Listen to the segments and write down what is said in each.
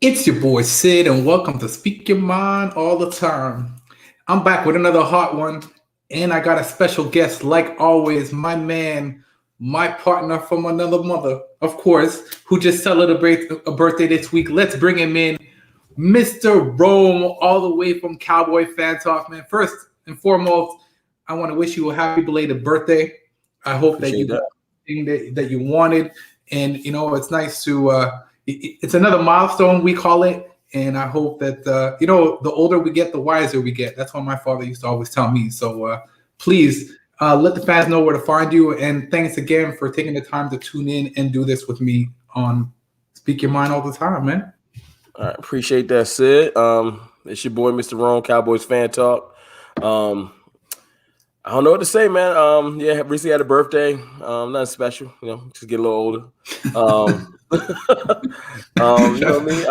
It's your boy Sid, and welcome to Speak Your Mind All the Time. I'm back with another hot one, and I got a special guest, like always, my man, my partner from another mother, of course, who just celebrated a birthday this week. Let's bring him in, Mr. Rome, all the way from Cowboy Fan Talk, man. First and foremost, I want to wish you a happy belated birthday. I hope that Appreciate you got that. everything that you wanted, and it's nice to. It's another milestone, we call it, and I hope that the older we get, the wiser we get. That's what my father used to always tell me. So please let the fans know where to find you, and thanks again for taking the time to tune in and do this with me on Speak Your Mind All the Time, man. All right, appreciate that, Sid. It's your boy, Mr. Ron, Cowboys Fan Talk. I don't know what to say, man. Yeah, recently had a birthday. Nothing special, just get a little older. You know me.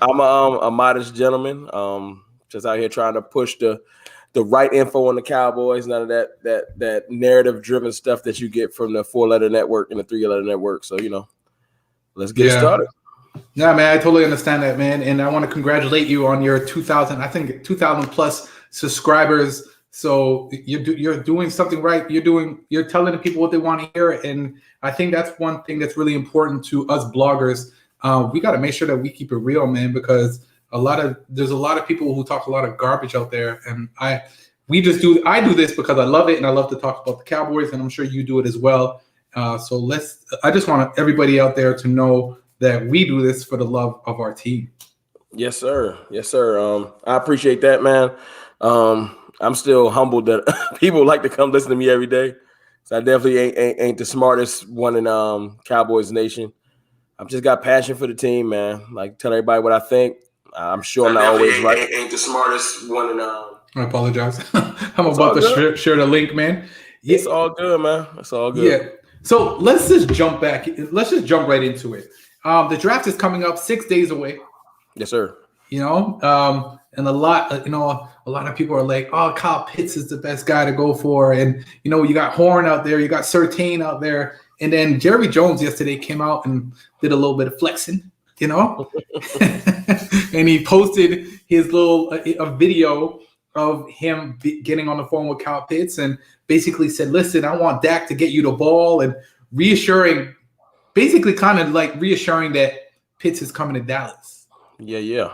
I'm a modest gentleman. Just out here trying to push the right info on the Cowboys. None of that narrative driven stuff that you get from the 4-letter network and the 3-letter network. So let's get started. Yeah, man, I totally understand that, man. And I want to congratulate you on your 2,000 plus subscribers. So you're doing something right. You're telling the people what they want to hear. And I think that's one thing that's really important to us bloggers. We got to make sure that we keep it real, man, because there's a lot of people who talk a lot of garbage out there. And I do this because I love it. And I love to talk about the Cowboys, and I'm sure you do it as well. I just want everybody out there to know that we do this for the love of our team. Yes, sir. Yes, sir. I appreciate that, man. I'm still humbled that people like to come listen to me every day. So I definitely ain't the smartest one in Cowboys Nation. I've just got passion for the team, man. Like, tell everybody what I think. I'm sure I'm not always right. Ain't the smartest one in I apologize. I'm about to share the link, man. Yeah. It's all good, man. It's all good. Yeah. So let's just jump back. Let's just jump right into it. The draft is coming up 6 days away. Yes, sir. And a lot of people are like, "Oh, Kyle Pitts is the best guy to go for," and you got Horn out there, you got Surtain out there, and then Jerry Jones yesterday came out and did a little bit of flexing, and he posted his a video of him getting on the phone with Kyle Pitts and basically said, "Listen, I want Dak to get you the ball," and basically kind of like reassuring that Pitts is coming to Dallas. Yeah.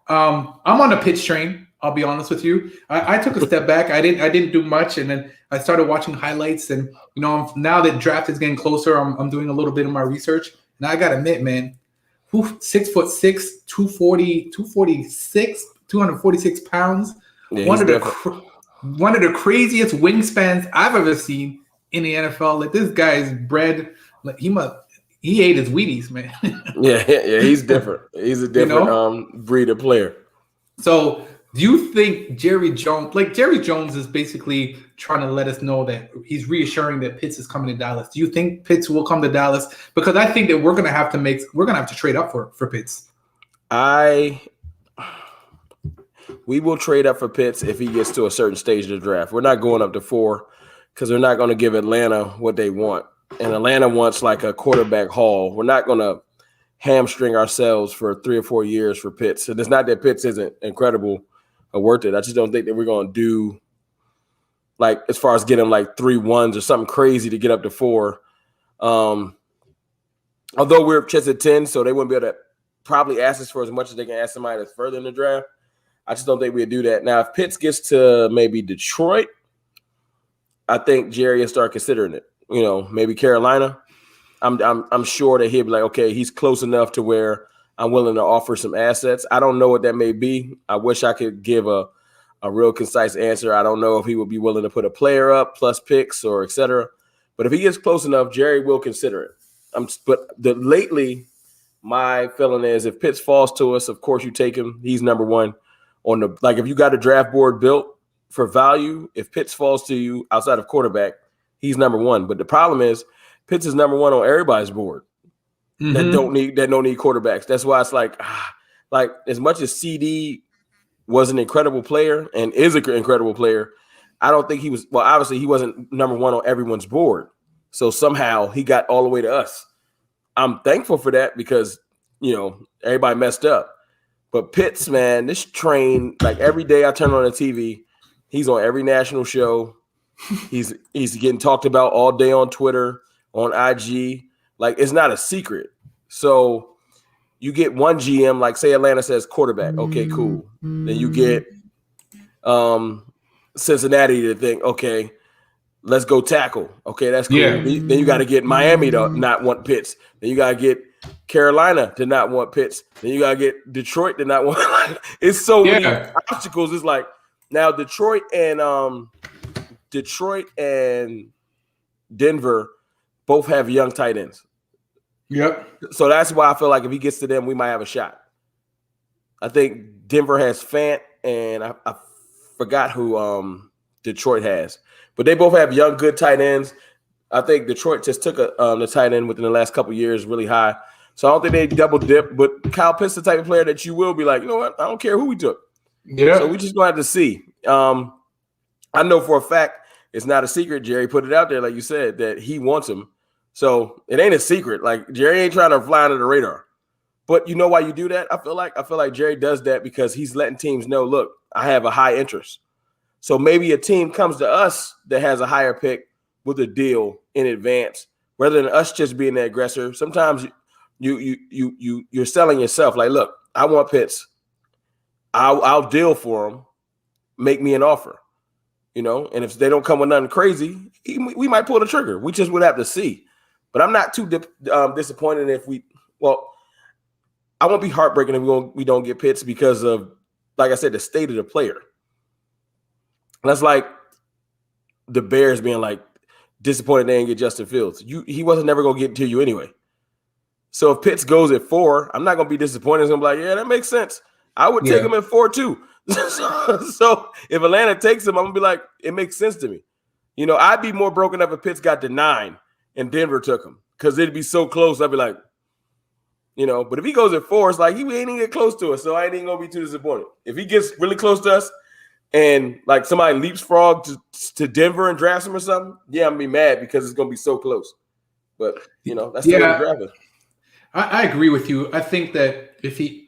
I'm on the Pitts train. I'll be honest with you. I took a step back. I didn't do much, and then I started watching highlights. And now that draft is getting closer, I'm doing a little bit of my research. And I gotta admit, man, 6'6", 246 pounds. Yeah, one of the craziest wingspans I've ever seen in the NFL. Like, this guy's bred. Like, he ate his Wheaties, man. yeah, he's different. He's a different breed of player. So do you think Jerry Jones is basically trying to let us know that he's reassuring that Pitts is coming to Dallas? Do you think Pitts will come to Dallas? Because I think that we're gonna have to trade up for Pitts. We will trade up for Pitts if he gets to a certain stage of the draft. We're not going up to 4 because they're not going to give Atlanta what they want. And Atlanta wants like a quarterback haul. We're not going to hamstring ourselves for 3 or 4 years for Pitts. And it's not that Pitts isn't incredible or worth it. I just don't think that we're going to do, like, as far as getting like 3 1s or something crazy to get up to 4. Although we're just at 10, so they wouldn't be able to probably ask us for as much as they can ask somebody that's further in the draft. I just don't think we'd do that. Now, if Pitts gets to maybe Detroit, I think Jerry will start considering it. Maybe Carolina. I'm sure that he'll be like, okay, he's close enough to where I'm willing to offer some assets. I don't know what that may be. I wish I could give a real concise answer. I don't know if he would be willing to put a player up plus picks or et cetera. But if he gets close enough, Jerry will consider it. Lately, my feeling is if Pitts falls to us, of course you take him. He's number one on the, like, if you got a draft board built for value, if Pitts falls to you outside of quarterback, he's number one. But the problem is Pitts is number one on everybody's board that don't need quarterbacks. That's why it's like as much as CD was an incredible player and is an incredible player, I don't think he was. Well, obviously he wasn't number one on everyone's board. So somehow he got all the way to us. I'm thankful for that because everybody messed up. But Pitts, man, this train, like every day I turn on the TV, he's on every national show. He's getting talked about all day on Twitter, on IG. Like, it's not a secret. So you get one GM, like say Atlanta says quarterback. Okay, cool. Then you get Cincinnati to think, okay, let's go tackle. Okay, that's cool. Yeah. Then you got to get Miami to not want Pitts. Then you got to get Carolina to not want Pitts. Then you got to get Detroit to not want. It's so many obstacles. It's like now Detroit and Denver both have young tight ends. Yep. So that's why I feel like if he gets to them, we might have a shot. I think Denver has Fant, and I forgot who Detroit has. But they both have young, good tight ends. I think Detroit just took the tight end within the last couple of years really high. So I don't think they double dip. But Kyle Pitts, the type of player that you will be like, you know what? I don't care who we took. Yeah. So we just going to have to see. I know for a fact it's not a secret. Jerry put it out there, like you said, that he wants him. So it ain't a secret. Like Jerry ain't trying to fly under the radar. But you know why you do that? I feel like Jerry does that because he's letting teams know, look, I have a high interest. So maybe a team comes to us that has a higher pick with a deal in advance, rather than us just being the aggressor. Sometimes you're selling yourself. Like, look, I want Pitts. I'll deal for him. Make me an offer. And if they don't come with nothing crazy, we might pull the trigger. We just would have to see. But I'm not too disappointed if I won't be heartbroken if we don't get Pitts because of, like I said, the state of the player. That's like the Bears being like disappointed they didn't get Justin Fields. He wasn't never going to get to you anyway. So if Pitts goes at 4, I'm not going to be disappointed. I'm like, yeah, that makes sense. I would take him at 4 too. So if Atlanta takes him, I'm going to be like, it makes sense to me. I'd be more broken up if Pitts got to 9 and Denver took him because it'd be so close. I'd be like, but if he goes at 4, it's like he ain't even get close to us. So I ain't even going to be too disappointed. If he gets really close to us, and like somebody leapfrog to Denver and drafts him or something, yeah, I'm gonna be mad because it's gonna be so close. But that's the way to draft it. I agree with you. I think that if he,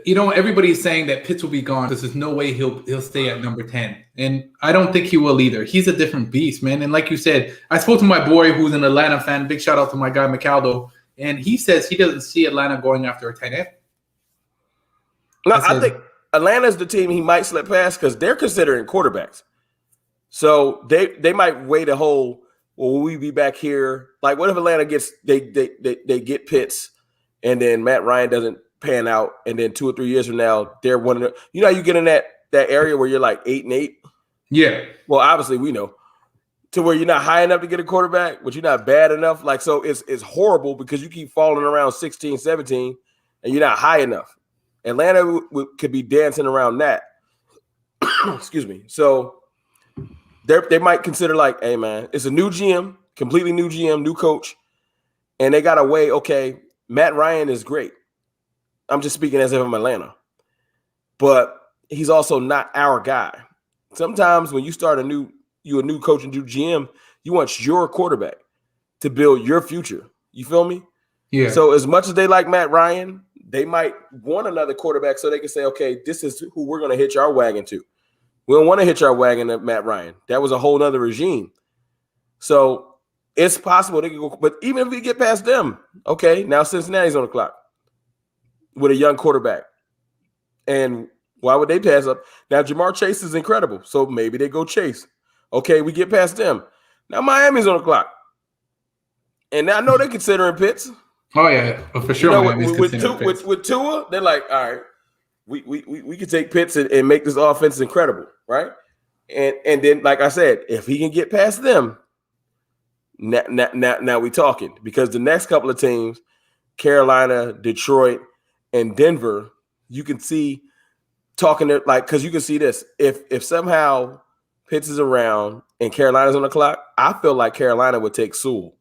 everybody's saying that Pitts will be gone because there's no way he'll stay at number 10, and I don't think he will either. He's a different beast, man. And like you said, I spoke to my boy who's an Atlanta fan. Big shout out to my guy Macaldo, and he says he doesn't see Atlanta going after a tight end. No, I think Atlanta's the team he might slip past because they're considering quarterbacks. So they might wait a whole, will we be back here? Like, what if Atlanta gets they get Pitts and then Matt Ryan doesn't pan out, and then 2 or 3 years from now they're one of the, how you get in that area where you're like 8-8? Yeah. Well, obviously we know. To where you're not high enough to get a quarterback, but you're not bad enough. Like, so it's horrible because you keep falling around 16, 17, and you're not high enough. Atlanta could be dancing around that. Excuse me. So they might consider like, hey, man, it's a new GM, completely new GM, new coach, and they got to weigh, okay, Matt Ryan is great. I'm just speaking as if I'm Atlanta. But he's also not our guy. Sometimes when you start a new coach and new GM, you want your quarterback to build your future. You feel me? Yeah. So as much as they like Matt Ryan, they might want another quarterback so they can say, okay, this is who we're going to hitch our wagon to. We don't want to hitch our wagon to Matt Ryan. That was a whole nother regime. So it's possible they can go, but even if we get past them, okay, now Cincinnati's on the clock with a young quarterback. And why would they pass up? Now Jamar Chase is incredible. So maybe they go Chase. Okay, we get past them. Now Miami's on the clock. And I know they're considering Pitts. Oh yeah, for sure. With Tua, they're like, all right, we can take Pitts and make this offense incredible, right? And then, like I said, if he can get past them, now we talking, because the next couple of teams, Carolina, Detroit, and Denver, you can see talking to, like, because you can see this. If somehow Pitts is around and Carolina's on the clock, I feel like Carolina would take Sewell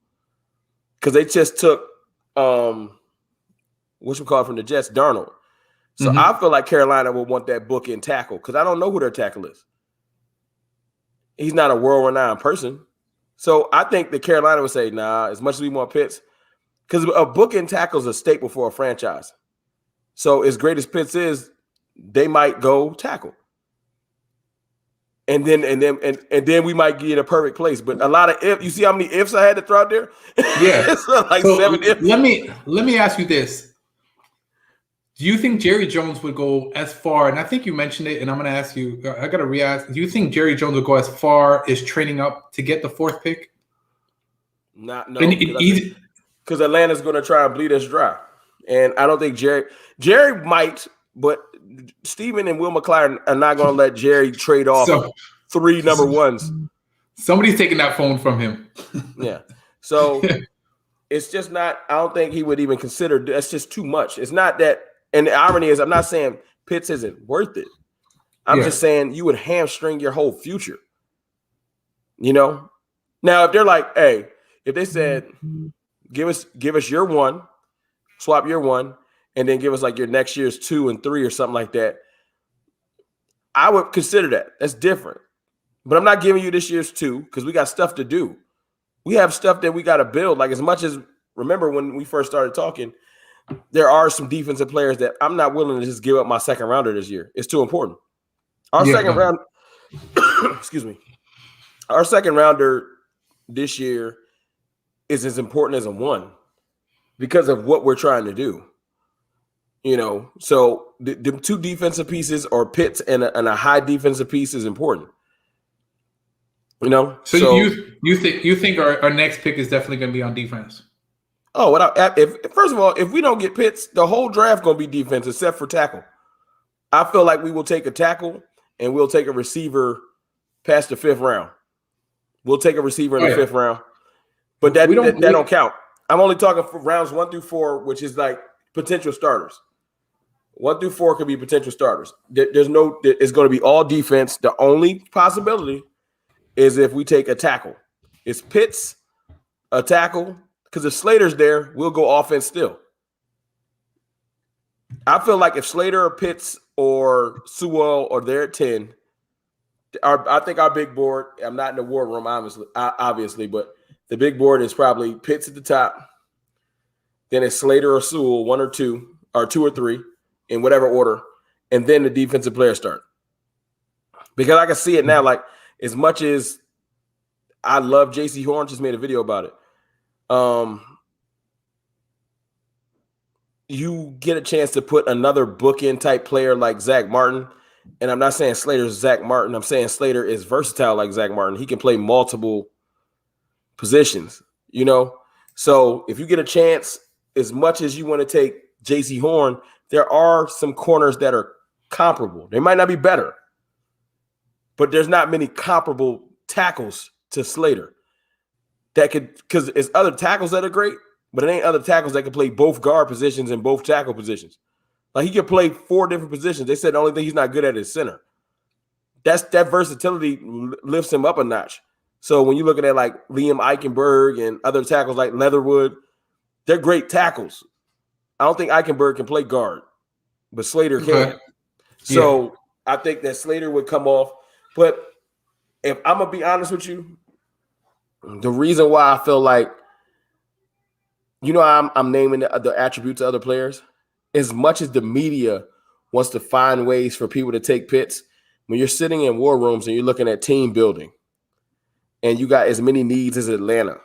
because they just took from the Jets, Darnold. So I feel like Carolina will want that bookend tackle because I don't know who their tackle is. He's not a world-renowned person. So I think that Carolina would say, nah, as much as we want Pitts, because a bookend tackle is a staple for a franchise. So as great as Pitts is, they might go tackle. And then we might get a perfect place. But a lot of you see how many ifs I had to throw out there? Yeah. It's like So 7 ifs. let me ask you this. Do you think Jerry Jones would go as far? And I think you mentioned it, and I'm going to ask you. I got to re-ask. Do you think Jerry Jones would go as far as trading up to get the 4th pick? No, Because because Atlanta's going to try and bleed us dry, and I don't think Jerry might, but Steven and Will McLaren are not going to let Jerry trade off 3 number ones. Somebody's taking that phone from him. Yeah, so it's just not. I don't think he would even consider. That's just too much. It's not that. And the irony is, I'm not saying Pitts isn't worth it. I'm just saying you would hamstring your whole future. You know. Now, if they're like, hey, if they said, give us your 1, swap your 1, and then give us like your next year's 2 and 3 or something like that, I would consider that. That's different. But I'm not giving you this year's 2 because we got stuff to do. We have stuff that we got to build. Like as much as, remember when we first started talking, there are some defensive players that I'm not willing to just give up my 2nd rounder this year. It's too important. Our 2nd round, excuse me, our 2nd rounder this year is as important as a 1 because of what we're trying to do. You know, so the 2 defensive pieces or Pitts and a high defensive piece is important. You know, so you think our next pick is definitely going to be on defense? Oh, first of all, if we don't get Pitts, the whole draft going to be defense except for tackle. I feel like we will take a tackle and we'll take a receiver past the 5th round. We'll take a receiver in the 5th round, but that don't count. I'm only talking for rounds 1 through 4, which is like potential starters. 1 through 4 could be potential starters. It's going to be all defense. The only possibility is if we take a tackle. It's Pitts, a tackle. Because if Slater's there, we'll go offense still. I feel like if Slater or Pitts or Sewell are there at 10, I think our big board, I'm not in the war room, obviously, but the big board is probably Pitts at the top. Then it's Slater or Sewell, 1 or 2, or 2 or 3, in whatever order. And then the defensive players start. Because I can see it now, like as much as I love J.C. Horn, just made a video about it. You get a chance to put another bookend type player like Zach Martin, and I'm not saying Slater's Zach Martin. I'm saying Slater is versatile like Zach Martin. He can play multiple positions, you know? So if you get a chance, as much as you want to take J.C. Horn, there are some corners that are comparable. They might not be better, but there's not many comparable tackles to Slater. That could, because it's other tackles that are great, but it ain't other tackles that can play both guard positions and both tackle positions. Like he can play 4 different positions. They said the only thing he's not good at is center. That versatility lifts him up a notch. So when you're looking at like Liam Eichenberg and other tackles like Leatherwood, they're great tackles. I don't think Eichenberg can play guard, but Slater can. So I think that Slater would come off. But if I'm going to be honest with you, the reason why I feel like, you know, I'm naming the attributes of other players, as much as the media wants to find ways for people to take Pitts, when you're sitting in war rooms and you're looking at team building and you got as many needs as Atlanta,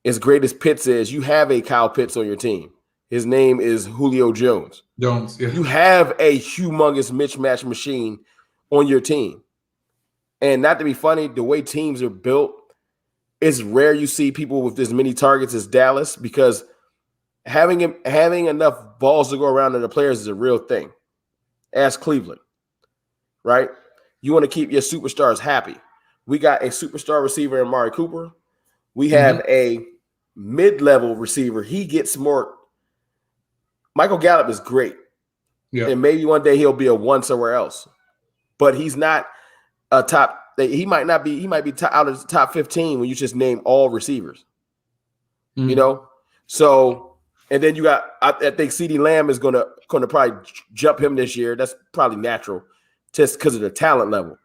as great as Pitts is, you have a Kyle Pitts on your team. His name is Julio Jones. You have a humongous mismatch machine on your team. And not to be funny, the way teams are built, it's rare you see people with as many targets as Dallas, because having enough balls to go around to the players is a real thing. Ask Cleveland, right? You want to keep your superstars happy. We got a superstar receiver in Amari Cooper. We have a mid-level receiver. He gets more. Michael Gallup is great. Yeah. And maybe one day he'll be a 1 somewhere else. But he's not a top. He might not be. He might be out of the top 15 when you just name all receivers. You know. So, and then you got. I think CeeDee Lamb is going to probably jump him this year. That's probably natural, just because of the talent level.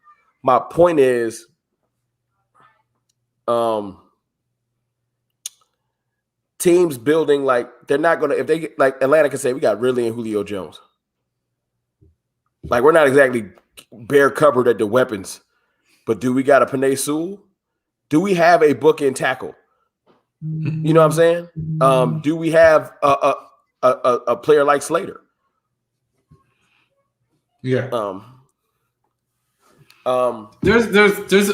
My point is, teams building like they're not gonna if they like Atlanta can say we got Ridley and Julio Jones. Like we're not exactly bare covered at the weapons, but do we got a Penei Sewell? Do we have a bookend tackle? You know what I'm saying? Do we have a player like Slater? Yeah. There's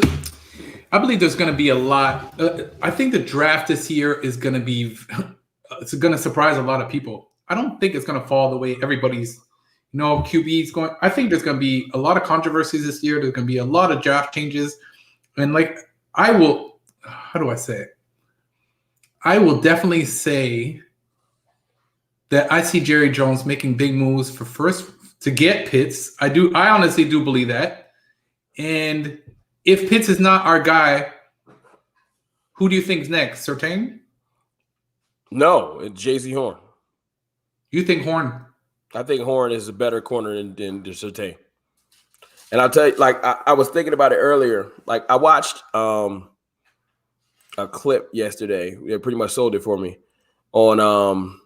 I believe there's going to be a lot. I think the draft this year is going to be, it's going to surprise a lot of people. I don't think it's going to fall the way everybody's, QB's going. I think there's going to be a lot of controversies this year. There's going to be a lot of draft changes. And how do I say it? I will definitely say that I see Jerry Jones making big moves to get Pitts. I honestly do believe that. And if Pitts is not our guy, who do you think is next? Surtain? No, it's J.C. Horn. You think Horn? I think Horn is a better corner than Surtain. And I'll tell you, I was thinking about it earlier. Like I watched a clip yesterday. They pretty much sold it for me on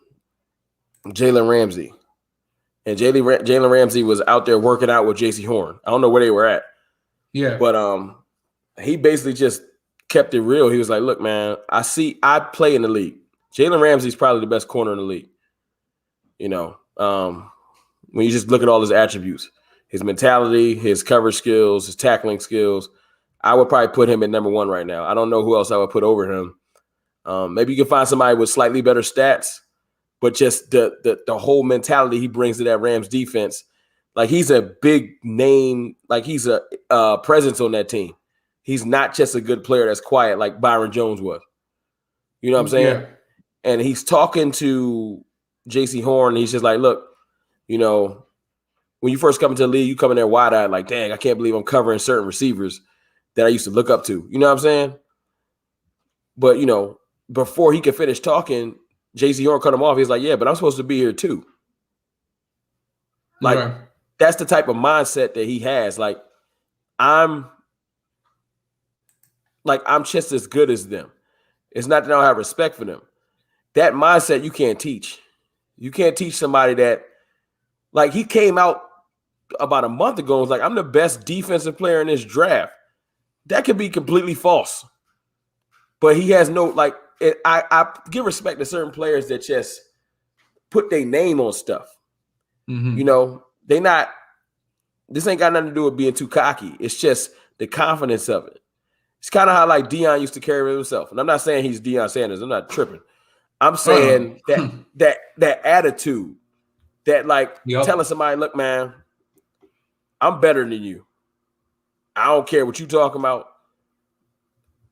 Jalen Ramsey. And Jalen Ramsey was out there working out with J.C. Horn. I don't know where they were at. Yeah. But he basically just kept it real. He was like, look, man, I play in the league. Jalen Ramsey's probably the best corner in the league. When you just look at all his attributes, his mentality, his coverage skills, his tackling skills, I would probably put him at number one right now. I don't know who else I would put over him. Maybe you can find somebody with slightly better stats, but just the whole mentality he brings to that Rams defense. Like he's a big name, like he's a presence on that team. He's not just a good player that's quiet like Byron Jones was. You know what I'm saying? Yeah. And he's talking to J.C. Horn. And he's just like, look, when you first come into the league, you come in there wide-eyed like, dang, I can't believe I'm covering certain receivers that I used to look up to. You know what I'm saying? But, before he could finish talking, J.C. Horn cut him off. He's like, yeah, but I'm supposed to be here too. Like, right. That's the type of mindset that he has. Like, I'm just as good as them. It's not that I don't have respect for them. That mindset you can't teach. You can't teach somebody that, like, he came out about a month ago and was like, I'm the best defensive player in this draft. That could be completely false. But he has no, I give respect to certain players that just put their name on stuff. Mm-hmm. This ain't got nothing to do with being too cocky. It's just the confidence of it. It's kind of how Deion used to carry himself. And I'm not saying he's Deion Sanders. I'm not tripping. I'm saying that attitude that telling somebody, look, man, I'm better than you. I don't care what you talking about.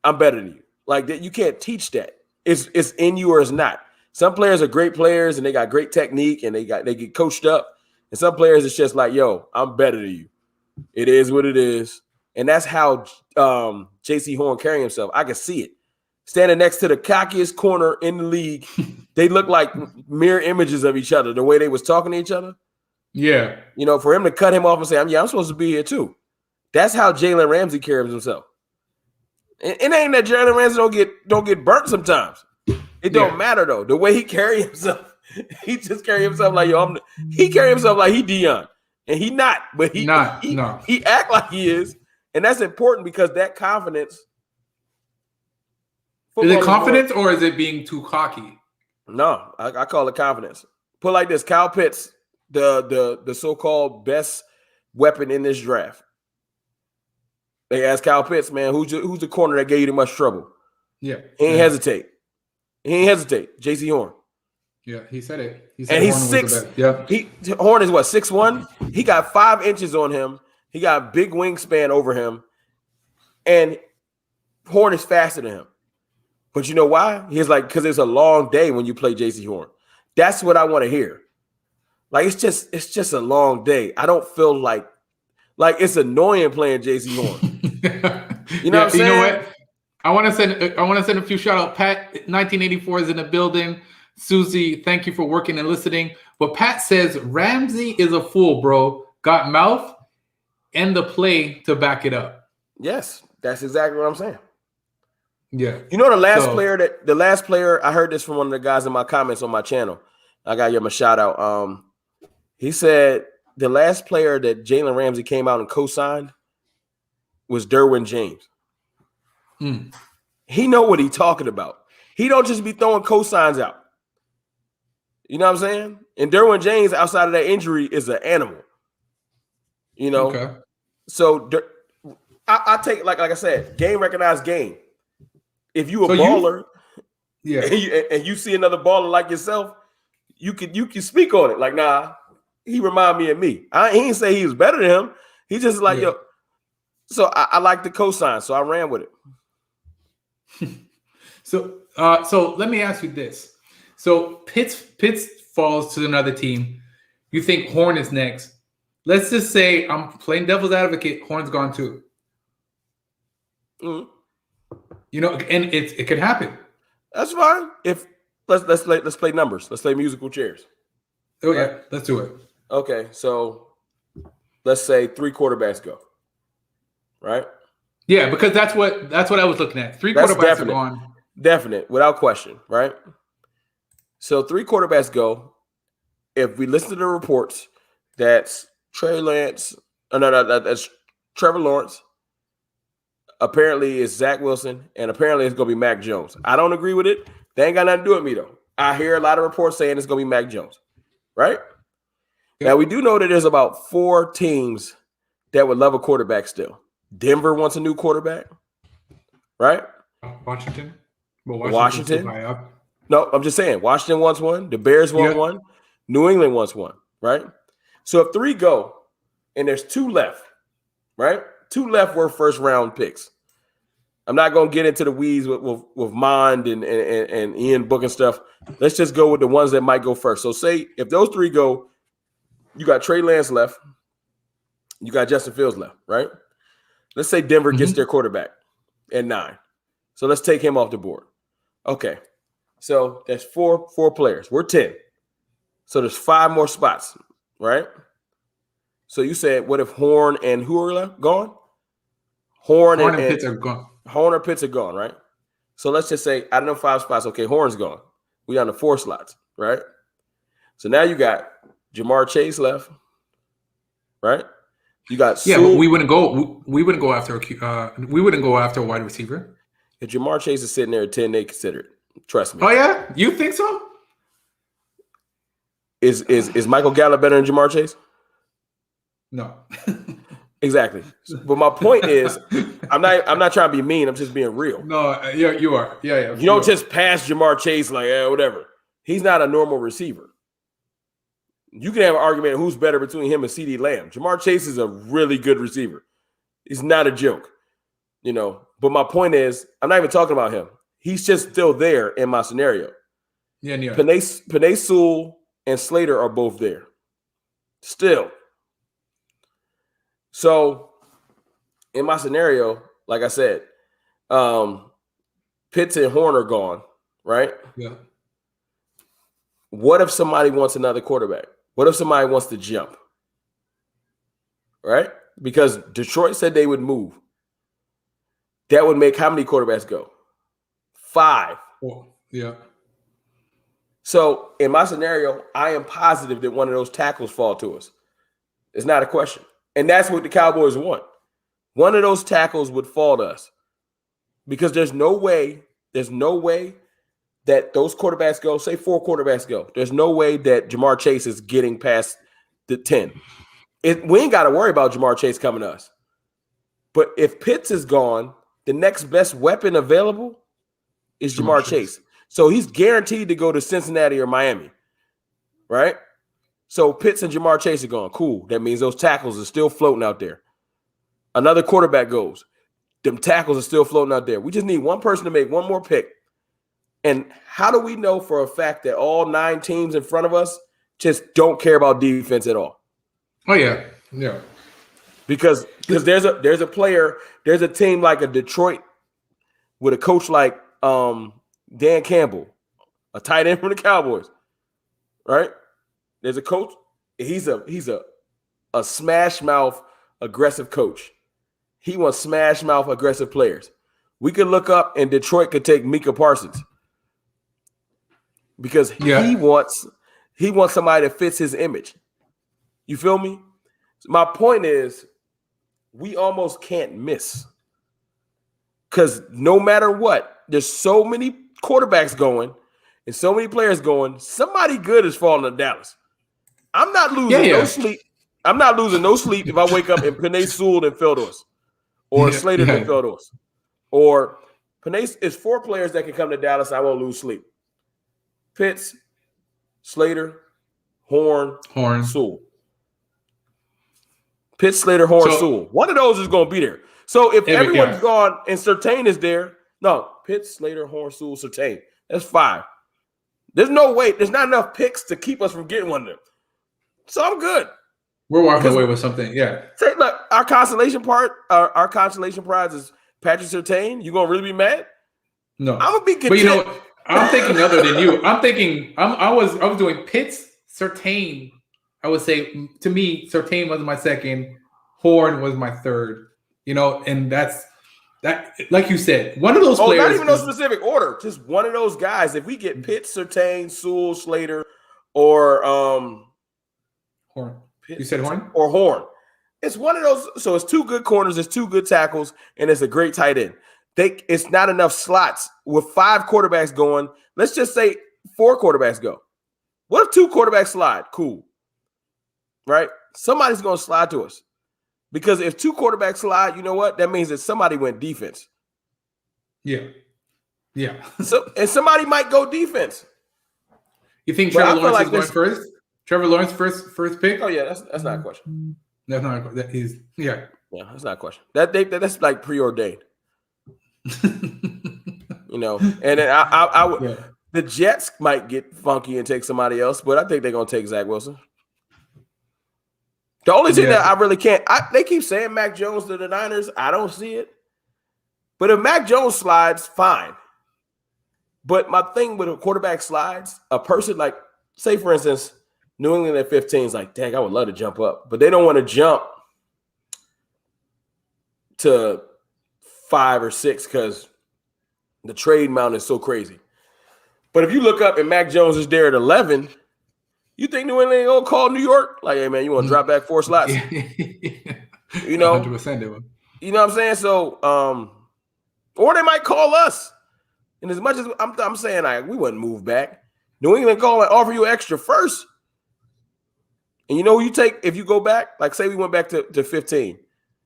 I'm better than you. Like that, you can't teach that. It's in you or it's not. Some players are great players and they got great technique and they get coached up. And some players it's just like, yo, I'm better than you. It is what it is. And that's how J.C. Horn carrying himself. I can see it. Standing next to the cockiest corner in the league, they look like mirror images of each other, the way they was talking to each other. Yeah. For him to cut him off and say, I'm supposed to be here too. That's how Jalen Ramsey carries himself. It ain't that Jalen Ramsey don't get burnt sometimes. It don't matter though. The way he carry himself, he just carry himself like, yo, he carry himself like he Deion. And he not, but he act like he is. And that's important because that confidence. Is it confidence or is it being too cocky? No, I call it confidence. Put it like this: Kyle Pitts, the so-called best weapon in this draft. They asked Kyle Pitts, man, who's the corner that gave you the most trouble? Yeah, he ain't hesitate. J.C. Horn. Yeah, he said it. He said and he's 6. Yeah, Horn is what 6'1". He got 5 inches on him. He got big wingspan over him, and Horn is faster than him. But you know why? He's like, because it's a long day when you play J.C. Horn. That's what I want to hear. Like it's just a long day. I don't feel like it's annoying playing J.C. Horn. You know what I'm saying? You know what? I want to send a few shout out. Pat 1984 is in the building. Susie, thank you for working and listening. But Pat says Ramsey is a fool, bro. Got mouth and the play to back it up. Yes, that's exactly what I'm saying. Yeah. You know the last So, player I heard this from one of the guys in my comments on my channel. I got to give him a shout out. He said the last player that Jalen Ramsey came out and co-signed was Derwin James. He know what he talking about. He don't just be throwing cosigns out. You know what I'm saying? And Derwin James, outside of that injury, is an animal. You know? okay. So I take, like I said, game recognized game. If you a So baller Yeah. and you see another baller like yourself, you can speak on it. Like, nah, he remind me of me. He ain't say he was better than him. He just like, yo. So I like the cosign, so I ran with it. So let me ask you this. So Pitts falls to another team. You think Horn is next. Let's just say I'm playing devil's advocate. Horn's gone too. Mm-hmm. You know, and it could happen. That's fine. If let's play numbers. Let's play musical chairs. Oh yeah, let's do it. Okay, so let's say 3 quarterbacks go. Right? Yeah, because that's what I was looking at. 3 quarterbacks are gone. Definite, without question, right? So 3 quarterbacks go. If we listen to the reports, that's Trey Lance. That's Trevor Lawrence. Apparently, it's Zach Wilson, and apparently it's going to be Mac Jones. I don't agree with it. They ain't got nothing to do with me, though. I hear a lot of reports saying it's going to be Mac Jones, right? Yep. Now, we do know that there's about 4 teams that would love a quarterback still. Denver wants a new quarterback, right? Washington? Well, Washington? No, I'm just saying. Washington wants one. The Bears want one. New England wants one, right? So if 3 go, and there's 2 left, right? 2 left were first-round picks. I'm not going to get into the weeds with Mond and Ian Book and stuff. Let's just go with the ones that might go first. So say if those 3 go, you got Trey Lance left. You got Justin Fields left, right? Let's say Denver gets their quarterback at 9. So let's take him off the board. Okay. So that's 4 players. We're 10. So there's 5 more spots, right? So you said, what if Horn and who are left? Gone? Horn and Pitts are gone. Horn or Pitts are gone, right? So let's just say, I don't know, 5 spots. Okay, Horn's gone. We down to 4 slots, right? So now you got Jamar Chase left, right? You got but we wouldn't go after a wide receiver. If Jamar Chase is sitting there at 10, they consider it. Trust me. Oh yeah, you think so? Is Michael Gallup better than Jamar Chase? No. Exactly. But my point is, I'm not trying to be mean. I'm just being real. No, you are. Yeah. You don't just pass Jamar Chase like, whatever. He's not a normal receiver. You can have an argument of who's better between him and CeeDee Lamb. Jamar Chase is a really good receiver. He's not a joke, you know. But my point is, I'm not even talking about him. He's just still there in my scenario. Yeah. Penei Sewell and Slater are both there. Still. So, in my scenario, like I said, Pitts and Horn are gone, right? Yeah. What if somebody wants another quarterback? What if somebody wants to jump? Right? Because Detroit said they would move. That would make how many quarterbacks go? 5. Oh, yeah. So in my scenario, I am positive that one of those tackles fall to us. It's not a question. And that's what the Cowboys want. One of those tackles would fall to us. Because there's no way that those quarterbacks go, say 4 quarterbacks go. There's no way that Jamar Chase is getting past the 10. We ain't got to worry about Jamar Chase coming to us. But if Pitts is gone, the next best weapon available is Jamar Chase. So he's guaranteed to go to Cincinnati or Miami, right? So Pitts and Jamar Chase are gone. Cool. That means those tackles are still floating out there. Another quarterback goes. Them tackles are still floating out there. We just need one person to make one more pick. And how do we know for a fact that all 9 teams in front of us just don't care about defense at all? Oh yeah, yeah. Because there's a player, there's a team like a Detroit with a coach like Dan Campbell, a tight end from the Cowboys, right? There's a coach. He's a smash mouth aggressive coach. He wants smash mouth aggressive players. We could look up and Detroit could take Micah Parsons because he wants somebody that fits his image. You feel me? My point is we almost can't miss because no matter what, there's so many quarterbacks going and so many players going. Somebody good is falling to Dallas. I'm not losing no sleep. I'm not losing no sleep if I wake up and Penei Sewell and Feldors or Slater and Feldors. Or Penei is 4 players that can come to Dallas. I won't lose sleep. Pitts, Slater, Horn, Sewell. Pitts, Slater, Horn, Sewell. One of those is going to be there. So if everyone's gone and Surtain is there, no, Pitts, Slater, Horn, Sewell, Surtain. That's 5. There's no way. There's not enough picks to keep us from getting one of them. So I'm good. We're walking away with something. Yeah. Say, look, our consolation prize is Patrick Surtain. You gonna really be mad? No. I'm gonna be content. But you know, I'm thinking other than you. I'm thinking I was doing Pitts, Surtain. I would say to me, Surtain was my second, Horn was my third. You know, and that's that. Like you said, one of those players. Not even no specific order. Just one of those guys. If we get Pitts, Surtain, Sewell, Slater, or Horn. You said Horn? Or Horn. It's one of those. So it's 2 good corners, it's 2 good tackles, and it's a great tight end. It's not enough slots with 5 quarterbacks going. Let's just say 4 quarterbacks go. What if 2 quarterbacks slide? Cool. Right? Somebody's going to slide to us. Because if 2 quarterbacks slide, you know what? That means that somebody went defense. Yeah. Yeah. And somebody might go defense. You think Trevor Lawrence is going first? Trevor Lawrence first pick? Oh yeah, that's not a question. That's not a question. Yeah, that's not a question. That's like preordained. You know, and then I would the Jets might get funky and take somebody else, but I think they're gonna take Zach Wilson. The only thing that I really can't, they keep saying Mac Jones to the Niners. I don't see it. But if Mac Jones slides, fine. But my thing with a quarterback slides, a person like, say for instance, New England at 15 is like, dang, I would love to jump up. But they don't want to jump to 5 or 6 because the trade amount is so crazy. But if you look up and Mac Jones is there at 11, you think New England ain't going to call New York? Like, hey, man, you want to drop back 4 slots? You know? 100% they would. You know what I'm saying? So, or they might call us. And as much as I'm saying, like, we wouldn't move back. New England call and offer you extra first. And you know who you take if you go back? Like, say we went back to 15.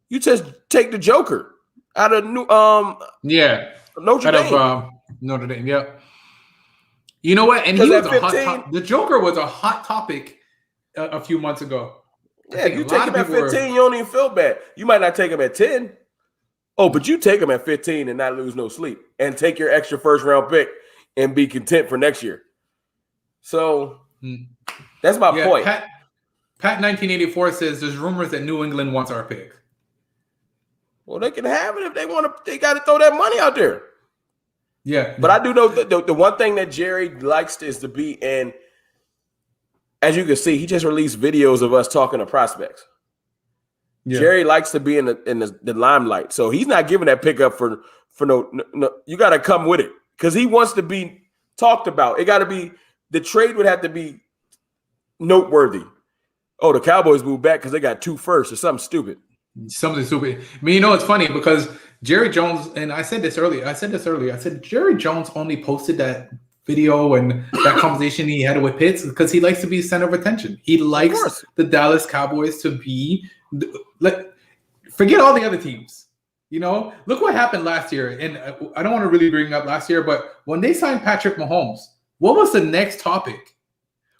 You just take the Joker out of Notre Dame. Notre Dame, yeah. You know what? And he was a hot the Joker was a hot topic a few months ago. Yeah, you take him at 15, you don't even feel bad. You might not take him at 10. Oh, but you take him at 15 and not lose no sleep and take your extra first-round pick and be content for next year. So that's my point. Pat 1984 says there's rumors that New England wants our pick. Well, they can have it if they want to. They got to throw that money out there. Yeah. But I do know the one thing that Jerry likes is to be in, as you can see, he just released videos of us talking to prospects. Yeah. Jerry likes to be in the limelight. So he's not giving that pickup for no you got to come with it because he wants to be talked about. It got to be, the trade would have to be noteworthy. Oh, the Cowboys moved back because they got 2 firsts or something stupid. Something stupid. I mean, you know, it's funny because Jerry Jones, and I said this earlier. I said Jerry Jones only posted that video and that conversation he had with Pitts because he likes to be center of attention. He likes the Dallas Cowboys to be, forget all the other teams. You know, look what happened last year. And I don't want to really bring up last year, but when they signed Patrick Mahomes, what was the next topic?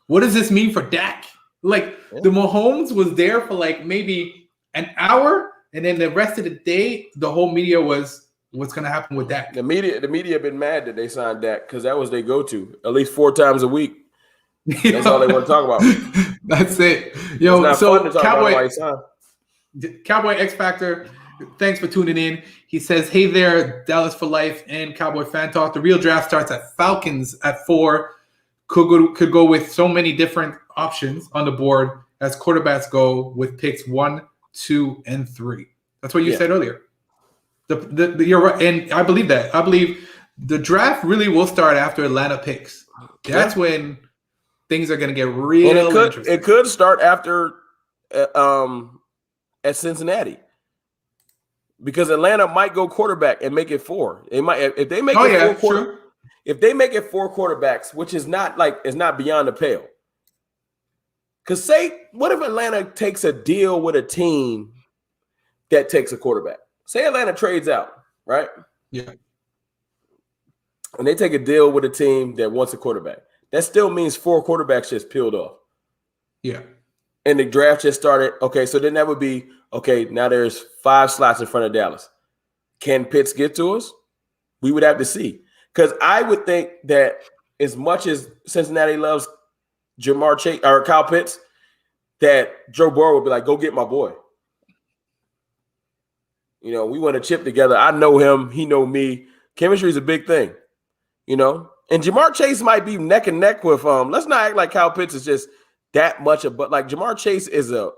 What does this mean for Dak? Like, the Mahomes was there for like maybe an hour, and then the rest of the day, the whole media was what's going to happen with Dak. The media have been mad that they signed Dak because that was their go-to at least 4 times a week. That's all they want to talk about. That's it. Yo, so Cowboy X Factor, thanks for tuning in. He says, hey there, Dallas for life and Cowboy fan talk. The real draft starts at Falcons at 4. Could go with so many different options on the board as quarterbacks go with picks 1, 2, and 3. That's what you said earlier. You're right, and I believe that. I believe the draft really will start after Atlanta picks. That's when things are going to get real interesting. It could start after at Cincinnati, because Atlanta might go quarterback and make it 4. They might if they make it 4 if they make it 4 quarterbacks, which is not beyond the pale. Because what if Atlanta takes a deal with a team that takes a quarterback? Say Atlanta trades out, right? Yeah. And they take a deal with a team that wants a quarterback. That still means 4 quarterbacks just peeled off. Yeah. And the draft just started. Okay, so then that would be, okay, now there's 5 slots in front of Dallas. Can Pitts get to us? We would have to see. Because I would think that as much as Cincinnati loves Jamar Chase or Kyle Pitts, that Joe Burrow would be like, go get my boy. You know, we want to chip together. I know him. He know me. Chemistry is a big thing, you know. And Jamar Chase might be neck and neck with let's not act like Kyle Pitts is just that much of, but like Jamar Chase is a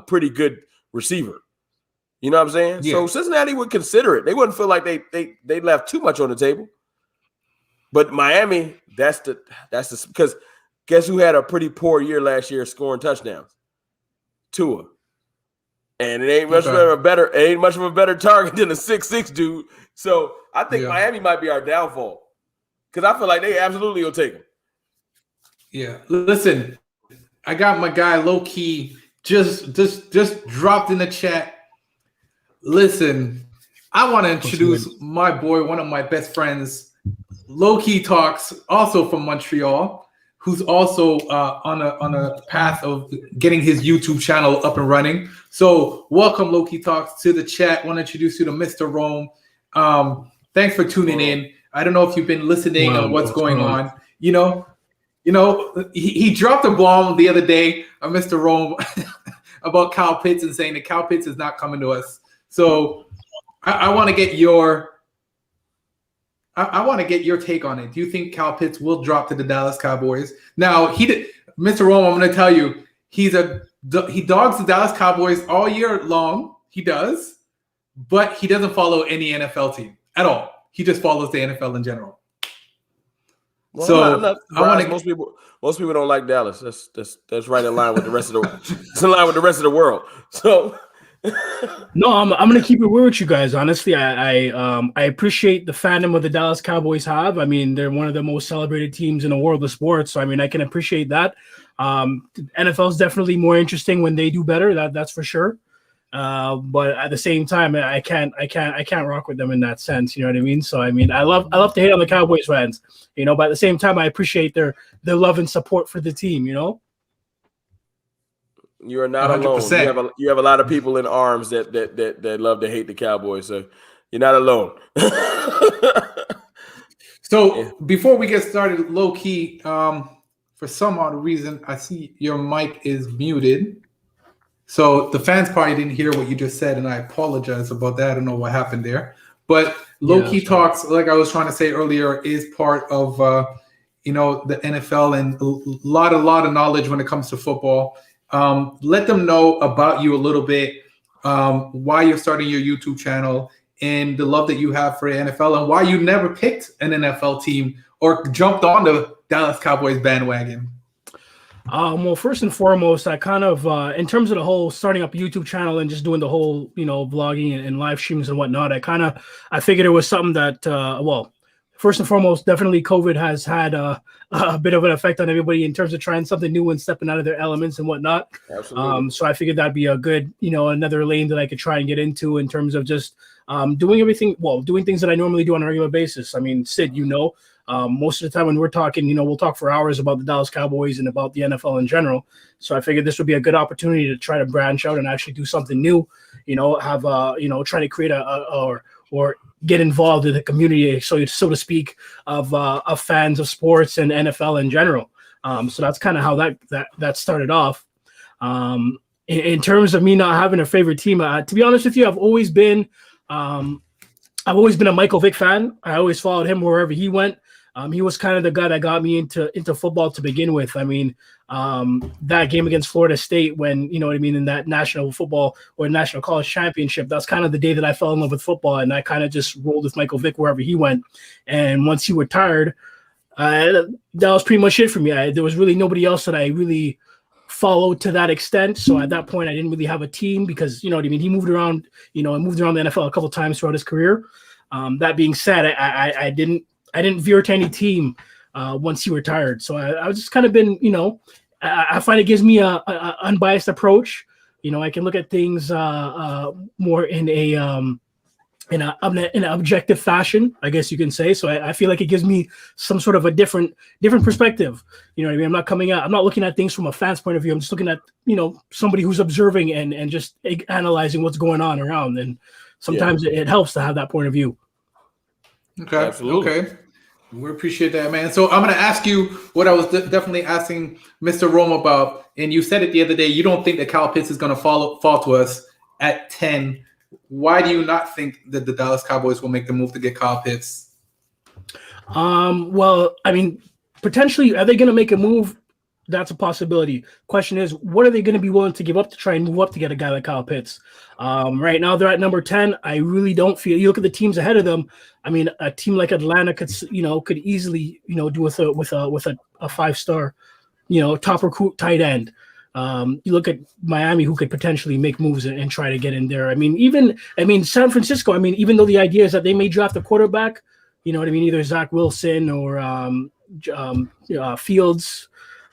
pretty good receiver. You know what I'm saying? Yeah. So Cincinnati would consider it. They wouldn't feel like they left too much on the table. But Miami, that's the because guess who had a pretty poor year last year scoring touchdowns? Tua. And it ain't much of a better target than a 6'6" dude. So I think Miami might be our downfall. Because I feel like they absolutely will take him. Yeah. Listen, I got my guy low key just dropped in the chat. Listen, I want to introduce my boy, one of my best friends, Low Key Talks, also from Montreal, who's also on a path of getting his YouTube channel up and running. So welcome, Low Key Talks, to the chat. Want to introduce you to Mr. Rome. Thanks for tuning in. I don't know if you've been listening on what's going on. You know, he dropped a bomb the other day on Mr. Rome about Kyle Pitts and saying that Kyle Pitts is not coming to us. So I want to get your take on it. Do you think Kyle Pitts will drop to the Dallas Cowboys? Now, Mr. Rome, I'm going to tell you, he dogs the Dallas Cowboys all year long. He does, but he doesn't follow any NFL team at all. He just follows the NFL in general. Well, so I'm not most people don't like Dallas. That's right in line with the rest of the world. So no, I'm gonna keep it real with you guys. Honestly, I appreciate the fandom of the Dallas Cowboys have. I mean, they're one of the most celebrated teams in the world of sports. So I mean, I can appreciate that. NFL is definitely more interesting when they do better. That's for sure. But at the same time, I can't rock with them in that sense. You know what I mean? So I mean, I love to hate on the Cowboys fans. You know, but at the same time, I appreciate their love and support for the team. You know. You are not 100%. Alone. You have a lot of people in arms that love to hate the Cowboys. So you're not alone. So before we get started, low key, for some odd reason, I see your mic is muted. So the fans probably didn't hear what you just said, and I apologize about that. I don't know what happened there. But Low Key Talks, like I was trying to say earlier, is part of the NFL and a lot of knowledge when it comes to football. Let them know about you a little bit, why you're starting your YouTube channel, and the love that you have for the NFL, and why you never picked an NFL team or jumped on the Dallas Cowboys bandwagon. Well, first and foremost, I kind of, in terms of the whole starting up a YouTube channel and just doing the whole, vlogging and live streams and whatnot, I figured it was something that, first and foremost, definitely COVID has had a bit of an effect on everybody in terms of trying something new and stepping out of their elements and whatnot. Absolutely. So I figured that'd be a good, another lane that I could try and get into in terms of just doing things that I normally do on a regular basis. I mean, Sid, most of the time when we're talking, we'll talk for hours about the Dallas Cowboys and about the NFL in general. So I figured this would be a good opportunity to try to branch out and actually do something new, try to create or get involved in the community, so to speak, of fans of sports and NFL in general. So that's kind of how that started off. In terms of me not having a favorite team, to be honest with you, I've always been a Michael Vick fan. I always followed him wherever he went. He was kind of the guy that got me into football to begin with. I mean, that game against Florida State when, you know what I mean, in that national football or national college championship, that's kind of the day that I fell in love with football. And I kind of just rolled with Michael Vick wherever he went. And once he retired, that was pretty much it for me. There was really nobody else that I really followed to that extent. So at that point, I didn't really have a team because, you know what I mean, he moved around, you know, and moved around the NFL a couple of times throughout his career. That being said, I didn't veer to any team once he retired. So I was just kind of been, you know, I find it gives me a unbiased approach. You know, I can look at things more in an objective fashion, I guess you can say. So I feel like it gives me some sort of a different perspective. You know what I mean? I'm not looking at things from a fan's point of view. I'm just looking at, you know, somebody who's observing and just analyzing what's going on around. And sometimes it helps to have that point of view. Okay. Absolutely. Okay. We appreciate that, man. So I'm going to ask you what I was definitely asking Mr. Rome about. And you said it the other day, you don't think that Kyle Pitts is going to fall to us at 10. Why do you not think that the Dallas Cowboys will make the move to get Kyle Pitts? Well, I mean, potentially, are they going to make a move? That's a possibility. Question is, what are they going to be willing to give up to try and move up to get a guy like Kyle Pitts? Right now, they're at number 10. I really don't feel. You look at the teams ahead of them. I mean, a team like Atlanta could easily, you know, do with a 5-star, you know, top recruit tight end. You look at Miami, who could potentially make moves and try to get in there. I mean, San Francisco. I mean, even though the idea is that they may draft a quarterback, you know what I mean, either Zach Wilson or Fields,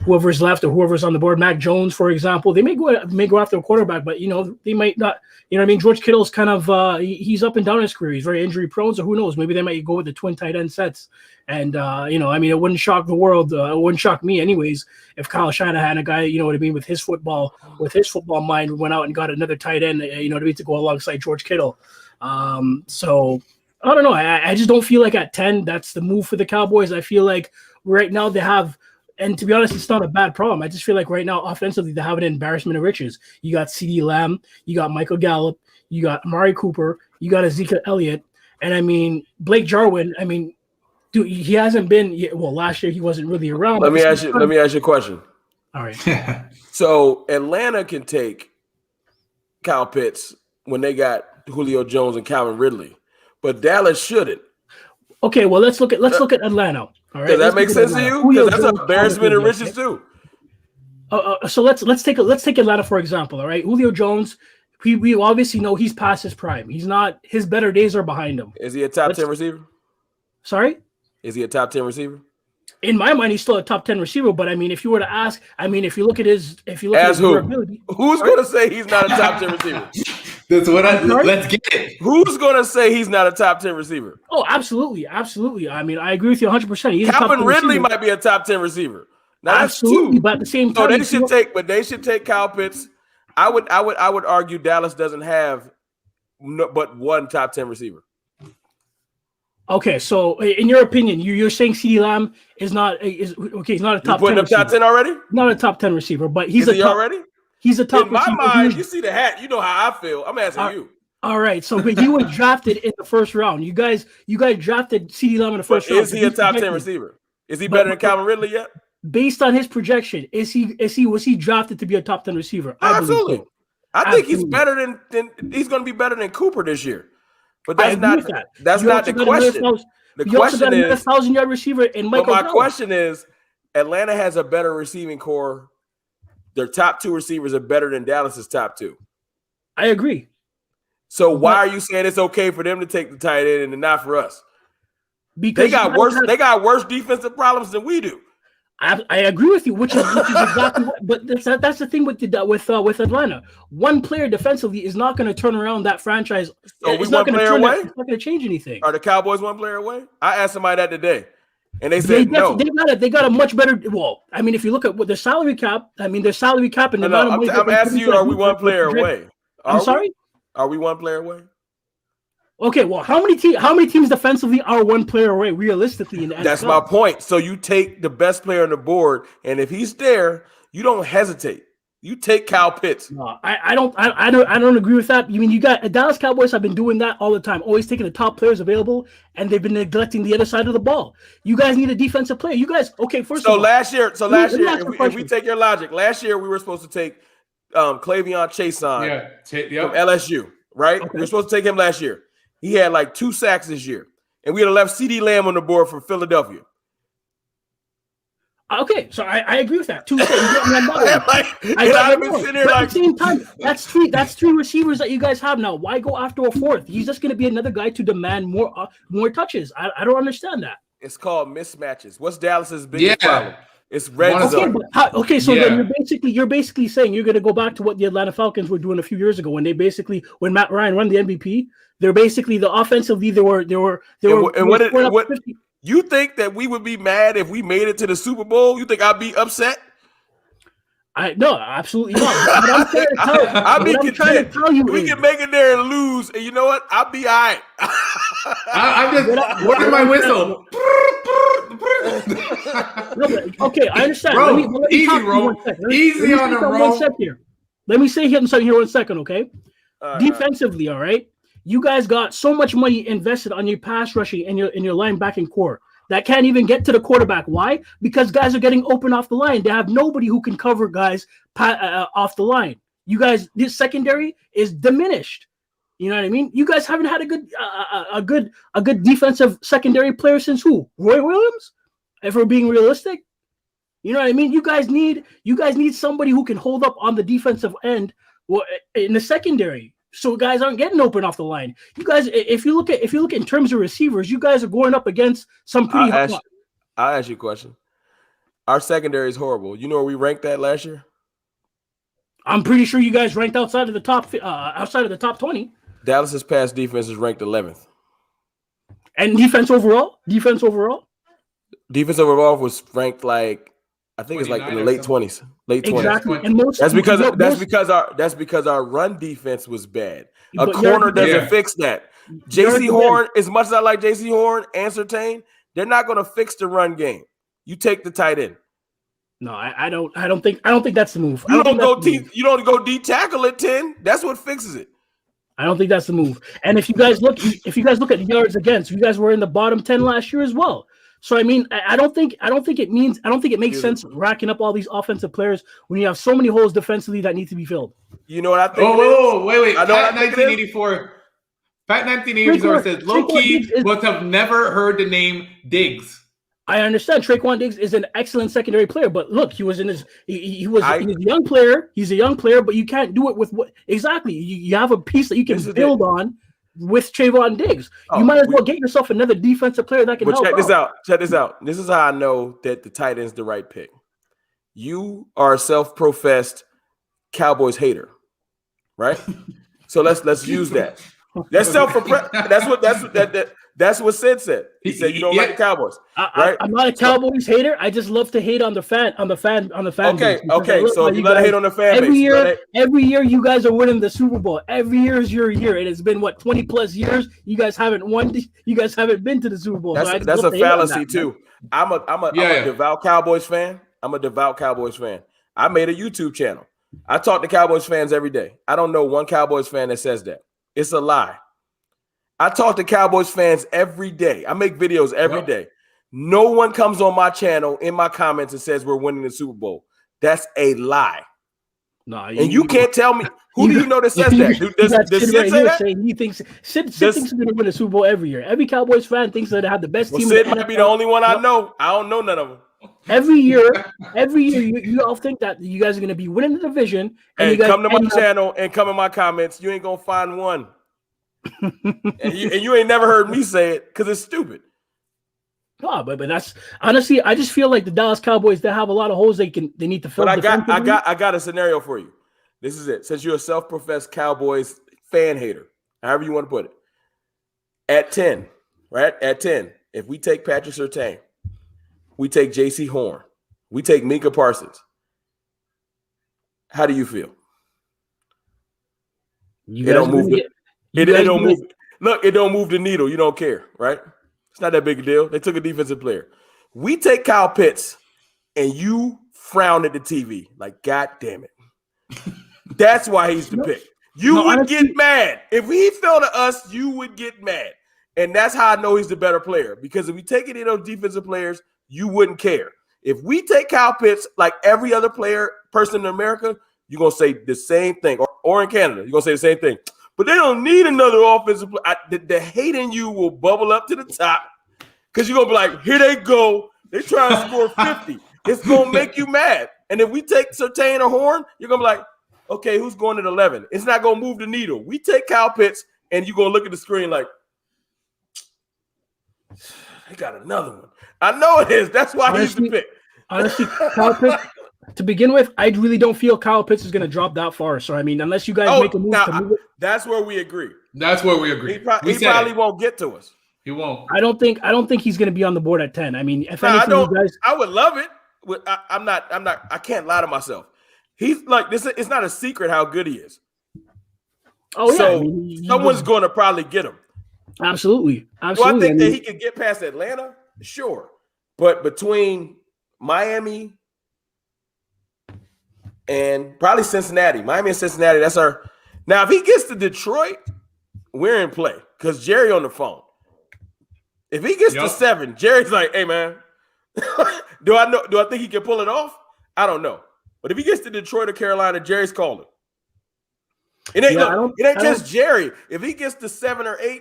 whoever's left or whoever's on the board, Mac Jones, for example, they may go after a quarterback, but you know they might not. You know what I mean? George Kittle's kind of he's up and down in his career. He's very injury prone, so who knows? Maybe they might go with the twin tight end sets. And you know, I mean, it wouldn't shock the world. It wouldn't shock me, anyways, if Kyle Shanahan, a guy, you know what I mean, with his football mind, went out and got another tight end, you know what I mean, to go alongside George Kittle. So I don't know. I just don't feel like at 10 that's the move for the Cowboys. I feel like right now they have. And to be honest, it's not a bad problem. I just feel like right now, offensively, they have an embarrassment of riches. You got CeeDee Lamb, you got Michael Gallup, you got Amari Cooper, you got Ezekiel Elliott, and I mean Blake Jarwin. I mean, dude, he hasn't been. Well, last year he wasn't really around. Let me ask you a question. All right. So Atlanta can take Kyle Pitts when they got Julio Jones and Calvin Ridley, but Dallas shouldn't. Okay, well let's look at Atlanta. All right, does that make sense to you? Because that's an embarrassment of riches too. So let's take Atlanta for example. All right, Julio Jones. We obviously know he's past his prime. He's not. His better days are behind him. Is he a top 10 receiver? Sorry? Is he a top 10 receiver? In my mind, he's still a top 10 receiver. But I mean, if you were to ask, I mean, if you look at his durability, who's going to say he's not a top 10 receiver? That's what let's get it. Who's going to say he's not a top 10 receiver? Oh, absolutely. I mean, I agree with you 100%. Calvin Ridley might be a top 10 receiver. Now, absolutely, but at the same time, they should take Kyle Pitts. I would argue Dallas doesn't have but one top 10 receiver. Okay, so in your opinion, you're saying CeeDee Lamb he's not a top 10 putting up top 10 already? Not a top 10 receiver, but he's already? He's a top. In my mind, you see the hat. You know how I feel. I'm asking you. All right. So, but he was drafted in the first round. You guys drafted CeeDee Lamb in the first round. Is he a top 10 receiver? Is he better than Calvin Ridley yet? Based on his projection, was he drafted to be a top 10 receiver? Absolutely. I think he's better than he's going to be better than Cooper this year. But that's not the question. The question is 1,000-yard receiver and Michael. But my question is, Atlanta has a better receiving core. Their top 2 receivers are better than Dallas's top 2. I agree. So why are you saying it's okay for them to take the tight end and not for us? Because they got worse defensive problems than we do. I agree with you, which is exactly what. But that's the thing with Atlanta. One player defensively is not going to turn around that franchise. So it's not going to change anything. Are the Cowboys one player away? I asked somebody that today. And they said no. They got a much better. Well, I mean, if you look at what their salary cap, and the amount of money. I'm asking you, are we one player away? I'm sorry? Are we one player away? Okay, well, how many teams defensively are one player away realistically in the NFL? That's my point. So you take the best player on the board, and if he's there, you don't hesitate. You take Kyle Pitts. No, I don't agree with that. You mean you got Dallas Cowboys have been doing that all the time, always taking the top players available, and they've been neglecting the other side of the ball. You guys need a defensive player. You guys, okay, first of all. Last year, let me ask if we take your logic, last year we were supposed to take Clavion Chason from LSU, right? Okay. We were supposed to take him last year. He had like 2 sacks this year, and we had left CeeDee Lamb on the board for Philadelphia. Okay, so I agree with that. At the same time, that's three receivers that you guys have now. Why go after a fourth? He's just going to be another guy to demand more touches. I don't understand that. It's called mismatches. What's Dallas's biggest problem? It's red zone. So then you're basically saying you're going to go back to what the Atlanta Falcons were doing a few years ago when Matt Ryan won the MVP. They're basically the offensively they were. You think that we would be mad if we made it to the Super Bowl? You think I'd be upset? No, absolutely not. What I'm trying to tell you we can make it there and lose, and you know what? I'll be all right. What is my whistle? Okay, I understand. Bro, let me easy, bro. Easy on the road. Let me say something here 1 second, okay? Defensively, all right? You guys got so much money invested on your pass rushing and your linebacking core that can't even get to the quarterback. Why? Because guys are getting open off the line. They have nobody who can cover guys off the line. You guys, this secondary is diminished. You know what I mean? You guys haven't had a good defensive secondary player since who? Roy Williams? If we're being realistic, you know what I mean. You guys need somebody who can hold up on the defensive end in the secondary. So guys aren't getting open off the line. You guys, if you look in terms of receivers, you guys are going up against some pretty. I'll ask you a question. Our secondary is horrible. You know where we ranked that last year? I'm pretty sure you guys ranked outside of the top 20. Dallas's pass defense is ranked 11th. And defense overall was ranked like I think it's like in the late 20s. Exactly. And that's because our run defense was bad. A corner doesn't fix that. JC Horn, as much as I like JC Horn and Surtain, they're not going to fix the run game. You take the tight end. No, I don't think that's the move. You don't go D tackle at 10. That's what fixes it. I don't think that's the move. And if you guys look at yards against, you guys were in the bottom 10 last year as well. So I mean, I don't think it makes sense racking up all these offensive players when you have so many holes defensively that need to be filled. You know what I think? Wait. Pat 1984 says low key must have never heard the name Diggs. I understand Traquan Diggs is an excellent secondary player, but look, he's a young player. He's a young player, but you can't do it with what exactly. You have a piece that you can build on with Trayvon Diggs. You might as well get yourself another defensive player that can help. Check this out. This is how I know that the tight end's the right pick. You are a self-professed Cowboys hater, right? So let's use that. That's self-professed. That's what Sid said. He said you don't like the Cowboys, right? I'm not a Cowboys hater. I just love to hate on the fan base. Okay. So if you let hate on the fan base, every year you guys are winning the Super Bowl. Every year is your year. It has been 20 plus years. You guys haven't won. You guys haven't been to the Super Bowl. That's a fallacy too. I'm a devout Cowboys fan. I made a YouTube channel. I talk to Cowboys fans every day. I don't know one Cowboys fan that says that. It's a lie. I talk to Cowboys fans every day. I make videos every day. No one comes on my channel in my comments and says we're winning the Super Bowl. That's a lie. And you can't tell me who do you know that says that? Does Sid say that? He thinks Sid thinks we're going to win the Super Bowl every year. Every Cowboys fan thinks that they have the best team. Sid might be the only one I know. I don't know none of them. Every year, you all think that you guys are going to be winning the division. And you guys come to my channel and come in my comments. You ain't going to find one. and you ain't never heard me say it because it's stupid. No, but that's honestly, I just feel like the Dallas Cowboys, they have a lot of holes they need to fill. But I got a scenario for you. This is it. Since you're a self-professed Cowboys fan hater, however you want to put it, at 10, right? At 10, if we take Patrick Surtain, we take J.C. Horn, we take Micah Parsons. How do you feel? It don't move. It don't move. Look, it don't move the needle. You don't care, right? It's not that big a deal. They took a defensive player. We take Kyle Pitts, and you frown at the TV like, God damn it. That's why he's the pick. You would honestly, get mad. If he fell to us, you would get mad. And that's how I know he's the better player. Because if we take any of those defensive players, you wouldn't care. If we take Kyle Pitts like every other person in America, you're going to say the same thing. Or in Canada, you're going to say the same thing. But they don't need another offensive player. The hate in you will bubble up to the top because you're going to be like, here they go. They're trying to score 50. It's going to make you mad. And if we take Surtain or Horn, you're going to be like, okay, who's going at 11? It's not going to move the needle. We take Kyle Pitts, and you're going to look at the screen like, they got another one. I know it is. That's why he's the pick. Honestly, Kyle Pitts, to begin with, I really don't feel Kyle Pitts is going to drop that far. So, I mean, unless you guys make a move to move it. That's where we agree. That's where we agree. He probably won't get to us. He won't. I don't think he's going to be on the board at 10. I mean, if anything, you guys. I would love it. I'm not. I can't lie to myself. He's like this. It's not a secret how good he is. Oh yeah. So someone's going to probably get him. Absolutely. Do I think that he can get past Atlanta? Sure. But between Miami and probably Cincinnati, Miami and Cincinnati, that's our. Now, if he gets to Detroit, we're in play because Jerry on the phone. If he gets to 7, Jerry's like, hey, man, do I think he can pull it off? I don't know. But if he gets to Detroit or Carolina, Jerry's calling. It ain't just Jerry. If he gets to 7 or 8,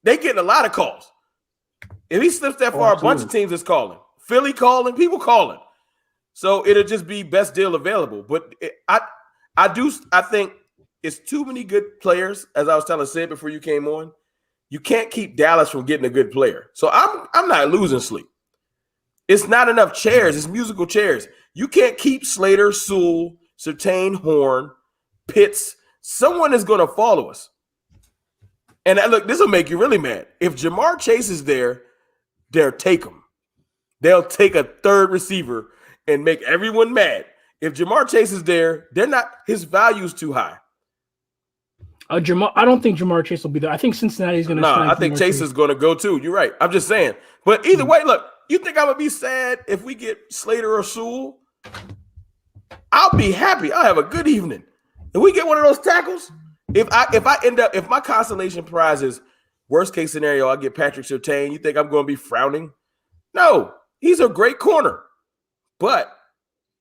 they getting a lot of calls. If he slips that far, a bunch of teams is calling. Philly calling, people calling. So it'll just be best deal available. But I think it's too many good players, as I was telling Sid before you came on. You can't keep Dallas from getting a good player. So I'm not losing sleep. It's not enough chairs. It's musical chairs. You can't keep Slater, Sewell, Surtain, Horn, Pitts. Someone is going to follow us. And look, this will make you really mad. If Jamar Chase is there, they'll take him. They'll take a third receiver and make everyone mad. If Jamar Chase is there, his value is too high. I don't think Jamar Chase will be there. I think Cincinnati is going to. No, I think Chase is going to go too. You're right. I'm just saying. But either way, look, you think I would be sad if we get Slater or Sewell? I'll be happy. I'll have a good evening. If we get one of those tackles, if my consolation prize is worst case scenario, I get Patrick Surtain, you think I'm going to be frowning? No, he's a great corner. But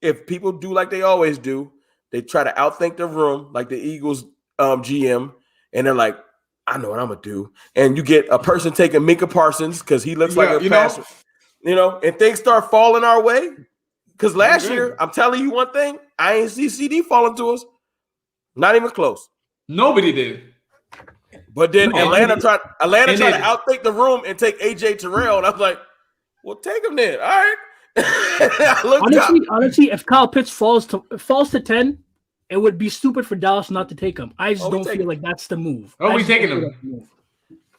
if people do like they always do, they try to outthink the room like the Eagles GM, and they're like, I know what I'm going to do. And you get a person taking Minka Parsons because he looks like a passer. And things start falling our way. Because last year, I'm telling you one thing, I ain't see CD falling to us. Not even close. Nobody did. But then Atlanta tried to outthink the room and take AJ Terrell. And I was like, well, take him then. All right. honestly, if Kyle Pitts falls to 10, it would be stupid for Dallas not to take him. I just don't feel like that's the move. We taking him.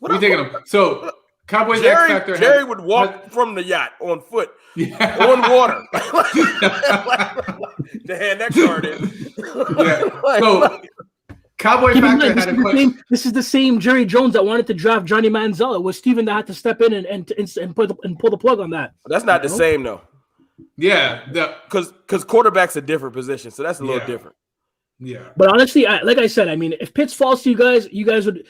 We taking him. So Cowboys X Factor. Jerry would walk from the yacht on foot, on water, to hand that card in. Yeah. So Cowboy Factor had a question. This is the same Jerry Jones that wanted to draft Johnny Manziel. It was Steven that had to step in and pull the plug on that. That's not the same though. Yeah, because quarterback's a different position, so that's a little different. Yeah, but honestly, like I said, I mean, if Pitts falls to you guys would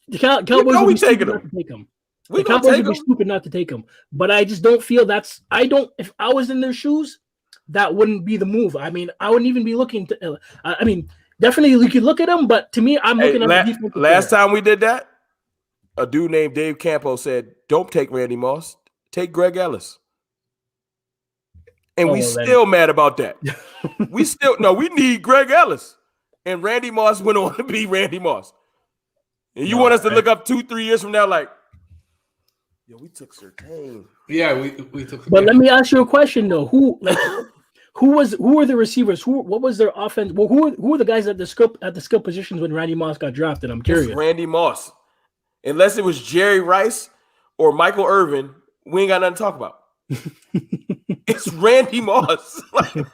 the Cowboys would be stupid not to take him. The Cowboys would be stupid not to take him. But I just don't feel if I was in their shoes, that wouldn't be the move. I mean, I wouldn't even be looking to. I mean, definitely you could look at him, but to me, I'm looking at the defense. Last time we did that, a dude named Dave Campo said, "Don't take Randy Moss, take Greg Ellis." And we still mad about that. We need Greg Ellis. And Randy Moss went on to be Randy Moss. And you want us to look up 2-3 years from now like, yo, we took Surtain. Yeah, we took. But let me ask you a question though. Who were the receivers? What was their offense? Well, who were the guys at the skill positions when Randy Moss got drafted? I'm curious. It's Randy Moss. Unless it was Jerry Rice or Michael Irvin, we ain't got nothing to talk about. It's Randy Moss. Hold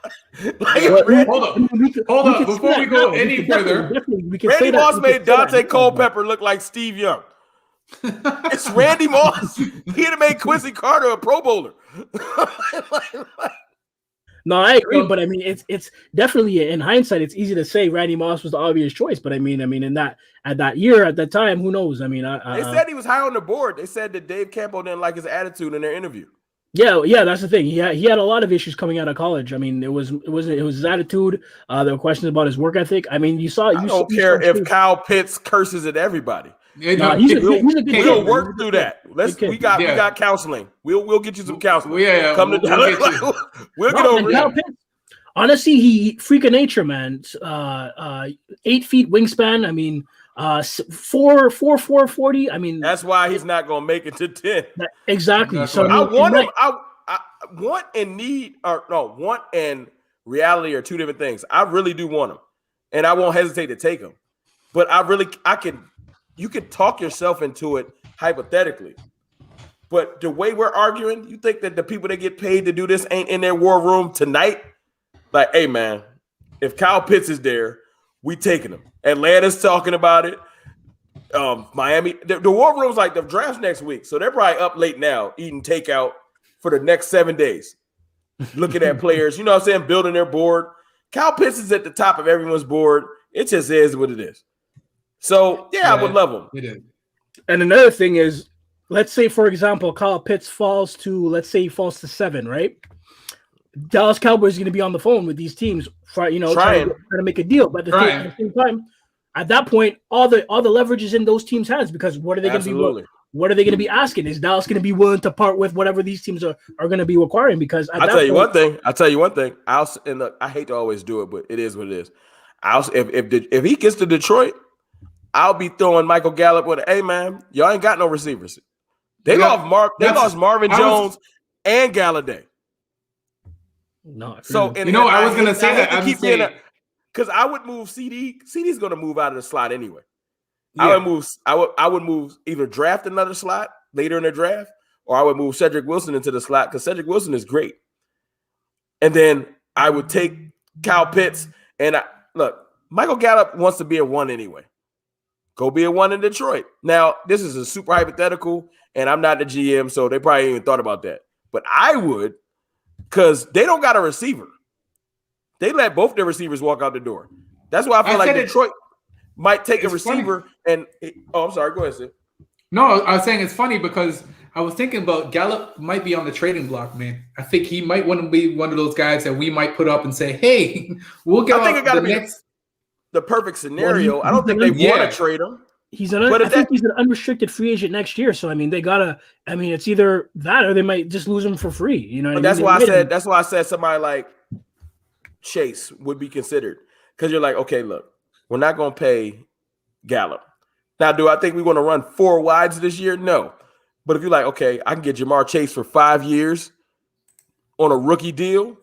up. Before we go any further, Randy Moss made Dante Culpepper look like Steve Young. It's Randy Moss. He'd have made Quincy Carter a Pro Bowler. No, I agree, So- but I mean, it's definitely in hindsight, it's easy to say Randy Moss was the obvious choice, but I mean, in that at that time, who knows? I mean, They said he was high on the board. They said that Dave Campbell didn't like his attitude in their interview. yeah, that's the thing. He had a lot of issues coming out of college. I mean, it was his attitude. There were questions about his work ethic. I mean, I don't care if Kyle Pitts curses at everybody. No, he's a good kid. We'll work through that. We got counseling. We'll get you some counseling. Yeah, Come to we'll get you. We'll get over it. Honestly, he freak of nature, man. 8 feet wingspan. I mean, 440. I mean, that's why he's not gonna make it to 10. Exactly. So I want him. I want and need, or no, want and reality are two different things. I really do want him, and I won't hesitate to take him. But you can talk yourself into it hypothetically. But the way we're arguing, you think that the people that get paid to do this ain't in their war room tonight? Like, hey, man, if Kyle Pitts is there, we taking him. Atlanta's talking about it. Miami, the war room's like the draft's next week. So they're probably up late now eating takeout for the next 7 days. Looking at players, you know what I'm saying, building their board. Kyle Pitts is at the top of everyone's board. It just is what it is. So, yeah, I would love him. It is. And another thing is, let's say, for example, Kyle Pitts falls to 7, right? Dallas Cowboys are going to be on the phone with these teams, trying to make a deal. But at the same time, at that point, all the leverage is in those teams' hands, because what are they going to be? What are they going to be asking? Is Dallas going to be willing to part with whatever these teams are going to be requiring? Because I'll tell you one thing. And look, I hate to always do it, but it is what it is. If he gets to Detroit, I'll be throwing Michael Gallup with, hey man, y'all ain't got no receivers. They lost Marvin Jones and Galladay. No, so I was gonna say that. Because I would move CD. CD's going to move out of the slot anyway. Yeah. I would move either draft another slot later in the draft, or I would move Cedric Wilson into the slot, because Cedric Wilson is great. And then I would take Kyle Pitts. And look, Michael Gallup wants to be a 1 anyway. Go be a 1 in Detroit. Now, this is a super hypothetical, and I'm not the GM, so they probably ain't even thought about that. But I would, because they don't got a receiver. They let both their receivers walk out the door. That's why I feel like Detroit might take a receiver. Funny. I'm sorry. Go ahead, Sid. No, I was saying it's funny because I was thinking about Gallup might be on the trading block, man. I think he might want to be one of those guys that we might put up and say, hey, we'll get the perfect scenario. I don't think they want to trade him. I think he's an unrestricted free agent next year. So, I mean, it's either that or they might just lose him for free. You know what I mean? That's why I said somebody like Chase would be considered. Because you're like, okay, look, we're not going to pay Gallup. Now, do I think we're going to run 4 wides this year? No. But if you're like, okay, I can get Jamar Chase for 5 years on a rookie deal,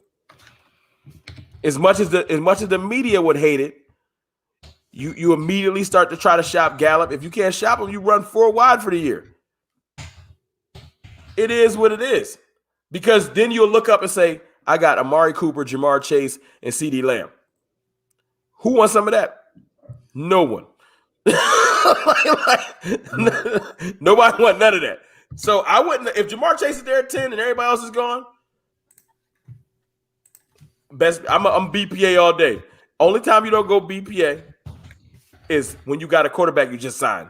as much as the media would hate it, you immediately start to try to shop Gallup. If you can't shop him, you run 4 wide for the year. It is what it is. Because then you'll look up and say, I got Amari Cooper, Jamar Chase, and CeeDee Lamb. Who wants some of that? No one. Nobody want none of that. So I wouldn't, if Jamar Chase is there at 10 and everybody else is gone, I'm BPA all day. Only time you don't go BPA is when you got a quarterback you just signed.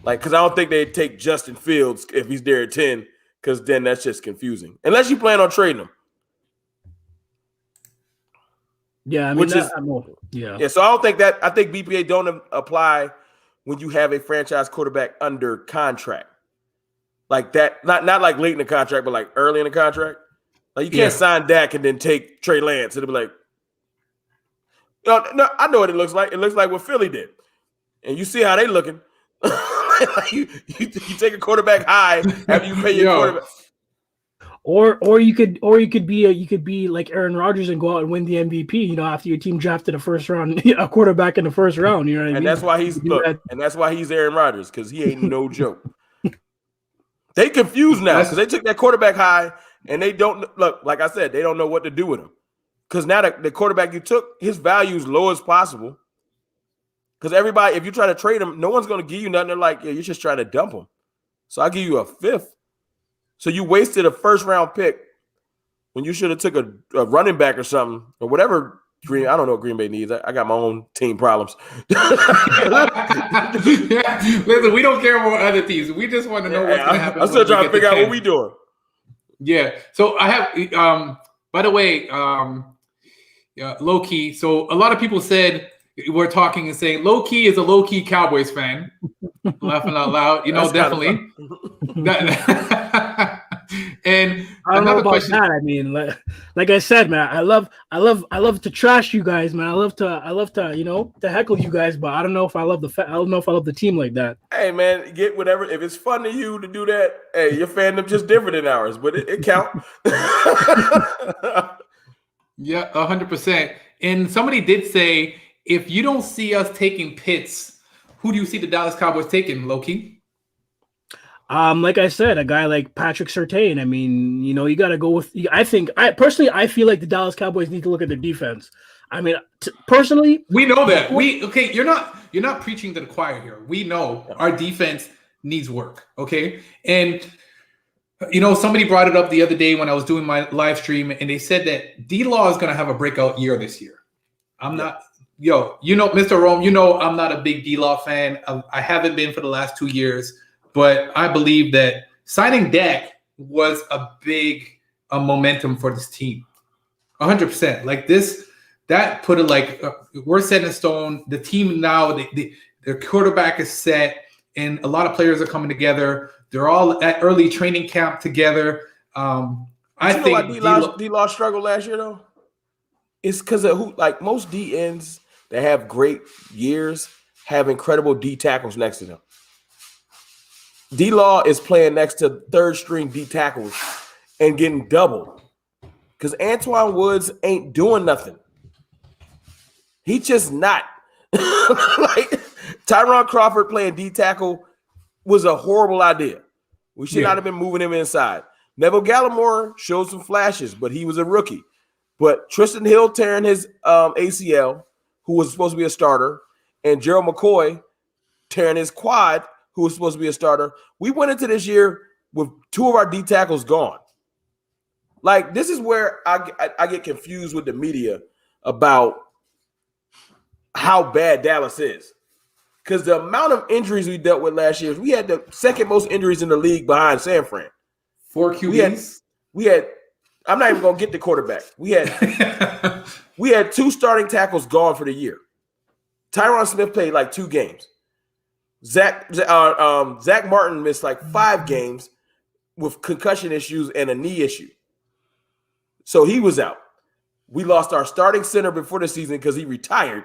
Like, because I don't think they'd take Justin Fields if he's there at 10, because then that's just confusing. Unless you plan on trading him. Yeah, I mean, So I don't think that. I think BPA don't apply when you have a franchise quarterback under contract, like that. Not like late in the contract, but like early in the contract. Like you can't sign Dak and then take Trey Lance. It'll be like, no, I know what it looks like. It looks like what Philly did, and you see how they looking. you take a quarterback high after you pay your quarterback. Or you could be like Aaron Rodgers and go out and win the MVP. You know, after your team drafted a quarterback in the first round. You know what I mean? And that's why he's Aaron Rodgers, because he ain't no joke. They confused now because they took that quarterback high and they don't look. Like I said, they don't know what to do with him, because now the quarterback you took, his value is low as possible. Because everybody, if you try to trade him, no one's going to give you nothing. They're like, yeah, you're just trying to dump him. So I'll give you a 5th. So you wasted a 1st-round pick when you should have took a running back or something or whatever. I don't know what Green Bay needs. I got my own team problems. Listen, we don't care about other teams. We just want to know what's going to happen. I'm still trying to figure out what we doing. Yeah. So I have, by the way, low key. So a lot of people said we're talking and saying low key is a low key Cowboys fan. Laughing out loud, that's definitely. And I don't know about that. I mean, like I said, man, I love to trash you guys, man. I love to, to heckle you guys, but I don't know if I love the team like that. Hey, man, get whatever. If it's fun to you to do that, hey, your fandom just different than ours, but it count. Yeah, 100%. And somebody did say, if you don't see us taking Pitts, who do you see the Dallas Cowboys taking, Loki? Like I said, a guy like Patrick Surtain. I mean, you got to go with. I feel like the Dallas Cowboys need to look at their defense. I mean, personally, we know that. You're not preaching to the choir here. We know our defense needs work. Okay, and somebody brought it up the other day when I was doing my live stream, and they said that D-Law is going to have a breakout year this year. I'm not. Mr. Rome, I'm not a big D-Law fan. I haven't been for the last 2 years. But I believe that signing Dak was a big momentum for this team. 100%. Like that put it we're set in stone. The team now, their quarterback is set, and a lot of players are coming together. They're all at early training camp together. I think D-Law struggled last year, though? It's because of most D-ends that have great years have incredible D tackles next to them. D-Law is playing next to third-string D tackles and getting doubled because Antoine Woods ain't doing nothing. He just not. Tyron Crawford playing D tackle was a horrible idea. We should not have been moving him inside. Neville Gallimore showed some flashes, but he was a rookie. But Tristan Hill tearing his ACL, who was supposed to be a starter, and Gerald McCoy tearing his quad, who was supposed to be a starter. We went into this year with 2 of our D tackles gone. This is where I get confused with the media about how bad Dallas is. Because the amount of injuries we dealt with last year, we had the second most injuries in the league behind San Fran. 4 QBs? We had I'm not even going to get the quarterback. We had 2 starting tackles gone for the year. Tyron Smith played 2 games. Zach Martin missed 5 games with concussion issues and a knee issue. So he was out. We lost our starting center before the season because he retired.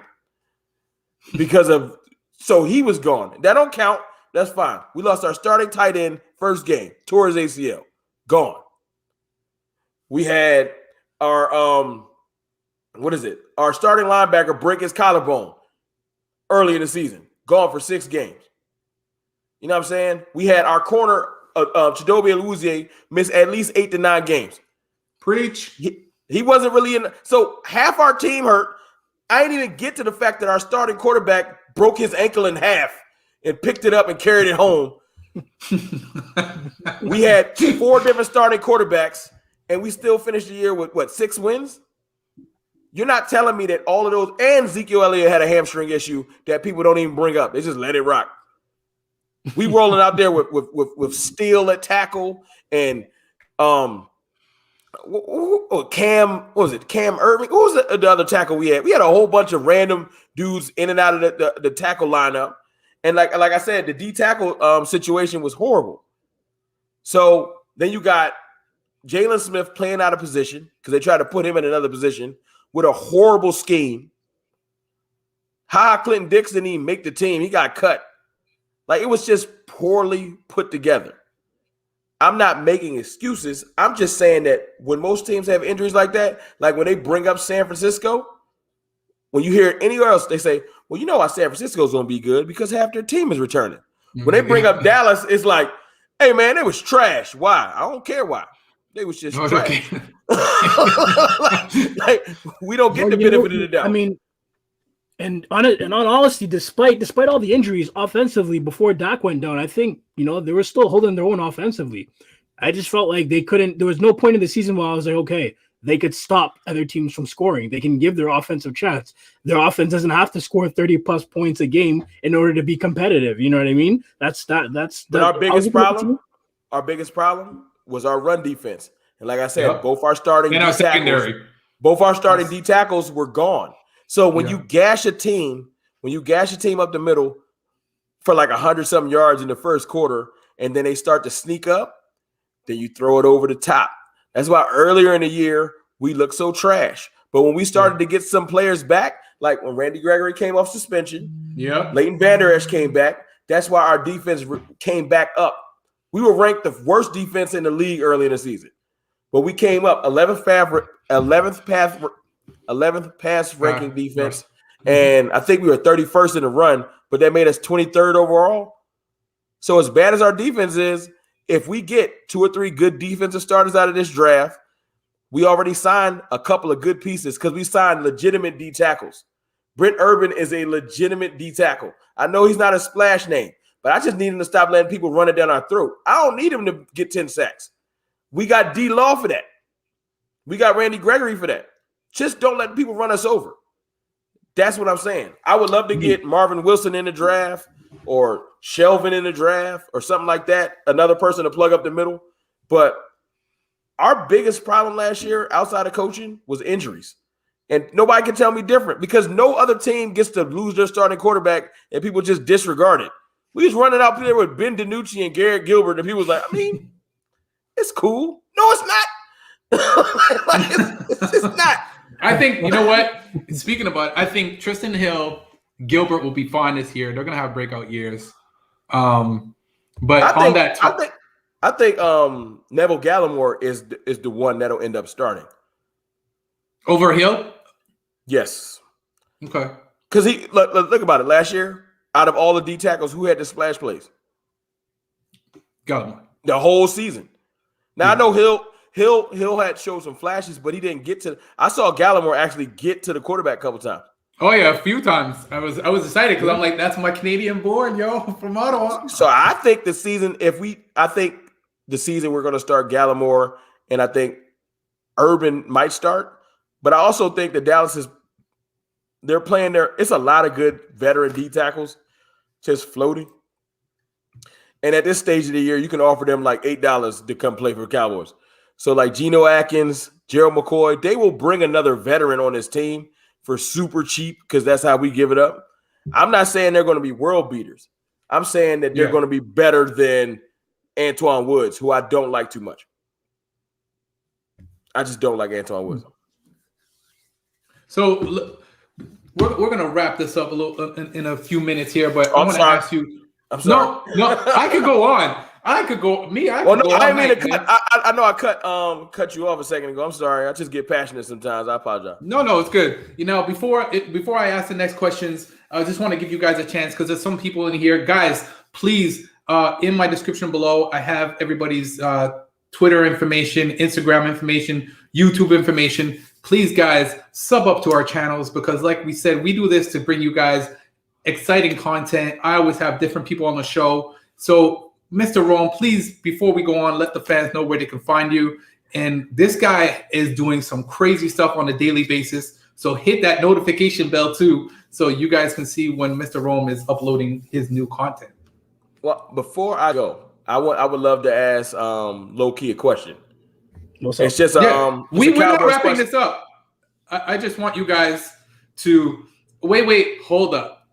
So he was gone. That don't count. That's fine. We lost our starting tight end first game. Tore his ACL. Gone. We had our our starting linebacker break his collarbone early in the season. Gone for 6 games. You know what I'm saying? We had our corner, Chidobe Awuzie, miss at least 8 to 9 games. Preach. He wasn't really in. So half our team hurt. I didn't even get to the fact that our starting quarterback broke his ankle in half and picked it up and carried it home. We had 4 different starting quarterbacks, and we still finished the year with 6 wins? You're not telling me that all of those, and Ezekiel Elliott had a hamstring issue that people don't even bring up. They just let it rock. We rolling out there with Steele at tackle and Cam, what was it? Cam Irving? Who was the other tackle we had? We had a whole bunch of random dudes in and out of the tackle lineup. And like I said, the D tackle situation was horrible. So then you got Jalen Smith playing out of position because they tried to put him in another position with a horrible scheme. Clinton Dix didn't even make the team. He got cut. It was just poorly put together. I'm not making excuses. I'm just saying that when most teams have injuries like that, like when they bring up San Francisco, when you hear anywhere else, they say, well, you know why San Francisco's going to be good? Because half their team is returning. When they bring up Dallas, it's like, hey, man, they was trash. Why? I don't care why. They was just trash. We don't get the benefit of the doubt. I mean, and on honesty, despite all the injuries offensively before Dak went down, I think, they were still holding their own offensively. I just felt like they couldn't. There was no point in the season where I was like, okay, they could stop other teams from scoring. They can give their offensive chance. Their offense doesn't have to score 30+ points a game in order to be competitive. You know what I mean? But our biggest problem was our run defense. And like I said, both our starting D tackles were gone. So when you gash a team up the middle for like 100-something yards in the first quarter, and then they start to sneak up, then you throw it over the top. That's why earlier in the year we looked so trash. But when we started to get some players back, like when Randy Gregory came off suspension, Leighton Vander Esch came back. That's why our defense came back up. We were ranked the worst defense in the league early in the season, but we came up 11th pass ranking defense, and I think we were 31st in the run, but that made us 23rd overall. So as bad as our defense is, if we get 2 or 3 good defensive starters out of this draft, we already signed a couple of good pieces because we signed legitimate D tackles. Brent Urban is a legitimate D tackle. I know he's not a splash name, but I just need him to stop letting people run it down our throat. I don't need him to get 10 sacks. We got D Law for that. We got Randy Gregory for that. Just don't let people run us over. That's what I'm saying. I would love to get Marvin Wilson in the draft or Shelvin in the draft or something like that, another person to plug up the middle. But our biggest problem last year outside of coaching was injuries. And nobody can tell me different because no other team gets to lose their starting quarterback and people just disregard it. We was running out there with Ben DiNucci and Garrett Gilbert, and people was like, I mean, it's cool. No, it's not. It's just not. I think, you know what? Speaking about it, I think Tristan Hill, Gilbert will be fine this year. They're going to have breakout years. But I think Neville Gallimore is the one that'll end up starting. Over Hill? Yes. Okay. Because he look about it. Last year, out of all the D tackles, who had the splash plays? Gallimore. The whole season. Now I know Hill had showed some flashes, but he didn't get to. I saw Gallimore actually get to the quarterback a couple times. Oh yeah, a few times. I was excited because I'm like, that's my Canadian born, from Ottawa. So I think the season we're going to start Gallimore, and I think Urban might start. But I also think that Dallas they're playing there. It's a lot of good veteran D tackles just floating. And at this stage of the year, you can offer them like $8 to come play for Cowboys. So like Geno Atkins, Gerald McCoy, they will bring another veteran on this team for super cheap because that's how we give it up. I'm not saying they're going to be world beaters. I'm saying that they're going to be better than Antoine Woods, who I don't like too much. I just don't like Antoine Woods. So we're going to wrap this up a little in a few minutes here, but I want to ask you. I'm sorry. No, I could go on. I could go. I mean to cut. I know I cut you off a second ago. I'm sorry. I just get passionate sometimes. I apologize. No, it's good. Before I ask the next questions, I just want to give you guys a chance because there's some people in here. Guys, please, in my description below, I have everybody's Twitter information, Instagram information, YouTube information. Please, guys, sub up to our channels because, like we said, we do this to bring you guys exciting content. I always have different people on the show. So, Mr. Rome, please, before we go on, let the fans know where they can find you. And this guy is doing some crazy stuff on a daily basis. So hit that notification bell too, so you guys can see when Mr. Rome is uploading his new content. Well, before I go, I would love to ask low key a question. What's up? It's just we're not wrapping this up. I just want you guys to wait. Hold up.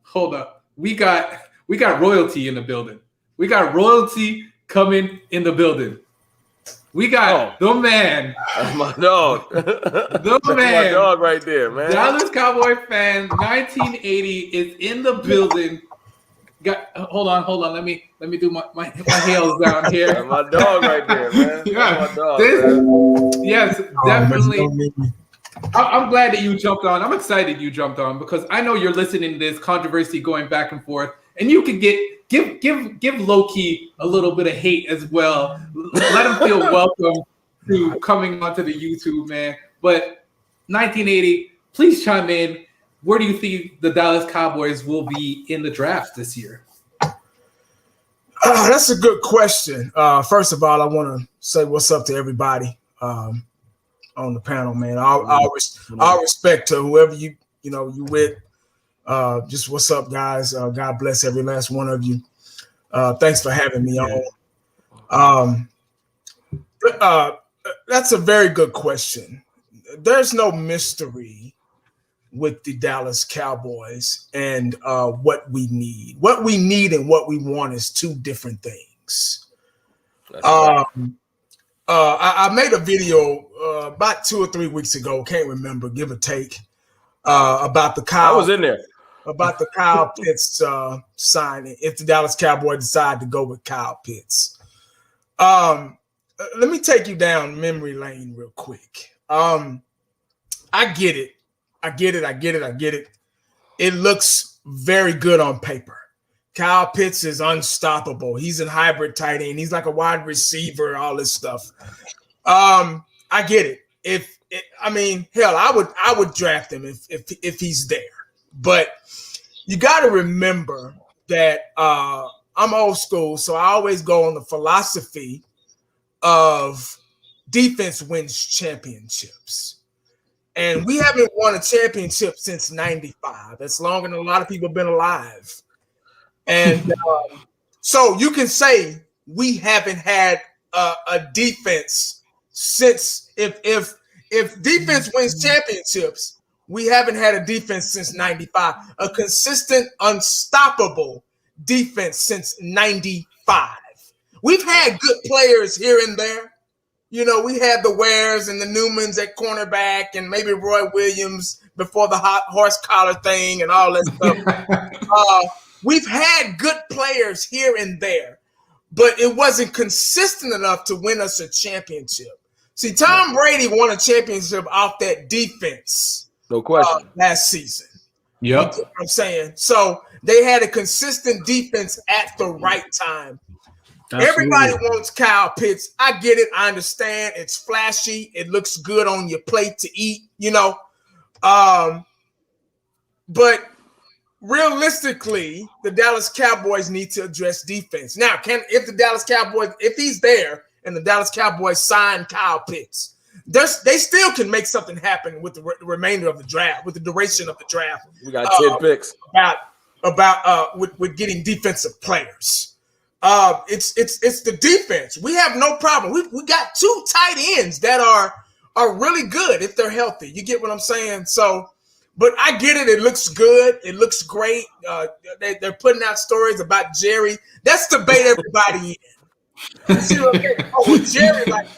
We got royalty in the building. We got royalty coming in the building. We got the man. That's my dog. The man. My dog right there, man. Dallas Cowboy fan 1980 is in the building. Hold on. Let me do my heels down here. That's my dog right there, man. Yeah. My dog, man. Yes, definitely. I'm glad that you jumped on. I'm excited you jumped on because I know you're listening to this controversy going back and forth, and you could give Loki a little bit of hate as well. Let him feel welcome to coming onto the YouTube, man. But 1980, please chime in. Where do you think the Dallas Cowboys will be in the draft this year? That's a good question. First of all, I want to say what's up to everybody on the panel, man. All respect to whoever you with. Just what's up, guys. God bless every last one of you. Thanks for having me on. That's a very good question. There's no mystery with the Dallas Cowboys and what we need. What we need and what we want is two different things. I made a video about 2 or 3 weeks ago, can't remember, give or take, about the Kyle. I was in there. About the Kyle Pitts signing, if the Dallas Cowboys decide to go with Kyle Pitts. Let me take you down memory lane real quick. I get it. It looks very good on paper. Kyle Pitts is unstoppable. He's in hybrid tight end. He's like a wide receiver, all this stuff. I get it. Hell, I would draft him if he's there. But you got to remember that I'm old school, so I always go on the philosophy of defense wins championships. And we haven't won a championship since 95. That's longer than a lot of people have been alive. And so you can say we haven't had a defense since if defense wins championships, we haven't had a defense since 95. A consistent, unstoppable defense since 95. We've had good players here and there. You know, we had the Wares and the Newmans at cornerback and maybe Roy Williams before the hot horse collar thing and all that stuff. We've had good players here and there, but it wasn't consistent enough to win us a championship. See, Tom Brady won a championship off that defense. No question. Last season. Yep. You know what I'm saying? So they had a consistent defense at the right time. Absolutely. Everybody wants Kyle Pitts. I get it. I understand. It's flashy. It looks good on your plate to eat, you know. But realistically, the Dallas Cowboys need to address defense. Now, if he's there and the Dallas Cowboys sign Kyle Pitts, they still can make something happen with the remainder of the draft, with the duration of the draft. We got 10 picks. With getting defensive players. It's the defense. We have no problem. We got 2 tight ends that are really good if they're healthy. You get what I'm saying? So, but I get it. It looks good. It looks great. They're putting out stories about Jerry. That's the bait everybody in. You see what I'm saying? Oh, Jerry, like,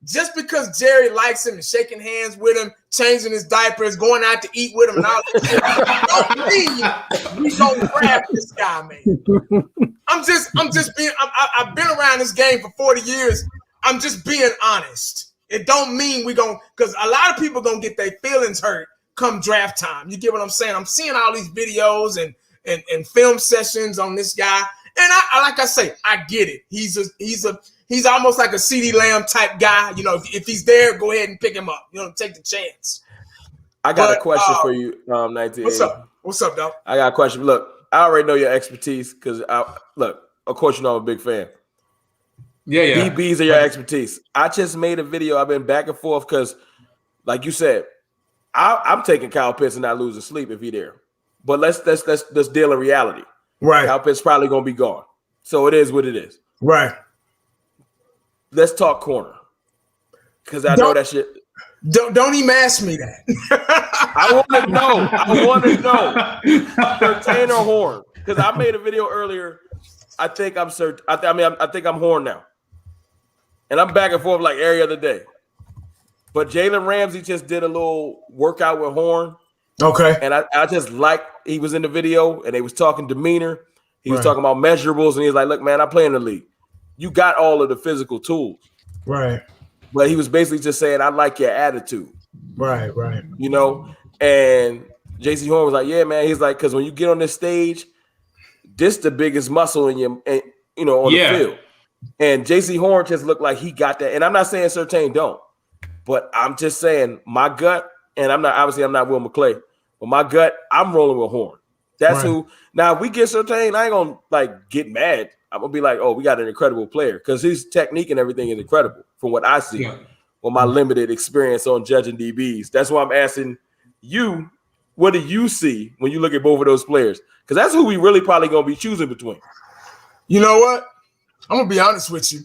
just because Jerry likes him and shaking hands with him, changing his diapers, going out to eat with him, and all that don't mean we gonna grab this guy, man. I'm just being. I've been around this game for 40 years. I'm just being honest. It don't mean we gonna, because a lot of people gonna get their feelings hurt come draft time. You get what I'm saying? I'm seeing all these videos and film sessions on this guy, and I get it. He's almost like a CeeDee Lamb type guy. You know, if he's there, go ahead and pick him up. You know, take the chance. I got a question for you, 19. What's up, dog? I got a question. Look, I already know your expertise because of course, you know I'm a big fan. Yeah. DBs are your expertise. I just made a video. I've been back and forth because, like you said, I'm taking Kyle Pitts and not losing sleep if he's there. But let's deal in reality. Right. Kyle Pitts probably gonna be gone. So it is what it is. Right. Let's talk corner. Because I know that shit. Don't even ask me that. I want to know. Certain or Horn. Because I made a video earlier. I think I'm Horn now. And I'm back and forth like every other day. But Jalen Ramsey just did a little workout with Horn. Okay. And I just he was in the video and they was talking demeanor. He was talking about measurables. And he was like, look, man, I play in the league. You got all of the physical tools. Right. But he was basically just saying, I like your attitude. Right. You know? And JC Horn was like, yeah, man. He's like, because when you get on this stage, this the biggest muscle in your, on the field. And JC Horn just looked like he got that. And I'm not saying Surtain don't. But I'm just saying my gut, and I'm not Will McClay, but my gut, I'm rolling with Horn. That's who. Now, if we get Surtain, I ain't gonna like get mad. I'm gonna be like, oh, we got an incredible player because his technique and everything is incredible from what I see with my limited experience on judging DBs. That's why I'm asking you, what do you see when you look at both of those players? Because that's who we really probably gonna be choosing between. You know what? I'm gonna be honest with you.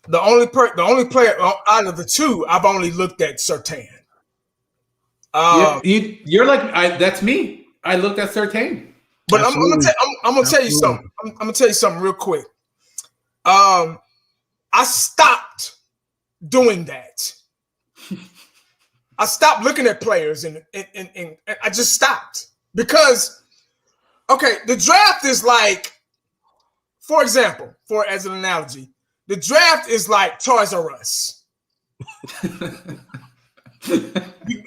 The only player out of the two I've only looked at Surtain. You're like that's me. I looked at Surtain. But I'm gonna tell you something. I'm gonna tell you something real quick. I stopped doing that. I stopped looking at players and I just stopped because the draft is like, for example, as an analogy, the draft is like Toys R Us.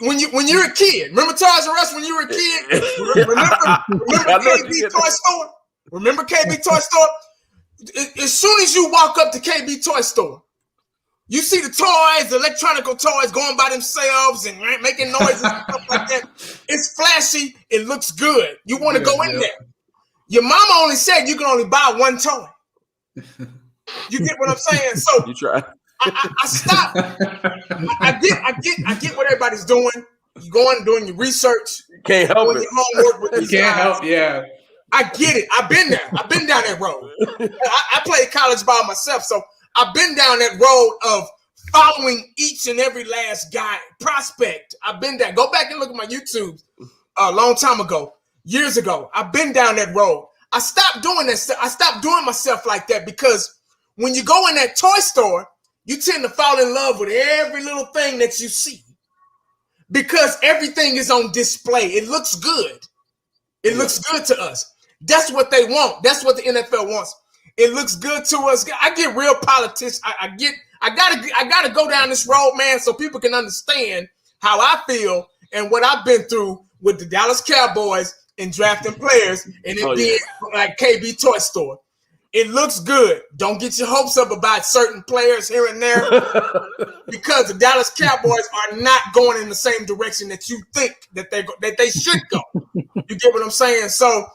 When you're a kid, remember Toys R Us when you were a kid? Remember KB Toy Store? Remember KB Toy Store? As soon as you walk up to KB Toy Store, you see the toys, the electronic toys going by themselves and making noises and stuff like that. It's flashy. It looks good. You want to go in there. Your mama only said you can only buy one toy. You get what I'm saying? So you try. I stopped. I get what everybody's doing. You going doing your research. Can't help it. Your homework with these can't guys. help. Yeah. I get it. I've been there. I've been down that road. I played college ball myself, so I've been down that road of following each and every last guy prospect. I've been there. Go back and look at my YouTube a long time ago, years ago. I've been down that road. I stopped doing that. I stopped doing myself like that because when you go in that toy store, you tend to fall in love with every little thing that you see because everything is on display. It looks good. It looks good to us. That's what they want. That's what the NFL wants. It looks good to us. I get real politics. I gotta go down this road, man, so people can understand how I feel and what I've been through with the Dallas Cowboys and drafting players and it being like KB Toy Store. It looks good. Don't get your hopes up about certain players here and there because the Dallas Cowboys are not going in the same direction that you think that they should go. You get what I'm saying? So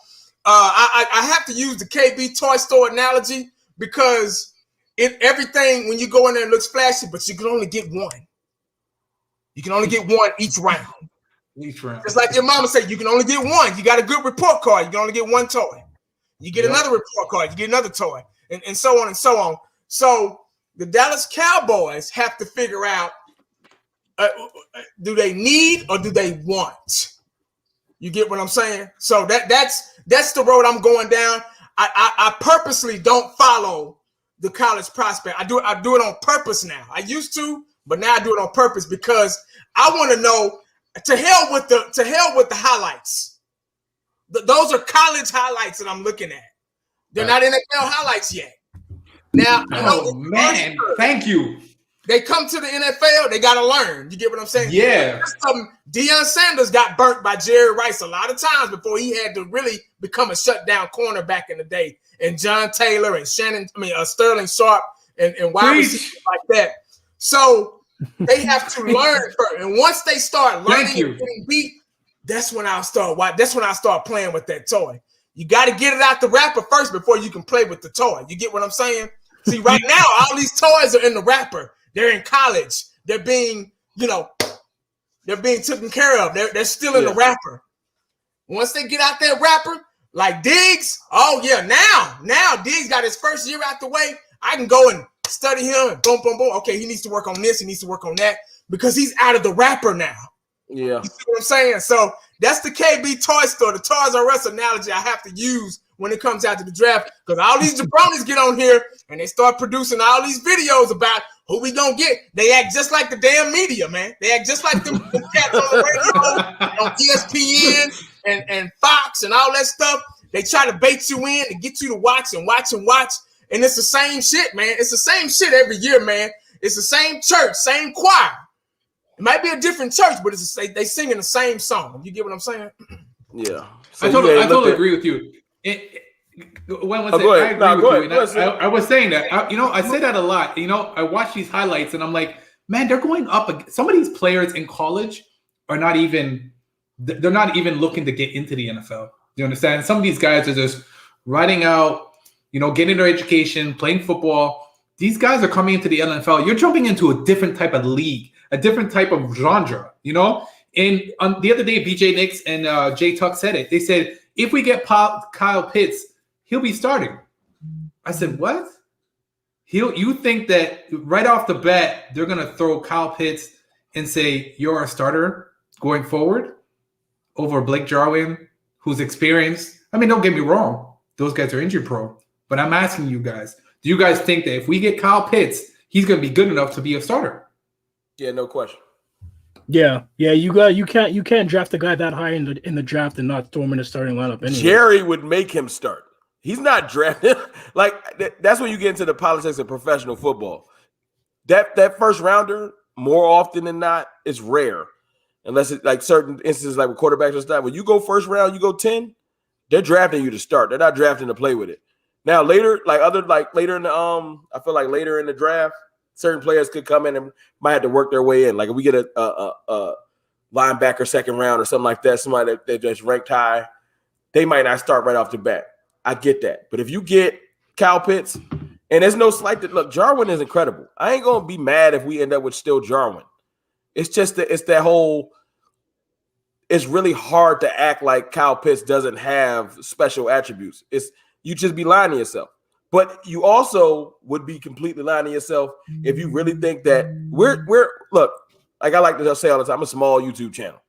I have to use the KB Toy Store analogy because everything when you go in there it looks flashy, but you can only get one. You can only get one each round. Just like your mama said, you can only get one. You got a good report card. You can only get one toy. You get another report card. You get another toy, and so on and so on. So the Dallas Cowboys have to figure out, do they need or do they want? You get what I'm saying? So that's the road I'm going down. I purposely don't follow the college prospect. I do it on purpose now. I used to, but now I do it on purpose because I want to know. To hell with the highlights. Those are college highlights that I'm looking at. They're not NFL highlights yet. Now, man, thank you. They come to the NFL, they got to learn. You get what I'm saying? Yeah. Deion Sanders got burnt by Jerry Rice a lot of times before he had to really become a shutdown corner back in the day. And John Taylor and Sterling Sharp and wide receivers like that. So they have to learn first. And once they start learning and getting beat, that's when I'll start playing with that toy. You got to get it out the wrapper first before you can play with the toy. You get what I'm saying? See, right now, all these toys are in the wrapper. They're in college. They're being taken care of. They're still in the wrapper. Once they get out that wrapper, like Diggs, now Diggs got his first year out the way. I can go and study him and boom, boom, boom. Okay, he needs to work on this. He needs to work on that because he's out of the wrapper now. Yeah. You see what I'm saying? So that's the KB Toy Store, the Toys R Us analogy I have to use when it comes out to the draft because all these jabronis get on here and they start producing all these videos about who we gonna get. They act just like the damn media, man. They act just like them cats on the radio, on ESPN and Fox and all that stuff. They try to bait you in and get you to watch and watch and watch. And it's the same shit, man. It's the same shit every year, man. It's the same church, same choir. It might be a different church, but they singing the same song. You get what I'm saying? Yeah. So I totally agree with you. I was saying that. I say that a lot. I watch these highlights and I'm like, man, they're going up. Some of these players in college are not even. They're not even looking to get into the NFL. You understand? Some of these guys are just riding out, getting their education, playing football. These guys are coming into the NFL. You're jumping into a different type of league, a different type of genre, And the other day, BJ Nix and Jay Tuck said it. They said, if we get Kyle Pitts, he'll be starting. I said, what? You think that right off the bat, they're going to throw Kyle Pitts and say, you're a starter going forward over Blake Jarwin, who's experienced? I mean, don't get me wrong. Those guys are injury prone. But I'm asking you guys, do you guys think that if we get Kyle Pitts, he's going to be good enough to be a starter? Yeah, no question. Yeah. You can't draft a guy that high in the draft and not throw him in the starting lineup. Anyway. Jerry would make him start. He's not drafted. That's when you get into the politics of professional football. That first rounder, more often than not, is rare. Unless it's like certain instances, like with quarterbacks and stuff. When you go first round, you go 10, they're drafting you to start. They're not drafting to play with it. Now later, later in the I feel like later in the draft, certain players could come in and might have to work their way in. Like if we get a linebacker second round or something like that, somebody that just ranked high, they might not start right off the bat. I get that. But if you get Kyle Pitts, and there's no slight that look, Jarwin is incredible. I ain't gonna be mad if we end up with still Jarwin. It's just that it's really hard to act like Kyle Pitts doesn't have special attributes. You just be lying to yourself. But you also would be completely lying to yourself if you really think that we're look, like I like to say all the time, I'm a small YouTube channel.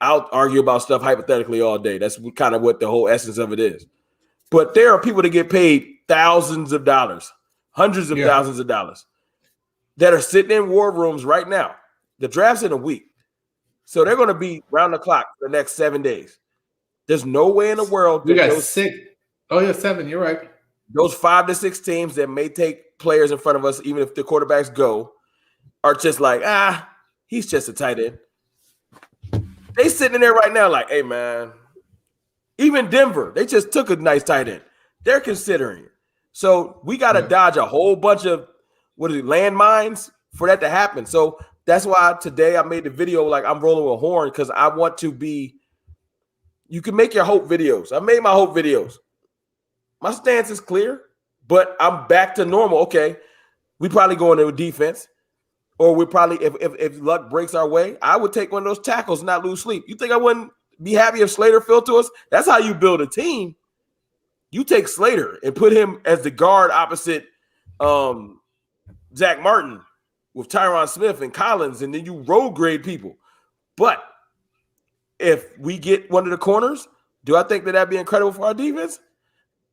I'll argue about stuff hypothetically all day. That's kind of what the whole essence of it is. But there are people that get paid thousands of dollars, hundreds of thousands of dollars that are sitting in war rooms right now. The draft's in a week. So they're going to be round the clock for the next 7 days. There's no way in the world. We got 6. Oh, yeah, 7. You're right. Those 5 to 6 teams that may take players in front of us, even if the quarterbacks go, are just like, he's just a tight end. They sitting in there right now like, hey, man, even Denver, they just took a nice tight end. They're considering it. So we got to dodge a whole bunch of, landmines for that to happen. So that's why today I made the video like I'm rolling with horn because I want to be – you can make your hope videos. I made my hope videos. My stance is clear, but I'm back to normal. Okay, we probably go into a defense. Or we probably, if luck breaks our way, I would take one of those tackles and not lose sleep. You think I wouldn't be happy if Slater fell to us? That's how you build a team. You take Slater and put him as the guard opposite Zach Martin with Tyron Smith and Collins, and then you road grade people. But if we get one of the corners, do I think that'd be incredible for our defense?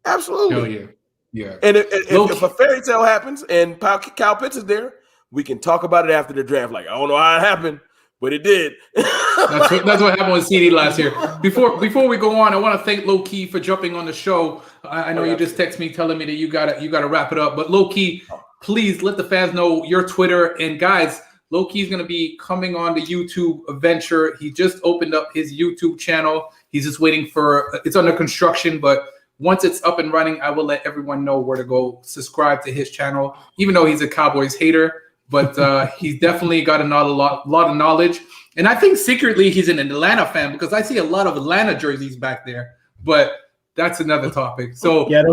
Absolutely. Hell yeah. Yeah. And if a fairy tale happens and Kyle Pitts is there, we can talk about it after the draft. Like, I don't know how it happened, but it did. That's what happened with CD last year. Before we go on, I want to thank Low Key for jumping on the show. I know you just text me telling me that you gotta wrap it up. But Low Key, please let the fans know your Twitter. And guys, Low Key is going to be coming on the YouTube venture. He just opened up his YouTube channel. He's just waiting for it's under construction, but once it's up and running, I will let everyone know where to go subscribe to his channel. Even though he's a Cowboys hater. But he's definitely got a lot of knowledge. And I think secretly he's an Atlanta fan because I see a lot of Atlanta jerseys back there. But that's another topic. So yeah,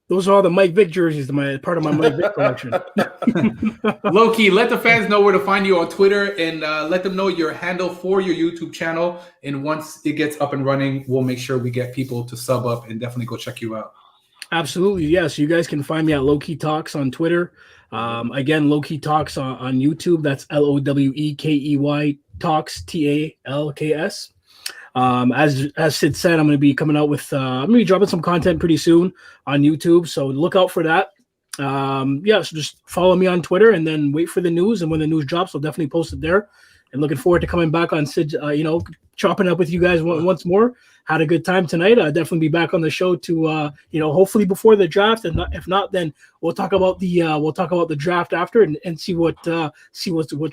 those are all the Mike Vick jerseys, part of my Mike Vick collection. Low Key, let the fans know where to find you on Twitter and let them know your handle for your YouTube channel. And once it gets up and running, we'll make sure we get people to sub up and definitely go check you out. Absolutely. Yes. You guys can find me at Low Key Talks on Twitter. Again, Low Key Talks on YouTube. That's LOWEKEY Talks TALKS. As Sid said, I'm going to be coming out with I'm going to be dropping some content pretty soon on YouTube, so look out for that. So just follow me on Twitter and then wait for the news, and when the news drops, I'll definitely post it there. And looking forward to coming back on Sid, chopping up with you guys once more. Had a good time tonight. I'll definitely be back on the show to hopefully before the draft, and if not, then we'll talk about the draft after and see what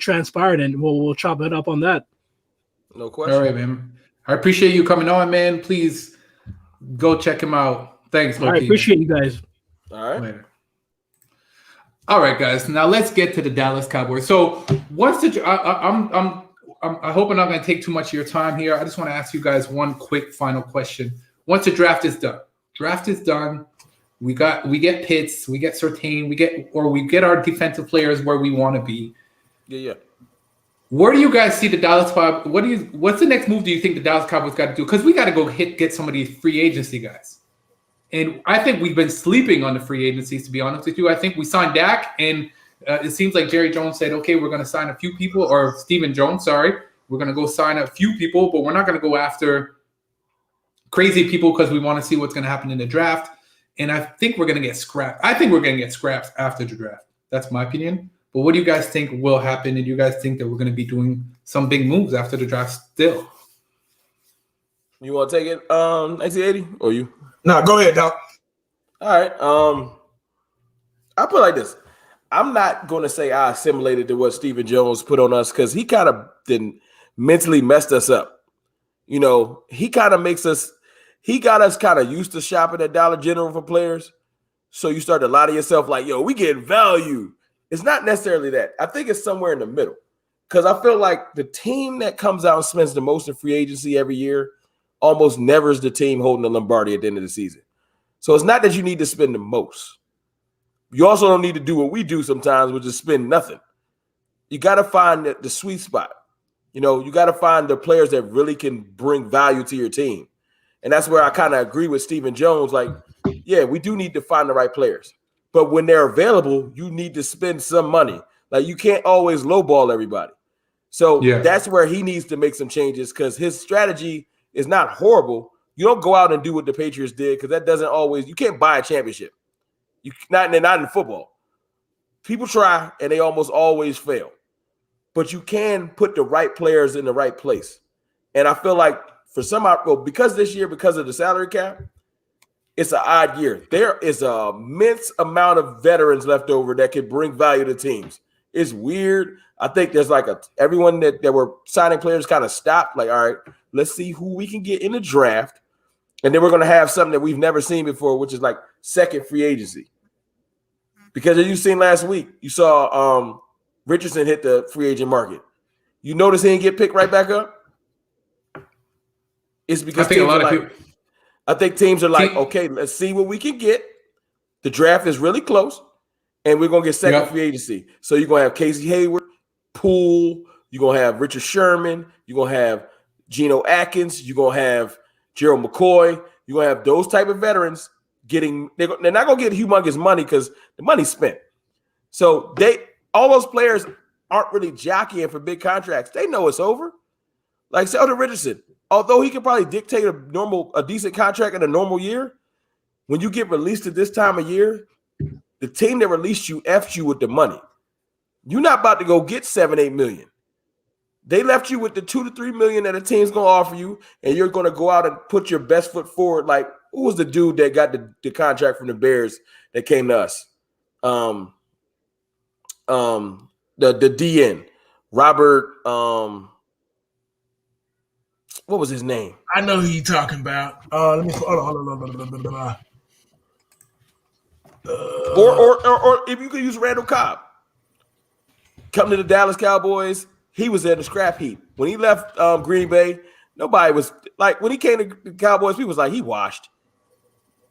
transpired, and we'll chop it up on that. No question. All right, man. I appreciate you coming on, man. Please go check him out. Thanks, Low Key. I appreciate you guys. All right. Later. All right, guys. Now let's get to the Dallas Cowboys. So once I hope I'm not going to take too much of your time here. I just want to ask you guys one quick final question. Once the draft is done, we get Pitts, we get Surtain, we get our defensive players where we want to be. Yeah. Where do you guys see the Dallas Cowboys? What's the next move do you think the Dallas Cowboys got to do? Because we got to go get some of these free agency guys. And I think we've been sleeping on the free agencies, to be honest with you. I think we signed Dak, and it seems like Jerry Jones said, okay, we're going to sign a few people, or Stephen Jones, sorry. We're going to go sign a few people, but we're not going to go after crazy people because we want to see what's going to happen in the draft. And I think we're going to get scrapped. I think we're going to get scrapped after the draft. That's my opinion. But what do you guys think will happen? And do you guys think that we're going to be doing some big moves after the draft still? You want to take it, 1980, or you? No, go ahead, Doc. All right. I'll put it like this. I'm not going to say I assimilated to what Stephen Jones put on us because he kind of didn't mentally messed us up. You know, he kind of he got us kind of used to shopping at Dollar General for players. So you start to lie to yourself like, yo, we get value. It's not necessarily that. I think it's somewhere in the middle because I feel like the team that comes out and spends the most in free agency every year almost never is the team holding the Lombardi at the end of the season. So it's not that you need to spend the most. You also don't need to do what we do sometimes, which is spend nothing. You got to find the sweet spot. You know, you got to find the players that really can bring value to your team. And that's where I kind of agree with Stephen Jones. Like, yeah, we do need to find the right players. But when they're available, you need to spend some money. Like, you can't always lowball everybody. So that's where he needs to make some changes because his strategy is not horrible. You don't go out and do what the Patriots did because that doesn't always – you can't buy a championship. Not in football. People try, and they almost always fail. But you can put the right players in the right place. And I feel like for because this year, because of the salary cap, it's an odd year. There is an immense amount of veterans left over that can bring value to teams. It's weird. I think there's like everyone that were signing players kind of stopped. Like, all right, let's see who we can get in the draft. And then we're going to have something that we've never seen before, which is like second free agency. Because as you've seen last week, you saw Richardson hit the free agent market. You notice he didn't get picked right back up? It's because I think teams are like, okay, let's see what we can get. The draft is really close, and we're going to get second free agency. So you're going to have Casey Hayward, Poole, you're going to have Richard Sherman, you're going to have Geno Atkins, you're going to have Gerald McCoy, you're going to have those type of veterans they're not going to get humongous money because the money's spent. So all those players aren't really jockeying for big contracts. They know it's over. Like Sheldon Richardson, although he could probably dictate a decent contract in a normal year, when you get released at this time of year, the team that released you effed you with the money. You're not about to go get $7-8 million. They left you with the $2 to $3 million that a team's going to offer you, and you're going to go out and put your best foot forward. Like, who was the dude that got the contract from the Bears that came to us? The DN, Robert. What was his name? I know who you're talking about. Let me hold on. Or if you could use Randall Cobb, come to the Dallas Cowboys. He was in the scrap heap when he left Green Bay. Nobody was like when he came to the Cowboys. People was like he washed.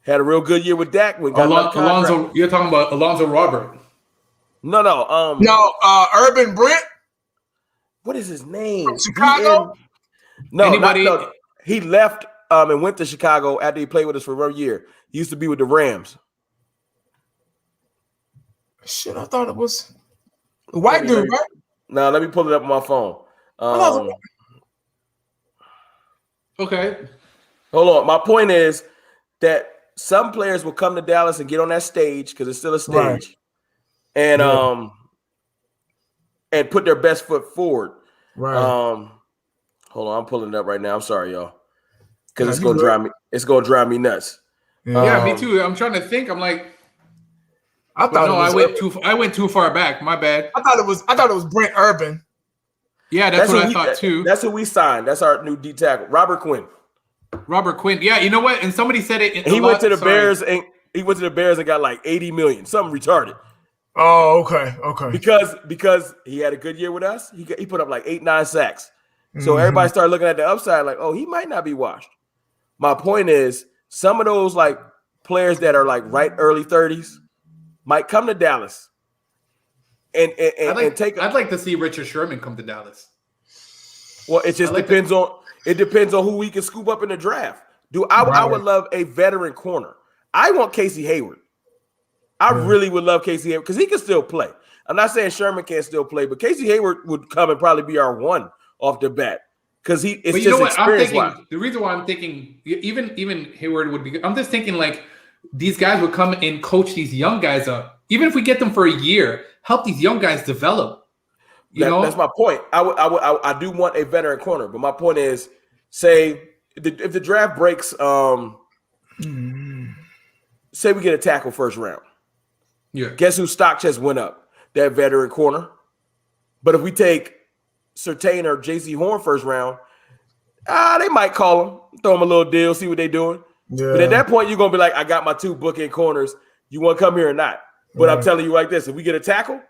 Had a real good year with Dak. Alonzo, you're talking about Alonzo Robert. No. Urban Brent. What is his name? From Chicago. He left and went to Chicago after he played with us for 1 year. He used to be with the Rams. Shit, I thought it was a white dude, right? No, let me pull it up on my phone. Okay. Hold on. My point is that some players will come to Dallas and get on that stage because it's still a stage, and put their best foot forward. Right. Hold on, I'm pulling it up right now. I'm sorry, y'all, because it's gonna drive me. It's gonna drive me nuts. Yeah, me too. I'm trying to think. I'm like, I went too far back. My bad. I thought it was Brent Urban. Yeah, that's what I thought too. That's who we signed. That's our new D tackle, Robert Quinn. Yeah, you know what? And somebody said it. He went to the Bears and got like $80 million, something retarded. Oh, okay. Because he had a good year with us. He put up like 8-9 sacks. So everybody started looking at the upside like, oh, he might not be washed. My point is, some of those like players that are like right early 30s might come to Dallas and take. I'd like to see Richard Sherman come to Dallas. Well, it just depends on who we can scoop up in the draft. I would love a veteran corner. I want Casey Hayward. I really would love Casey Hayward because he can still play. I'm not saying Sherman can't still play, but Casey Hayward would come and probably be our one off the bat because it's but you just know what? I'm experience-wise. thinking the reason why I'm thinking even Hayward would be good. I'm just thinking like these guys would come and coach these young guys up. Even if we get them for a year, help these young guys develop. That's my point. I do want a veteran corner, but my point is, say if the draft breaks, say we get a tackle first round. Yeah. Guess whose stock just went up? That veteran corner. But if we take Surtain or J.C. Horn first round, they might call him, throw him a little deal, see what they're doing. Yeah. But at that point, you're gonna be like, I got my 2 bookend corners. You want to come here or not? But I'm telling you like this: if we get a tackle,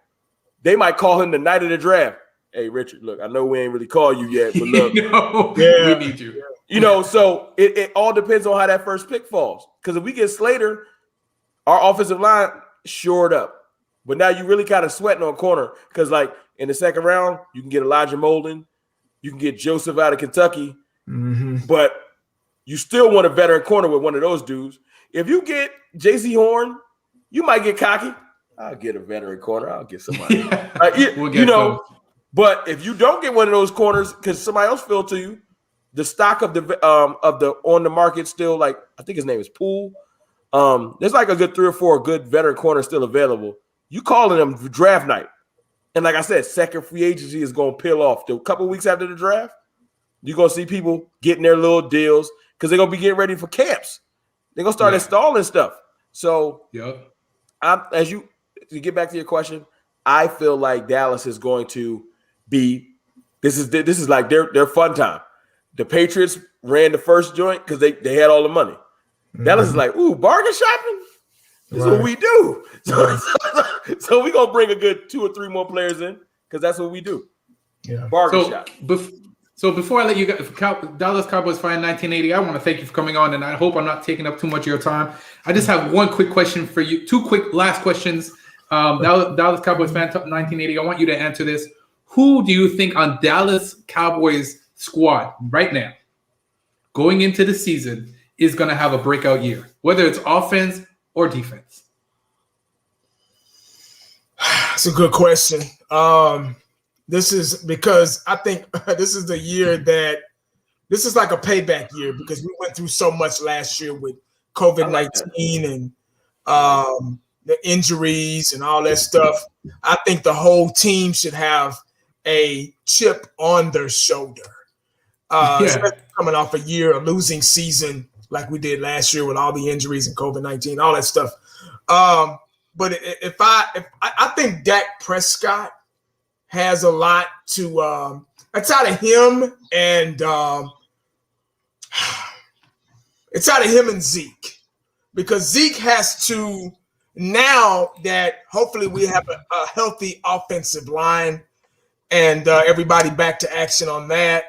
they might call him the night of the draft. Hey, Richard, look, I know we ain't really called you yet, but look, we need you. So it all depends on how that first pick falls. Because if we get Slater, our offensive line shored up. But now you really kind of sweating on corner because, like, in the second round, you can get Elijah Molden, you can get Joseph out of Kentucky, but you still want a veteran corner with one of those dudes. If you get J.C. Horn, you might get cocky. I'll get a veteran corner. I'll get somebody. We'll get some. But if you don't get one of those corners because somebody else fell to you, the stock of the on the market still, like, I think his name is Poole. There's like a good 3 or 4 good veteran corners still available. You calling them draft night. And like I said, second free agency is going to peel off. A couple weeks after the draft, you're going to see people getting their little deals because they're going to be getting ready for camps. They're going to start installing stuff. So to get back to your question, I feel like Dallas is going to be this is like their fun time. The Patriots ran the first joint because they had all the money. Dallas is like, ooh, bargain shopping? This is what we do. So we're going to bring a good 2 or 3 more players in because that's what we do. Yeah. Bargain shop. So before I let you go, Dallas Cowboys fan 1980, I want to thank you for coming on, and I hope I'm not taking up too much of your time. I just have one quick question for you. 2 quick last questions. Dallas Cowboys fan 1980, I want you to answer this. Who do you think on Dallas Cowboys squad right now, going into the season, is going to have a breakout year, whether it's offense or defense? That's a good question. This is because I think this is the year that this is like a payback year because we went through so much last year with COVID-19 and the injuries and all that stuff. I think the whole team should have a chip on their shoulder. Especially coming off a year, a losing season like we did last year with all the injuries and COVID-19, all that stuff. But if I think Dak Prescott has a lot to it's out of him and it's out of him and Zeke, because Zeke has to, now that hopefully we have a healthy offensive line and everybody back to action on that,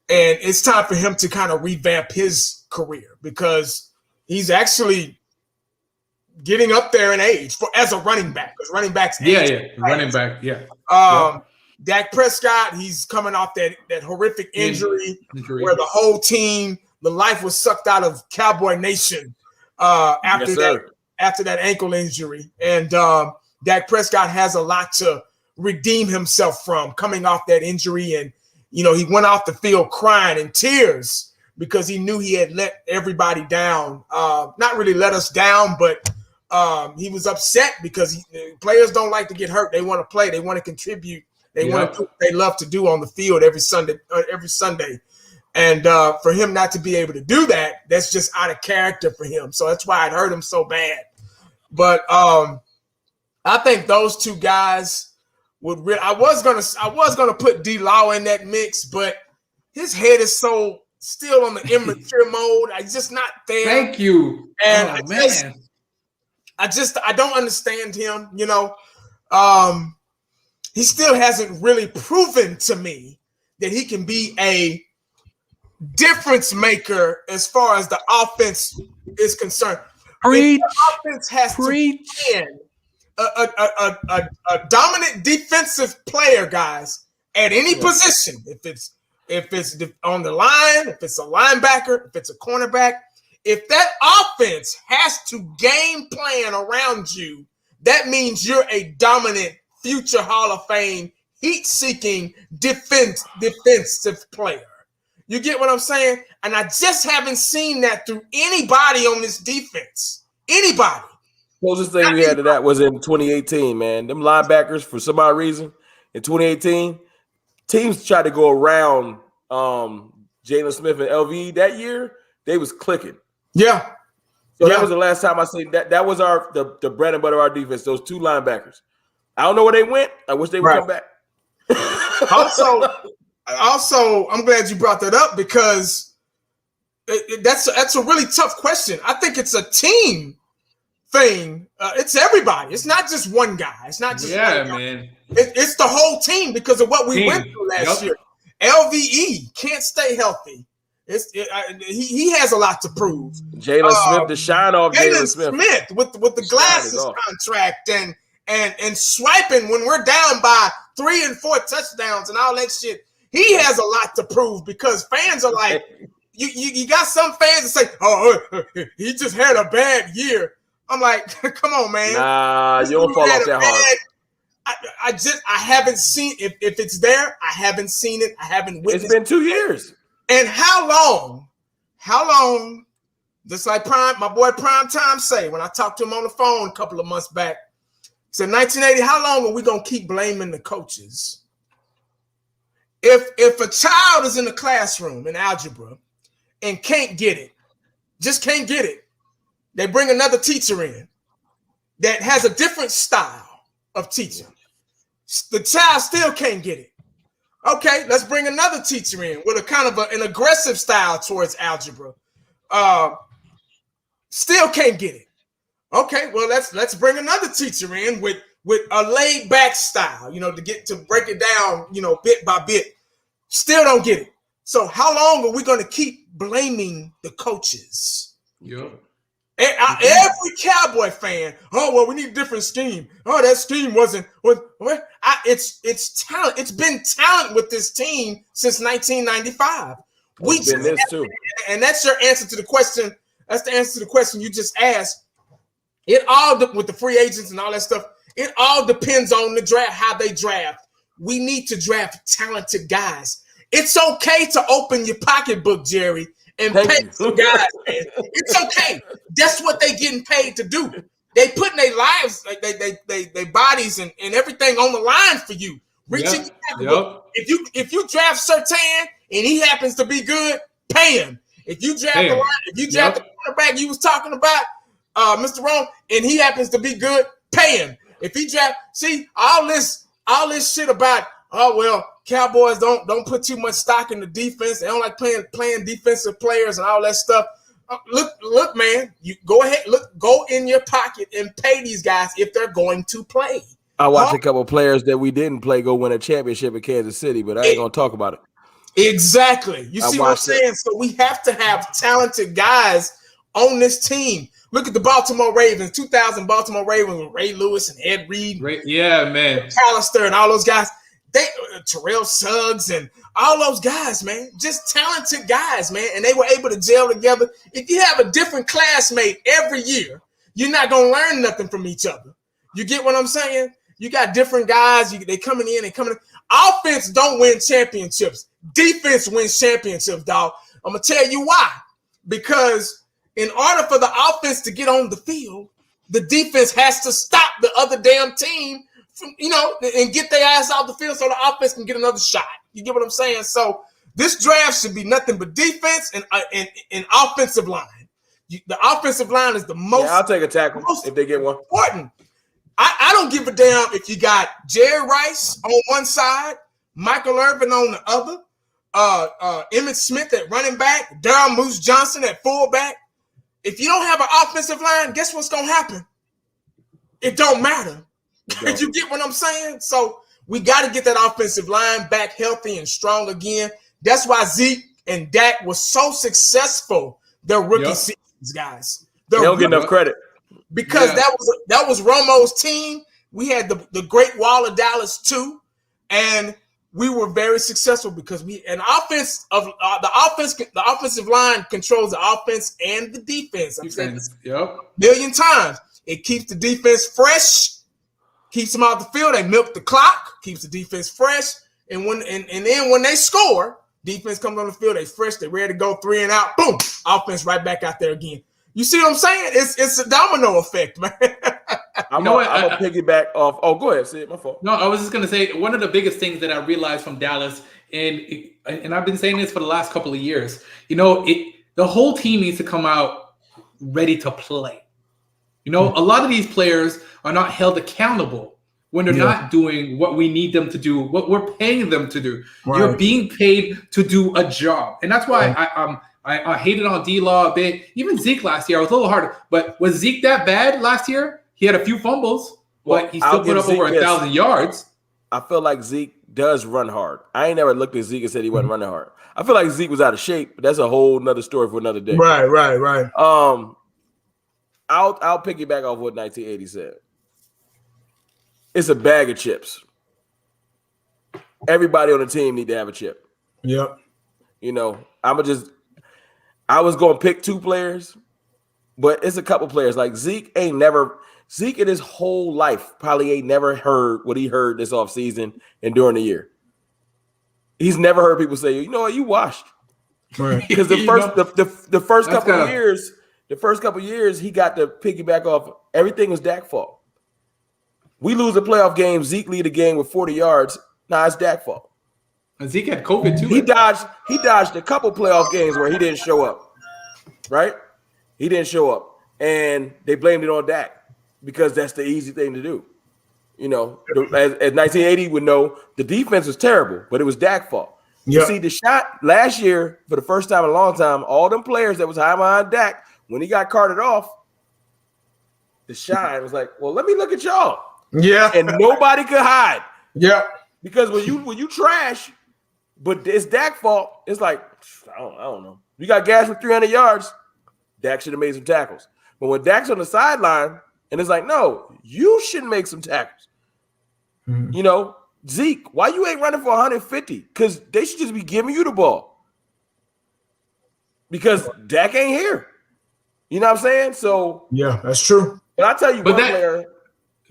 and it's time for him to kind of revamp his career because he's actually getting up there in age as a running back. Because running backs, running back. Dak Prescott, he's coming off that horrific injury where the whole team, the life was sucked out of Cowboy Nation after that ankle injury, and Dak Prescott has a lot to redeem himself from coming off that injury, and he went off the field crying in tears because he knew he had let everybody down. Not really let us down, but he was upset because players don't like to get hurt. They want to play. They want to contribute. They want to do what they love to do on the field every Sunday. And for him not to be able to do that, that's just out of character for him. So that's why it hurt him so bad. But I think those 2 guys would really. I was gonna put D-Law in that mix, but his head is so still on the immature mode. I'm just not there. Thank you. And I don't understand him. He still hasn't really proven to me that he can be a difference maker as far as the offense is concerned. Preach. If the offense has to be a dominant defensive player, guys, at any position, if it's on the line, if it's a linebacker, if it's a cornerback, if that offense has to game plan around you, that means you're a dominant future Hall of Fame, heat-seeking defensive player. You get what I'm saying? And I just haven't seen that through anybody on this defense. Anybody. Closest thing we had to that was in 2018, man. Them linebackers, for some odd reason, in 2018, teams tried to go around Jalen Smith and LV that year. They was clicking. Yeah. So that was the last time I seen that. That was the bread and butter of our defense, those two linebackers. I don't know where they went. I wish they would come back. Also, I'm glad you brought that up because that's a really tough question. I think it's a team thing. It's everybody. It's not just one guy. It's not just one guy. Man. It's the whole team because of what we went through last year. LVE can't stay healthy. He has a lot to prove. Jalen Smith, the shine off Jalen Smith with the glasses contract and swiping when we're down by 3 and 4 touchdowns and all that shit. He has a lot to prove because fans are like, you got some fans that say, "Oh, he just had a bad year." I'm like, come on, man. Nah, you don't fall off that hard. I haven't seen if it's there. I haven't seen it. I haven't witnessed. It's been 2 years. And how long? Just like my boy Prime Time say when I talked to him on the phone a couple of months back, he said, 1980. How long are we gonna keep blaming the coaches? If a child is in the classroom in algebra and can't get it, just can't get it, they bring another teacher in that has a different style of teaching. The child still can't get it. Okay, let's bring another teacher in with a kind of an aggressive style towards algebra. Still can't get it. Okay, well let's bring another teacher in with a laid back style, to break it down, bit by bit. Still don't get it. So how long are we going to keep blaming the coaches? Yeah. Every Cowboy fan, we need a different scheme. That scheme wasn't. It's talent. It's been talent with this team since 1995. And that's your answer to the question. That's the answer to the question you just asked. It all with the free agents and all that stuff. It all depends on the draft, how they draft. We need to draft talented guys. It's okay to open your pocketbook, Jerry, and pay some guys, man. It's okay. That's what they getting paid to do. They putting their lives, they bodies and everything on the line for you. Reaching. Yep. If you draft Surtain and he happens to be good, pay him. If you draft the quarterback you was talking about, Mr. Rome, and he happens to be good, pay him. If he draft, see all this shit about Cowboys don't put too much stock in the defense. They don't like playing defensive players and all that stuff. Look, man, you go ahead, go in your pocket and pay these guys if they're going to play. I watched a couple of players that we didn't play go win a championship in Kansas City, but I ain't gonna talk about it. Exactly. You see what I'm saying? So we have to have talented guys on this team. Look at the Baltimore Ravens, 2000 Baltimore Ravens with Ray Lewis and Ed Reed. Yeah, man. Callister and all those guys. Terrell Suggs and all those guys, man. Just talented guys, man. And they were able to gel together. If you have a different classmate every year, you're not going to learn nothing from each other. You get what I'm saying? You got different guys. They coming in. Offense don't win championships. Defense wins championships, dog. I'm going to tell you why. Because in order for the offense to get on the field, the defense has to stop the other damn team and get their ass off the field so the offense can get another shot. You get what I'm saying? So this draft should be nothing but defense and offensive line. The offensive line is the most. Yeah, I'll take a tackle if they get one. Important. I don't give a damn if you got Jerry Rice on one side, Michael Irvin on the other, Emmitt Smith at running back, Darryl Moose Johnson at fullback. If you don't have an offensive line, guess what's going to happen? It don't matter. You get what I'm saying? So We got to get that offensive line back healthy and strong again. That's why Zeke and Dak were so successful their rookie seasons, guys. They don't get enough credit. Because that was Romo's team. We had the Great Wall of Dallas too, and we were very successful because the offensive line controls the offense and the defense. I've said this a million times. It keeps the defense fresh, keeps them out the field. They milk the clock, keeps the defense fresh, and then when they score, defense comes on the field. They fresh, they ready to go 3 and out. Boom, offense right back out there again. You see what I'm saying? It's a domino effect, man. I'm gonna piggyback off. Oh, go ahead, Sid. My fault. No, I was just gonna say one of the biggest things that I realized from Dallas, and I've been saying this for the last couple of years. The whole team needs to come out ready to play. A lot of these players are not held accountable when they're not doing what we need them to do, what we're paying them to do. Right. You're being paid to do a job, and that's why I hated on D-Law a bit. Even Zeke last year, I was a little harder. But was Zeke that bad last year? He had a few fumbles, but he still put up over 1,000 yards. I feel like Zeke does run hard. I ain't never looked at Zeke and said he wasn't running hard. I feel like Zeke was out of shape, but that's a whole nother story for another day. Right. I'll piggyback off what 1980 said. It's a bag of chips. Everybody on the team need to have a chip. Yep. I was going to pick 2 players, but it's a couple players. Like Zeke in his whole life probably ain't never heard what he heard this offseason and during the year. He's never heard people say, you know what, you washed. Right. Because the first couple of years, he got to piggyback off. Everything was Dak's fault. We lose a playoff game, Zeke lead a game with 40 yards. Nah, it's Dak's fault. And Zeke had COVID too. He dodged a couple playoff games where he didn't show up. Right? He didn't show up. And they blamed it on Dak because that's the easy thing to do. As 1980 would know, the defense was terrible, but it was Dak's fault. Yep. You see, the shot last year, for the first time in a long time, all them players that was high behind Dak, when he got carted off, the shine was like, well, let me look at y'all. Yeah. And nobody could hide. Yeah. Because when you trash, but it's Dak's fault, it's like, I don't know. You got gas for 300 yards, Dak should have made some tackles. But when Dak's on the sideline, and it's like, no, you should make some tackles. Mm-hmm. Zeke, why you ain't running for 150? Because they should just be giving you the ball. Because Dak ain't here. You know what I'm saying? So yeah, that's true. But I'll tell you player.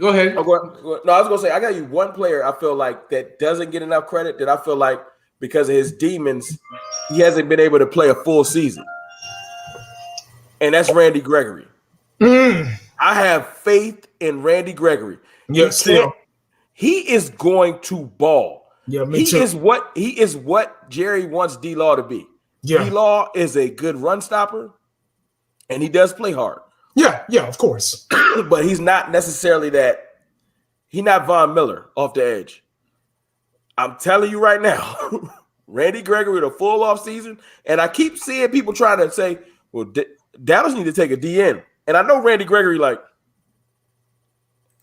Go ahead. No, I was gonna say I got you one player I feel like that doesn't get enough credit, that I feel like because of his demons, he hasn't been able to play a full season. And that's Randy Gregory. I have faith in Randy Gregory. Yeah, still. He is going to ball. Yeah, me too. He is what Jerry wants D-Law to be. Yeah. D-Law is a good run stopper, and he does play hard. Yeah, of course. But he's not necessarily that. He's not Von Miller off the edge. I'm telling you right now, Randy Gregory with a full off season, and I keep seeing people trying to say, well, Dallas need to take a DN. And I know Randy Gregory like,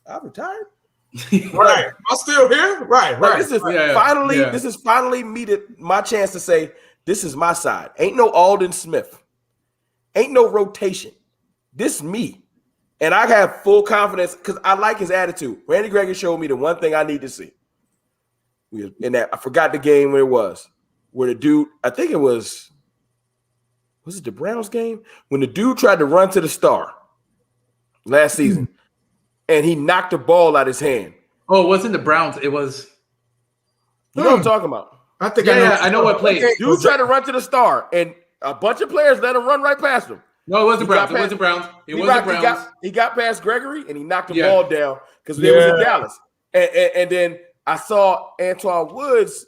I'm retired. Right. I'm still here. Right. This is finally my chance to say, this is my side. Ain't no Alden Smith. Ain't no rotation. This me. And I have full confidence because I like his attitude. Randy Gregory showed me the one thing I need to see. I forgot the game where it was. Where the dude, I think it was it the Browns game? When the dude tried to run to the star last season and he knocked the ball out of his hand. Oh, it wasn't the Browns. It was. You know what I'm talking about? I think I know what play. Dude tried to run to the star and a bunch of players let him run right past him. No, it wasn't Browns. It wasn't Browns. He got past Gregory and he knocked the ball down because they was in Dallas. And then I saw Antoine Woods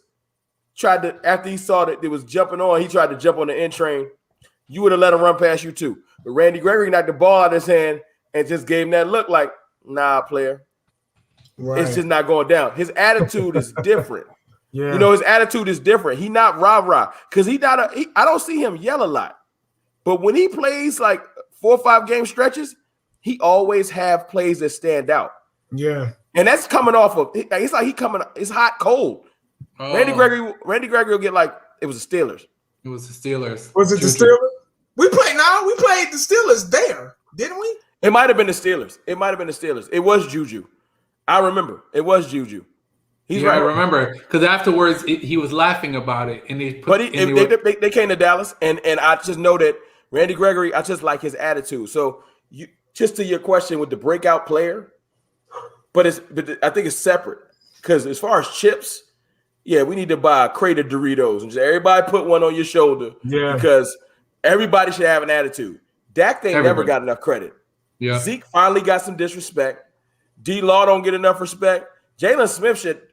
tried to, after he saw that it was jumping on, he tried to jump on the end train. You would have let him run past you too. But Randy Gregory knocked the ball out of his hand and just gave him that look like, nah, player. Right. It's just not going down. His attitude is different. Yeah. His attitude is different. He not rah-rah. Because I don't see him yell a lot. But when he plays like 4 or 5 game stretches, he always have plays that stand out. Yeah. And that's coming off of. It's like he coming. It's hot cold. Oh, Randy Gregory will get like it was the Steelers. It was the Steelers. Was it the Steelers? We played the Steelers there, didn't we? It might have been the Steelers. It was Juju. I remember. It was Juju. He's right. I remember because afterwards he was laughing about it, and they came to Dallas, and I just know that Randy Gregory. I just like his attitude. So just to your question with the breakout player, but I think it's separate because as far as chips, yeah, we need to buy a crate of Doritos and just everybody put one on your shoulder. Yeah, because everybody should have an attitude. Dak never got enough credit. Yeah, Zeke finally got some disrespect. D-Law don't get enough respect. Jalen Smith should.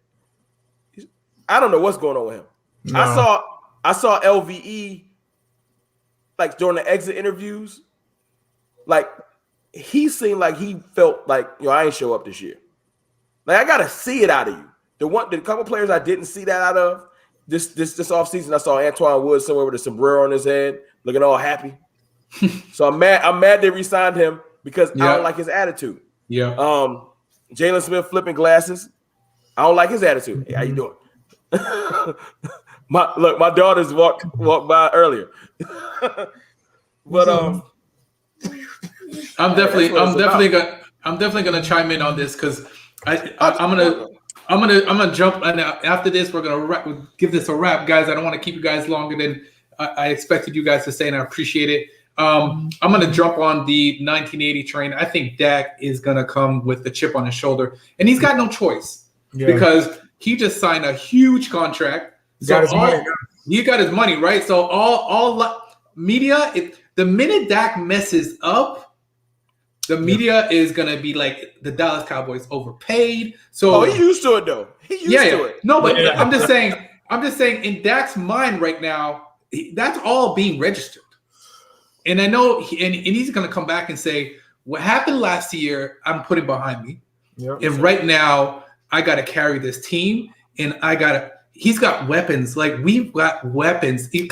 I don't know what's going on with him. No. I saw LVE like during the exit interviews, like he seemed like he felt like I ain't show up this year. Like I gotta see it out of you. The couple players I didn't see that out of this offseason, I saw Antoine Woods somewhere with a sombrero on his head, looking all happy. So I'm mad they re-signed him because I don't like his attitude. Yeah. Jalen Smith flipping glasses. I don't like his attitude. Hey, how you doing? my daughters walked by earlier. But I'm definitely gonna chime in on this because I'm gonna jump, and after this we're gonna give this a wrap, guys. I don't want to keep you guys longer than I expected you guys to say, and I appreciate it. I'm gonna jump on the 1980 train. I think Dak is gonna come with the chip on his shoulder, and he's got no choice because he just signed a huge contract. He got his money, right? So all media, the minute Dak messes up, the media is gonna be like the Dallas Cowboys overpaid. So he used to it though. He used to it. No, but I'm just saying in Dak's mind right now, that's all being registered. And I know he's gonna come back and say, what happened last year, I'm putting behind me. Yep. And right now, I gotta carry this team, and he's got weapons. Like we've got weapons. We get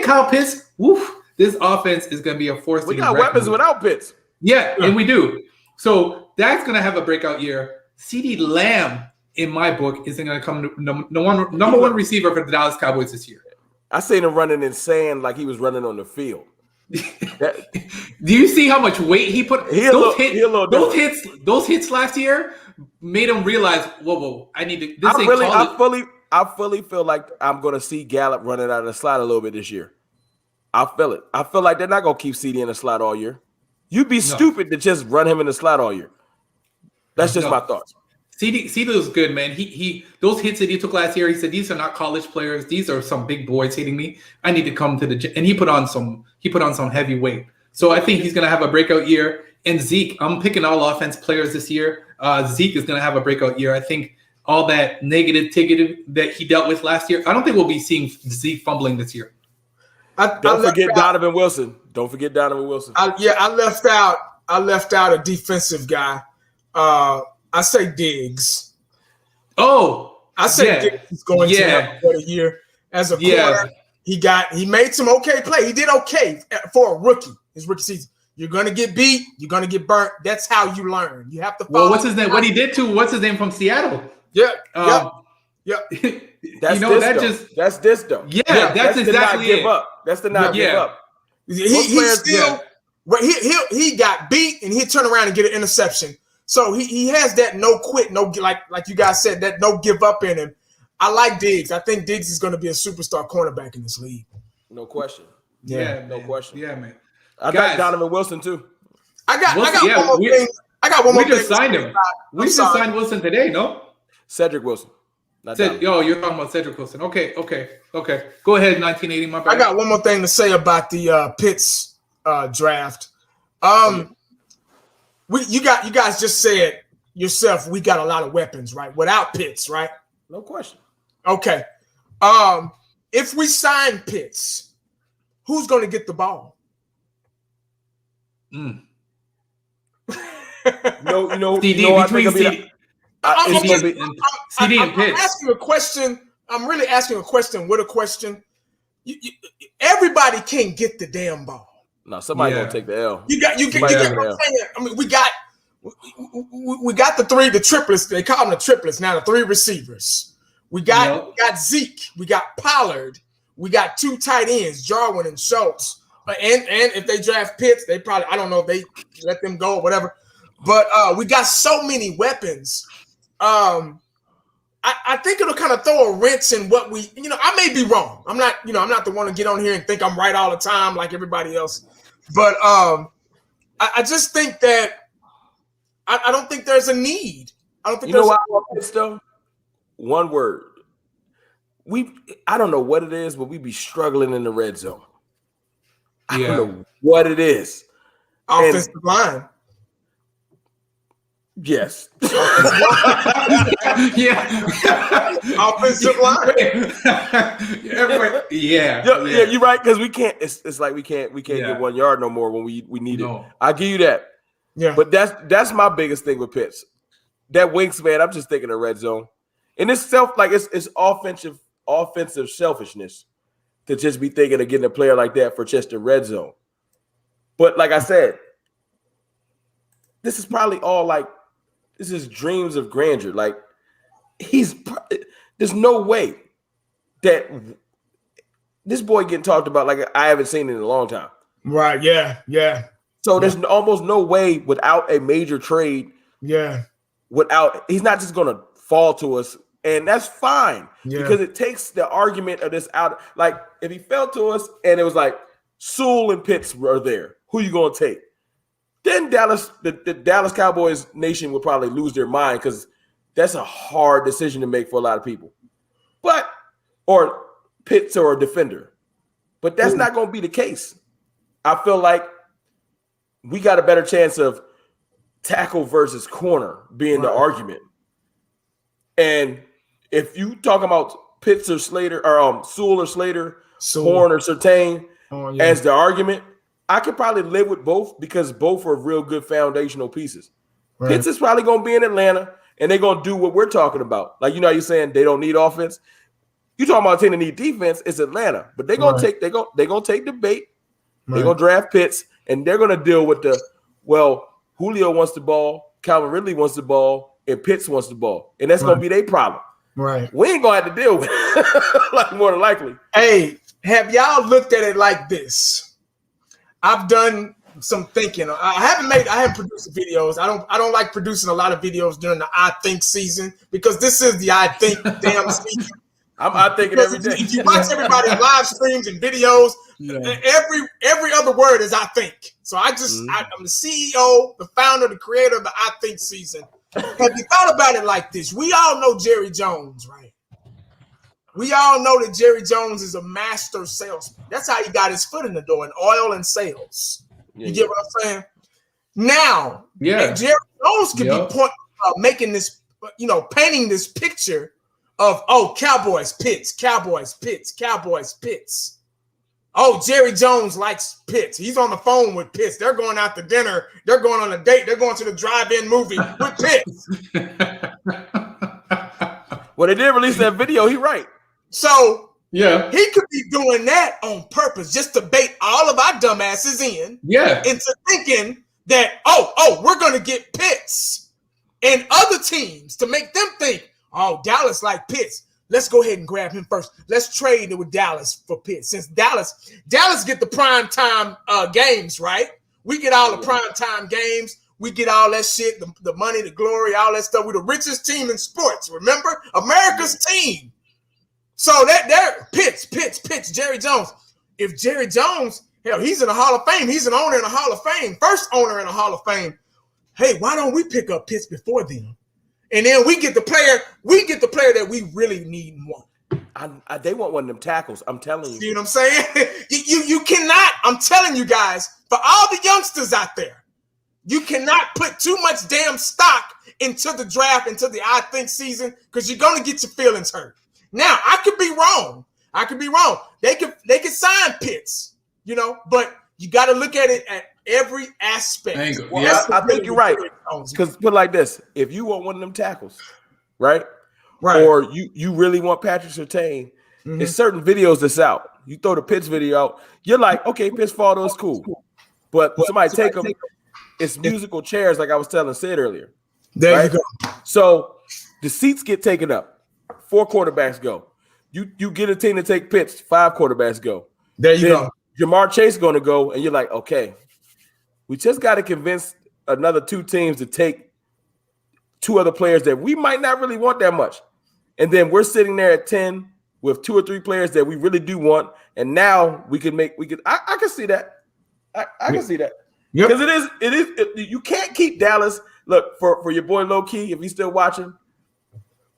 Kyle Pitts, woof, this offense is gonna be a force. We got weapons without Pitts. Yeah, and we do. So that's going to have a breakout year. CeeDee Lamb, in my book, is going to come number one receiver for the Dallas Cowboys this year. I seen him running in sand like he was running on the field. Do you see how much weight he put? Those hits last year made him realize, whoa, I need to. I fully feel like I'm going to see Gallup running out of the slot a little bit this year. I feel it. I feel like they're not going to keep CeeDee in the slot all year. You'd be stupid to just run him in the slot all year. That's just my thoughts. CeeDee was good, man. He those hits that he took last year, he said, these are not college players. These are some big boys hitting me. I need to come to the gym. And he put on some heavy weight. So I think he's gonna have a breakout year. And Zeke, I'm picking all offense players this year. Zeke is gonna have a breakout year. I think all that negative that he dealt with last year, I don't think we'll be seeing Zeke fumbling this year. Don't forget Donovan Wilson. I left out a defensive guy. I say Diggs. Oh, I say Diggs is going to have a better year as a quarter. He made some okay play. He did okay for a rookie. His rookie season. You're gonna get beat. You're gonna get burnt. That's how you learn. You have to. Well, what's his name? What he did to what's his name from Seattle? Yeah. That's this though. Yeah, that's exactly it. Give up. That's the not give up. He got beat and he'd turn around and get an interception. So he has that no quit, no like you guys said, that no give up in him. I like Diggs. I think Diggs is going to be a superstar cornerback in this league. No question. No question. Yeah, man. I got Donovan Wilson too. I got one more thing. I got one more thing. We just signed him. We just signed Wilson today, no? Cedric Wilson. You're talking about Cedric Wilson. Okay. Go ahead, 1980. My bad. I got one more thing to say about the Pitts draft. You guys just said yourself, we got a lot of weapons, right? Without Pitts, right? No question. Okay. If we Pitts, who's going to get the ball? CeeDee and Pitts. I'm asking a question. I'm really asking a question with a question. Everybody can't get the damn ball. No, somebody gonna take the L. You get what I'm saying. I mean, we got we got the triplets. They call them the triplets now. The 3 receivers. We got Zeke. We got Pollard. We got 2 tight ends, Jarwin and Schultz. And if they draft Pitts, they probably, I don't know if they let them go or whatever. But we got so many weapons. I think it'll kind of throw a wrench in what we, I may be wrong. I'm not the one to get on here and think I'm right all the time like everybody else. But I just think that I don't think there's a need. I don't think why I want Pitts though? One word. I don't know what it is, but we be struggling in the red zone. I don't know what it is. Offensive line. Yes. Yeah. Offensive line. Yeah, you're right, because we can't. It's like we can't get 1 yard no more when we need it. I give you that. Yeah. But that's my biggest thing with Pitts. That wingspan, I'm just thinking of red zone. And it's it's offensive selfishness to just be thinking of getting a player like that for just the red zone. But like I said, this is probably all this is dreams of grandeur. Like there's no way that this boy getting talked about like I haven't seen it in a long time. Right. Yeah. So there's almost no way without a major trade. Yeah. He's not just going to fall to us. And that's fine because it takes the argument of this out. Like if he fell to us and it was like Sewell and Pitts were there, who you going to take? Then the Dallas Cowboys nation would probably lose their mind because that's a hard decision to make for a lot of people. Or Pitts or a defender. But that's not going to be the case. I feel like we got a better chance of tackle versus corner being the argument. And if you talk about Pitts or Slater or Sewell or Slater, Horn or Surtain as the argument, I could probably live with both because both are real good foundational pieces. Right. Pitts is probably going to be in Atlanta and they're going to do what we're talking about. Like, you're saying they don't need offense. You talking about a team that need defense, it's Atlanta. But they're going to take the bait. Right. They're going to draft Pitts and they're going to deal with Julio wants the ball, Calvin Ridley wants the ball, and Pitts wants the ball. And that's going to be their problem. Right. We ain't going to have to deal with it, more than likely. Hey, have y'all looked at it like this? I've done some thinking. I haven't produced videos. I don't like producing a lot of videos during the I Think season because this is the I Think damn season. I'm thinking every day. If you watch everybody's live streams and videos, every other word is I think. So I'm the CEO, the founder, the creator of the I Think season. Have you thought about it like this? We all know Jerry Jones, right? We all know that Jerry Jones is a master salesman. That's how he got his foot in the door in oil and sales. You get what I'm saying? Now, Jerry Jones could be making this, painting this picture of, Cowboys, Pitts, Cowboys, Pitts, Cowboys, Pitts. Oh, Jerry Jones likes Pitts. He's on the phone with Pitts. They're going out to dinner. They're going on a date. They're going to the drive-in movie with Pitts. Well, they did release that video. He right. So he could be doing that on purpose just to bait all of our dumbasses into thinking that, we're going to get Pitts and other teams to make them think, Dallas like Pitts. Let's go ahead and grab him first. Let's trade it with Dallas for Pitts. Since Dallas get the prime time games, right? We get all the prime time games. We get all that shit, the money, the glory, all that stuff. We're the richest team in sports. Remember? America's team. So they're Pitts, Jerry Jones. If Jerry Jones, he's in the Hall of Fame. He's an owner in the Hall of Fame. First owner in the Hall of Fame. Hey, why don't we pick up Pitts before them? And then we get the player that we really need and want. They want one of them tackles. I'm telling you. See what I'm saying? you cannot. I'm telling you guys, for all the youngsters out there, you cannot put too much damn stock into the draft, into the I Think season, because you're gonna get your feelings hurt. Now, I could be wrong. They could sign Pitts, but you got to look at it at every aspect. Well, I think you're right. Because put it like this: if you want one of them tackles, right, or you really want Patrick Surtain, there's certain videos that's out. You throw the Pitts video out, you're like, okay, Pitts fall to us, cool. But somebody take him. it's musical chairs, like I was telling Sid earlier. There right? you go. So the seats get taken up. 4 quarterbacks go. You get a team to take Pitts, 5 quarterbacks go. There you Then go. Jamar Chase going to go, and you're like, okay, we just got to convince another 2 teams to take 2 other players that we might not really want that much. And then we're sitting there at 10 with 2 or 3 players that we really do want. And now I can see that. I can see that. Because you can't keep Dallas. Look, for your boy Low Key, if he's still watching,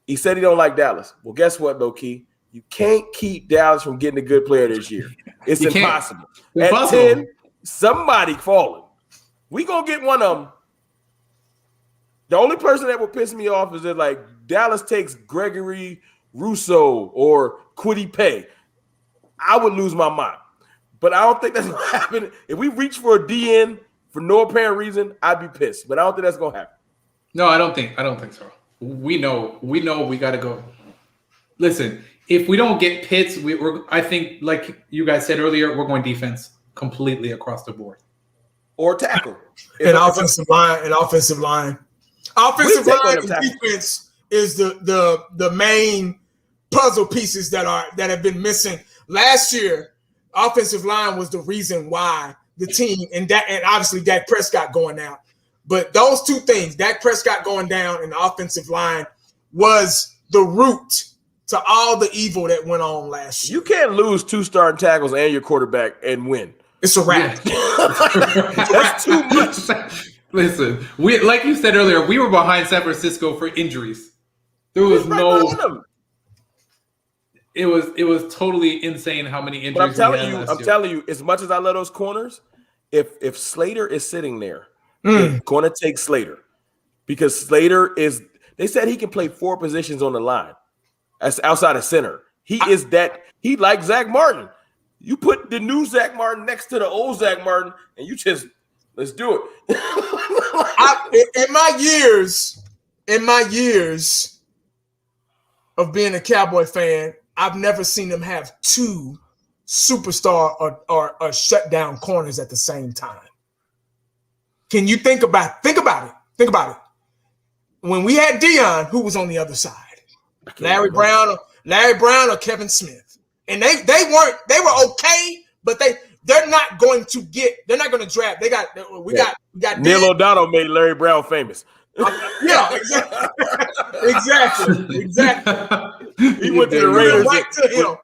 he said he don't like Dallas. Well, guess what, Low Key? You can't keep Dallas from getting a good player this year. It's impossible. At 10, somebody falling. We gonna get one of them. The only person that would piss me off is that like Dallas takes Gregory Rousseau or Kwity Paye. I would lose my mind. But I don't think that's gonna happen. If we reach for a DN for no apparent reason, I'd be pissed. But I don't think that's gonna happen. No, I don't think so. We know we gotta go. Listen, if we don't get Pitts, I think, like you guys said earlier, we're going defense completely across the board. Or tackle. Offensive line. Offensive line and defense is the main puzzle pieces that have been missing. Last year, offensive line was the reason why the team and obviously Dak Prescott going out. But those 2 things, Dak Prescott going down and the offensive line, was the root to all the evil that went on last year. You can't lose 2 starting tackles and your quarterback and win. It's a wrap. That's too much. Listen, like you said earlier, we were behind San Francisco for injuries. There was It was totally insane how many injuries. But I'm telling you, as much as I love those corners, if Slater is sitting there, they're going to take Slater because Slater is. They said he can play 4 positions on the line. That's outside of center. He like Zach Martin. You put the new Zach Martin next to the old Zach Martin, and you just let's do it. In my years of being a Cowboy fan, I've never seen them have 2 superstar or shutdown corners at the same time. Can you think about it? When we had Dion, who was on the other side? Larry Brown or Kevin Smith. And they were okay, but they're not going to draft. We got Neil O'Donnell made Larry Brown famous. Yeah, exactly. He went to the Raiders.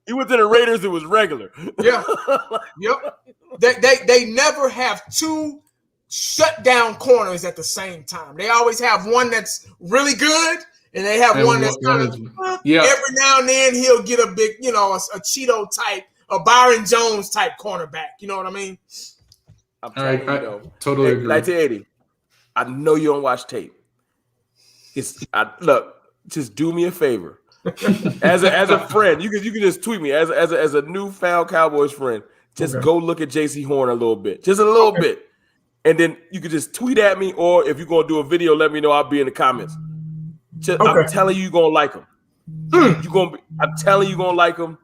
He went to the Raiders. It was regular. Yeah. Yep. They never have 2 shutdown corners at the same time. They always have one that's really good, and they have one that's kind of every now and then he'll get a big, a Cheeto type, a Byron Jones type cornerback. You know what I mean? I'm telling you, totally agree. 1980. I know you don't watch tape. Look, just do me a favor. As a friend, you can just tweet me as a newfound Cowboys friend. Just go look at JC Horn a little bit, just a little bit, and then you can just tweet at me, or if you're gonna do a video, let me know. I'll be in the comments. I'm telling you, you're gonna like him. I'm telling you, you're gonna like him,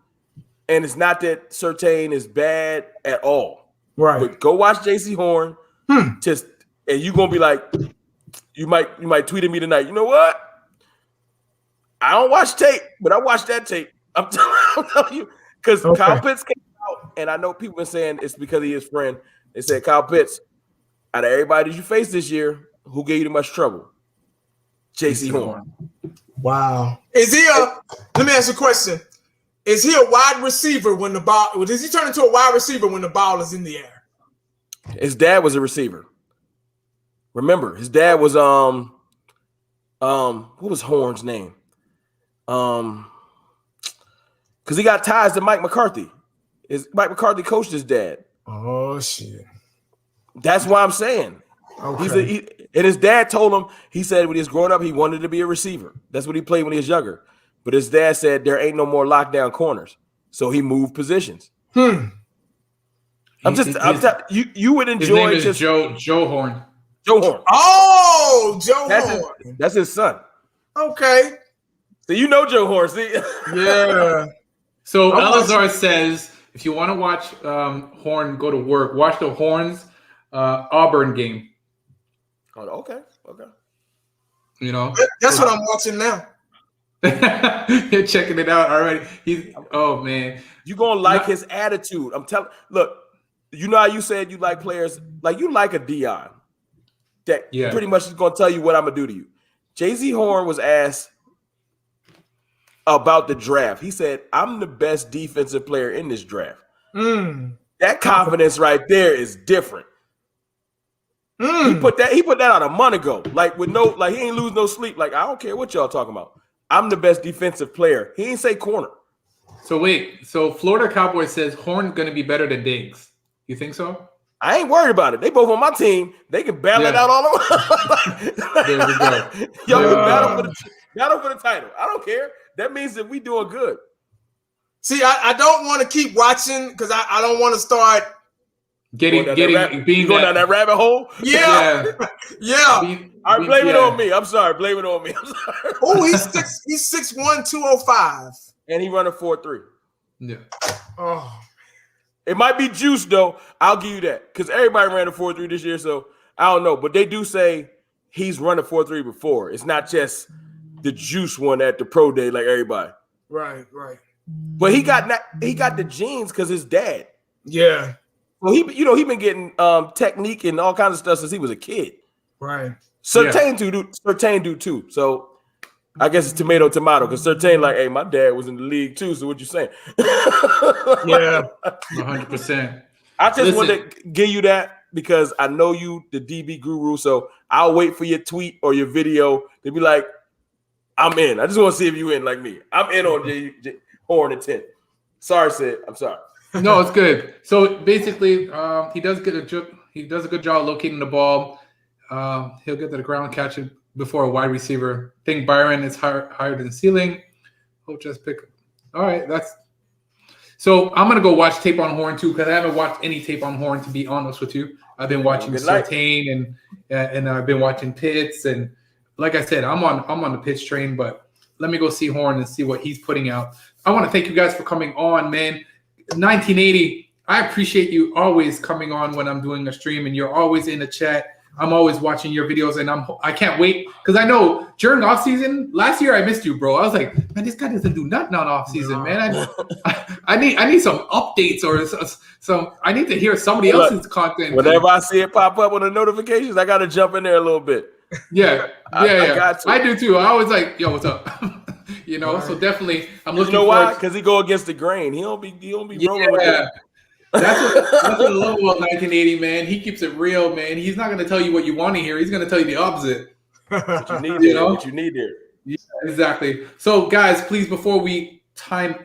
and it's not that Surtain is bad at all. Right. But go watch JC Horn. And you're gonna be like, you might tweet at me tonight. You know what? I don't watch tape, but I watched that tape. I'm telling you, because Kyle Pitts came out, and I know people been saying it's because of his friend. They said, Kyle Pitts, out of everybody that you faced this year, who gave you the most trouble? JC Horn. Wow. Let me ask you a question. Is he a wide receiver when the ball, does he turn into a wide receiver when the ball is in the air? His dad was a receiver. Remember, his dad was what was Horn's name? Because he got ties to Mike McCarthy. Mike McCarthy coached his dad. Oh shit. That's why I'm saying. Okay. And his dad told him, he said when he was growing up, he wanted to be a receiver. That's what he played when he was younger. But his dad said there ain't no more lockdown corners. So he moved positions. You would enjoy his name is Joe Horn. Joe Horn. Oh, Joe Horn. That's his son. Okay. So you know Joe Horn, see? Yeah. So Alazar says, if you want to watch Horn go to work, watch the Horns Auburn game. Oh, okay. You know, That's what I'm watching now. you're checking it out already. Oh man, You gonna like his attitude. I'm telling. Look, you know how you said you like players, like you like a Dion that pretty much is gonna tell you what I'm gonna do to you. Jay-Z Horn was asked about the draft. He said, "I'm the best defensive player in this draft." That confidence right there is different. He put that out a month ago, like with no, like he ain't lose no sleep. Like I don't care what y'all talking about. I'm the best defensive player. He ain't say corner. So wait, so Florida Cowboys says Horn's going to be better than Diggs. You think so? I ain't worried about it. They both on my team. They can battle it out all over. There we go. Y'all can battle for the title. I don't care. That means that we doing good. See, I don't want to keep watching because I don't want to start being going down that rabbit hole. Yeah. All right, blame it on me. I'm sorry. Blame it on me. I'm sorry. Oh, he's 6'1", 205. And he running 4.3. Yeah. Oh. It might be juice though. I'll give you that because everybody ran a 4.3 this year. So I don't know, but they do say he's run a 4.3 before. It's not just the juice one at the pro day like everybody. Right. But he got the genes because his dad. Yeah. Well, he been getting technique and all kinds of stuff since he was a kid. Right. Surtain do too. So I guess it's tomato because Surtain like, hey, my dad was in the league too. So what you saying? Yeah, 100%. I just wanted to give you that because I know you, the DB guru. So I'll wait for your tweet or your video to be like, I'm in. I just want to see if you in like me. I'm in on J Horn at 10. Sorry, Sid. I'm sorry. No, it's good. So basically, he does a good job locating the ball. He'll get to the ground, catch it before a wide receiver. I think Byron is higher than ceiling. He'll just pick. All right, so I'm gonna go watch tape on Horn too because I haven't watched any tape on Horn to be honest with you. I've been watching Surtain and I've been watching Pitts and like I said, I'm on the Pitts train. But let me go see Horn and see what he's putting out. I want to thank you guys for coming on, man. 1980. I appreciate you always coming on when I'm doing a stream and you're always in the chat. I'm always watching your videos and I can't wait because I know during off season last year I missed you, bro. I was like, man, this guy doesn't do nothing on off season, man. I need some updates or some. I need to hear somebody else's content. Whenever I see it pop up on the notifications, I got to jump in there a little bit. Yeah, I got to. I do too. I always like, yo, what's up? So definitely, I'm looking. You know why? Because he go against the grain. He don't be rolling with it. That's what I love about 1980, man. He keeps it real, man. He's not going to tell you what you want to hear. He's going to tell you the opposite. What you need there. What you need there. Yeah, exactly. So, guys, please, before we chime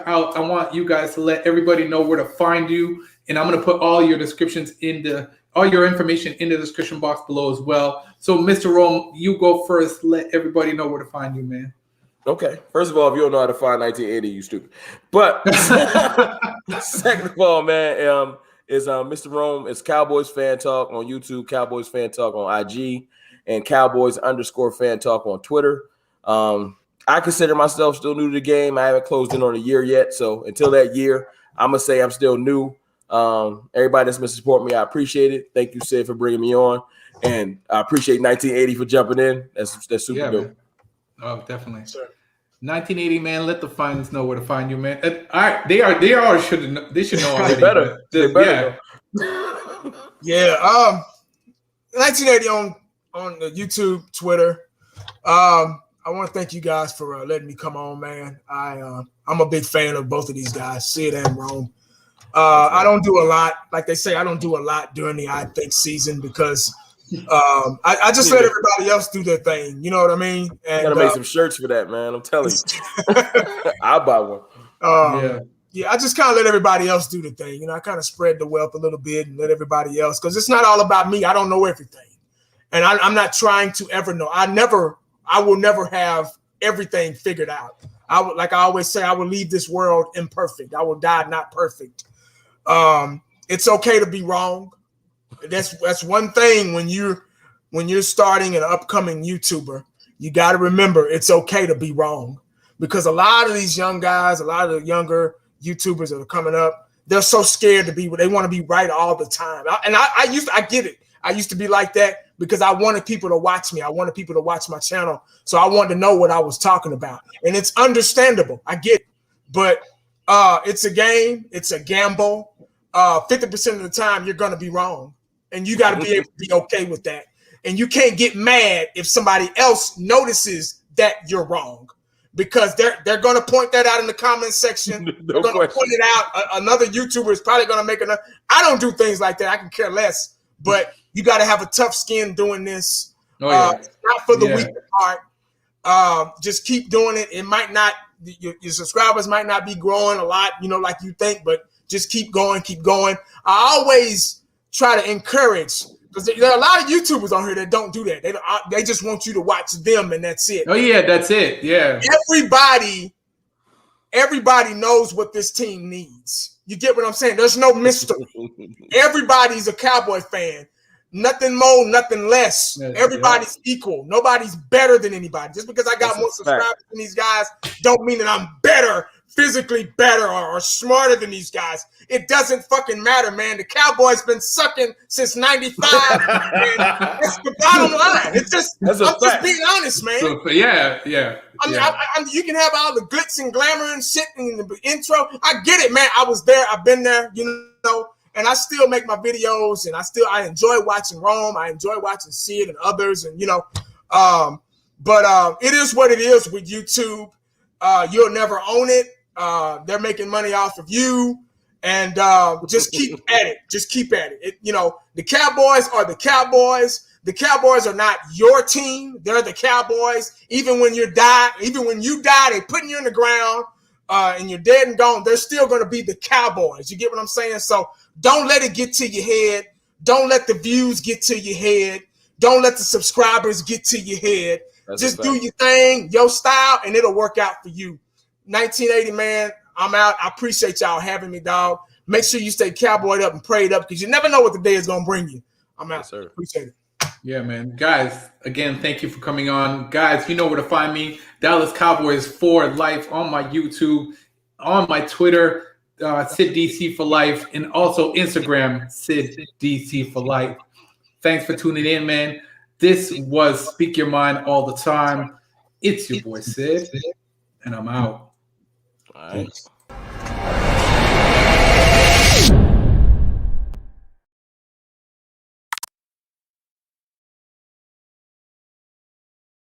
out, I want you guys to let everybody know where to find you. And I'm going to put all your information in the description box below as well. So, Mr. Rome, you go first. Let everybody know where to find you, man. Okay. First of all, if you don't know how to find 1980, you stupid. But second of all, man, is Mr. Rome. It's Cowboys Fan Talk on YouTube, Cowboys Fan Talk on IG, and Cowboys_Fan Talk on Twitter. I consider myself still new to the game. I haven't closed in on a year yet. So until that year, I'm going to say I'm still new. Everybody that's been supporting me, I appreciate it. Thank you, Sid, for bringing me on. And I appreciate 1980 for jumping in. That's super dope. Man. Oh, definitely. Sure. 1980, man. Let the fans know where to find you, man. All right, they should know already. They better. Yeah. 1980 on the YouTube, Twitter. I want to thank you guys for letting me come on, man. I'm a big fan of both of these guys, Sid and Rome. I don't do a lot, like they say. I don't do a lot during the I Think season because. I just let everybody else do their thing. You know what I mean? And gotta make some shirts for that, man. I'm telling you. I'll buy one. Yeah, I just kind of let everybody else do the thing. You know, I kind of spread the wealth a little bit and let everybody else, because it's not all about me. I don't know everything. And I'm not trying to ever know. I will never have everything figured out. Like I always say, I will leave this world imperfect. I will die not perfect. It's okay to be wrong. That's one thing when you're starting an upcoming YouTuber, you got to remember it's okay to be wrong, because a lot of these young guys, a lot of the younger YouTubers that are coming up, they're so scared to be. They want to be right all the time. I get it. I used to be like that because I wanted people to watch me. I wanted people to watch my channel. So I wanted to know what I was talking about. And it's understandable. I get it. But it's a game. It's a gamble. 50% of the time, you're going to be wrong. And you got to be able to be okay with that. And you can't get mad if somebody else notices that you're wrong. Because they're going to point that out in the comment section. They're going to point it out. Another YouTuber is probably going to make another. I don't do things like that. I can care less. But you got to have a tough skin doing this. It's not for the weak at heart. Just keep doing it. It might not. Your subscribers might not be growing a lot, like you think. But just keep going, keep going. I always try to encourage. Because there are a lot of YouTubers on here that don't do that. They just want you to watch them, and that's it. Oh yeah, that's it. Yeah. Everybody knows what this team needs. You get what I'm saying? There's no mystery. Everybody's a Cowboy fan. Nothing more, nothing less. Everybody's equal. Nobody's better than anybody. Just because I got more subscribers than these guys don't mean that I'm better, physically better, or smarter than these guys. It doesn't fucking matter, man. The Cowboys been sucking since '95. It's the bottom line. It's just I'm just being honest, man. So, yeah. You can have all the glitz and glamour and shit in the intro. I get it, man. I was there. I've been there, and I still make my videos, and I enjoy watching Rome. I enjoy watching Sid and others, and but it is what it is with YouTube. You'll never own it. They're making money off of you. And just keep at it. Just keep at it. The Cowboys are the Cowboys. The Cowboys are not your team. They're the Cowboys. Even when you die, they're putting you in the ground and you're dead and gone. They're still going to be the Cowboys. You get what I'm saying? So don't let it get to your head. Don't let the views get to your head. Don't let the subscribers get to your head. Just do your thing, your style, and it'll work out for you. 1980, man. I'm out. I appreciate y'all having me, dog. Make sure you stay cowboyed up and prayed up because you never know what the day is going to bring you. I'm out. Yes, sir. Appreciate it. Yeah, man. Guys, again, thank you for coming on. Guys, you know where to find me. Dallas Cowboys for life on my YouTube, on my Twitter, Sid DC for life, and also Instagram, Sid DC for life. Thanks for tuning in, man. This was Speak Your Mind all the time. It's your boy, Sid, and I'm out. All right.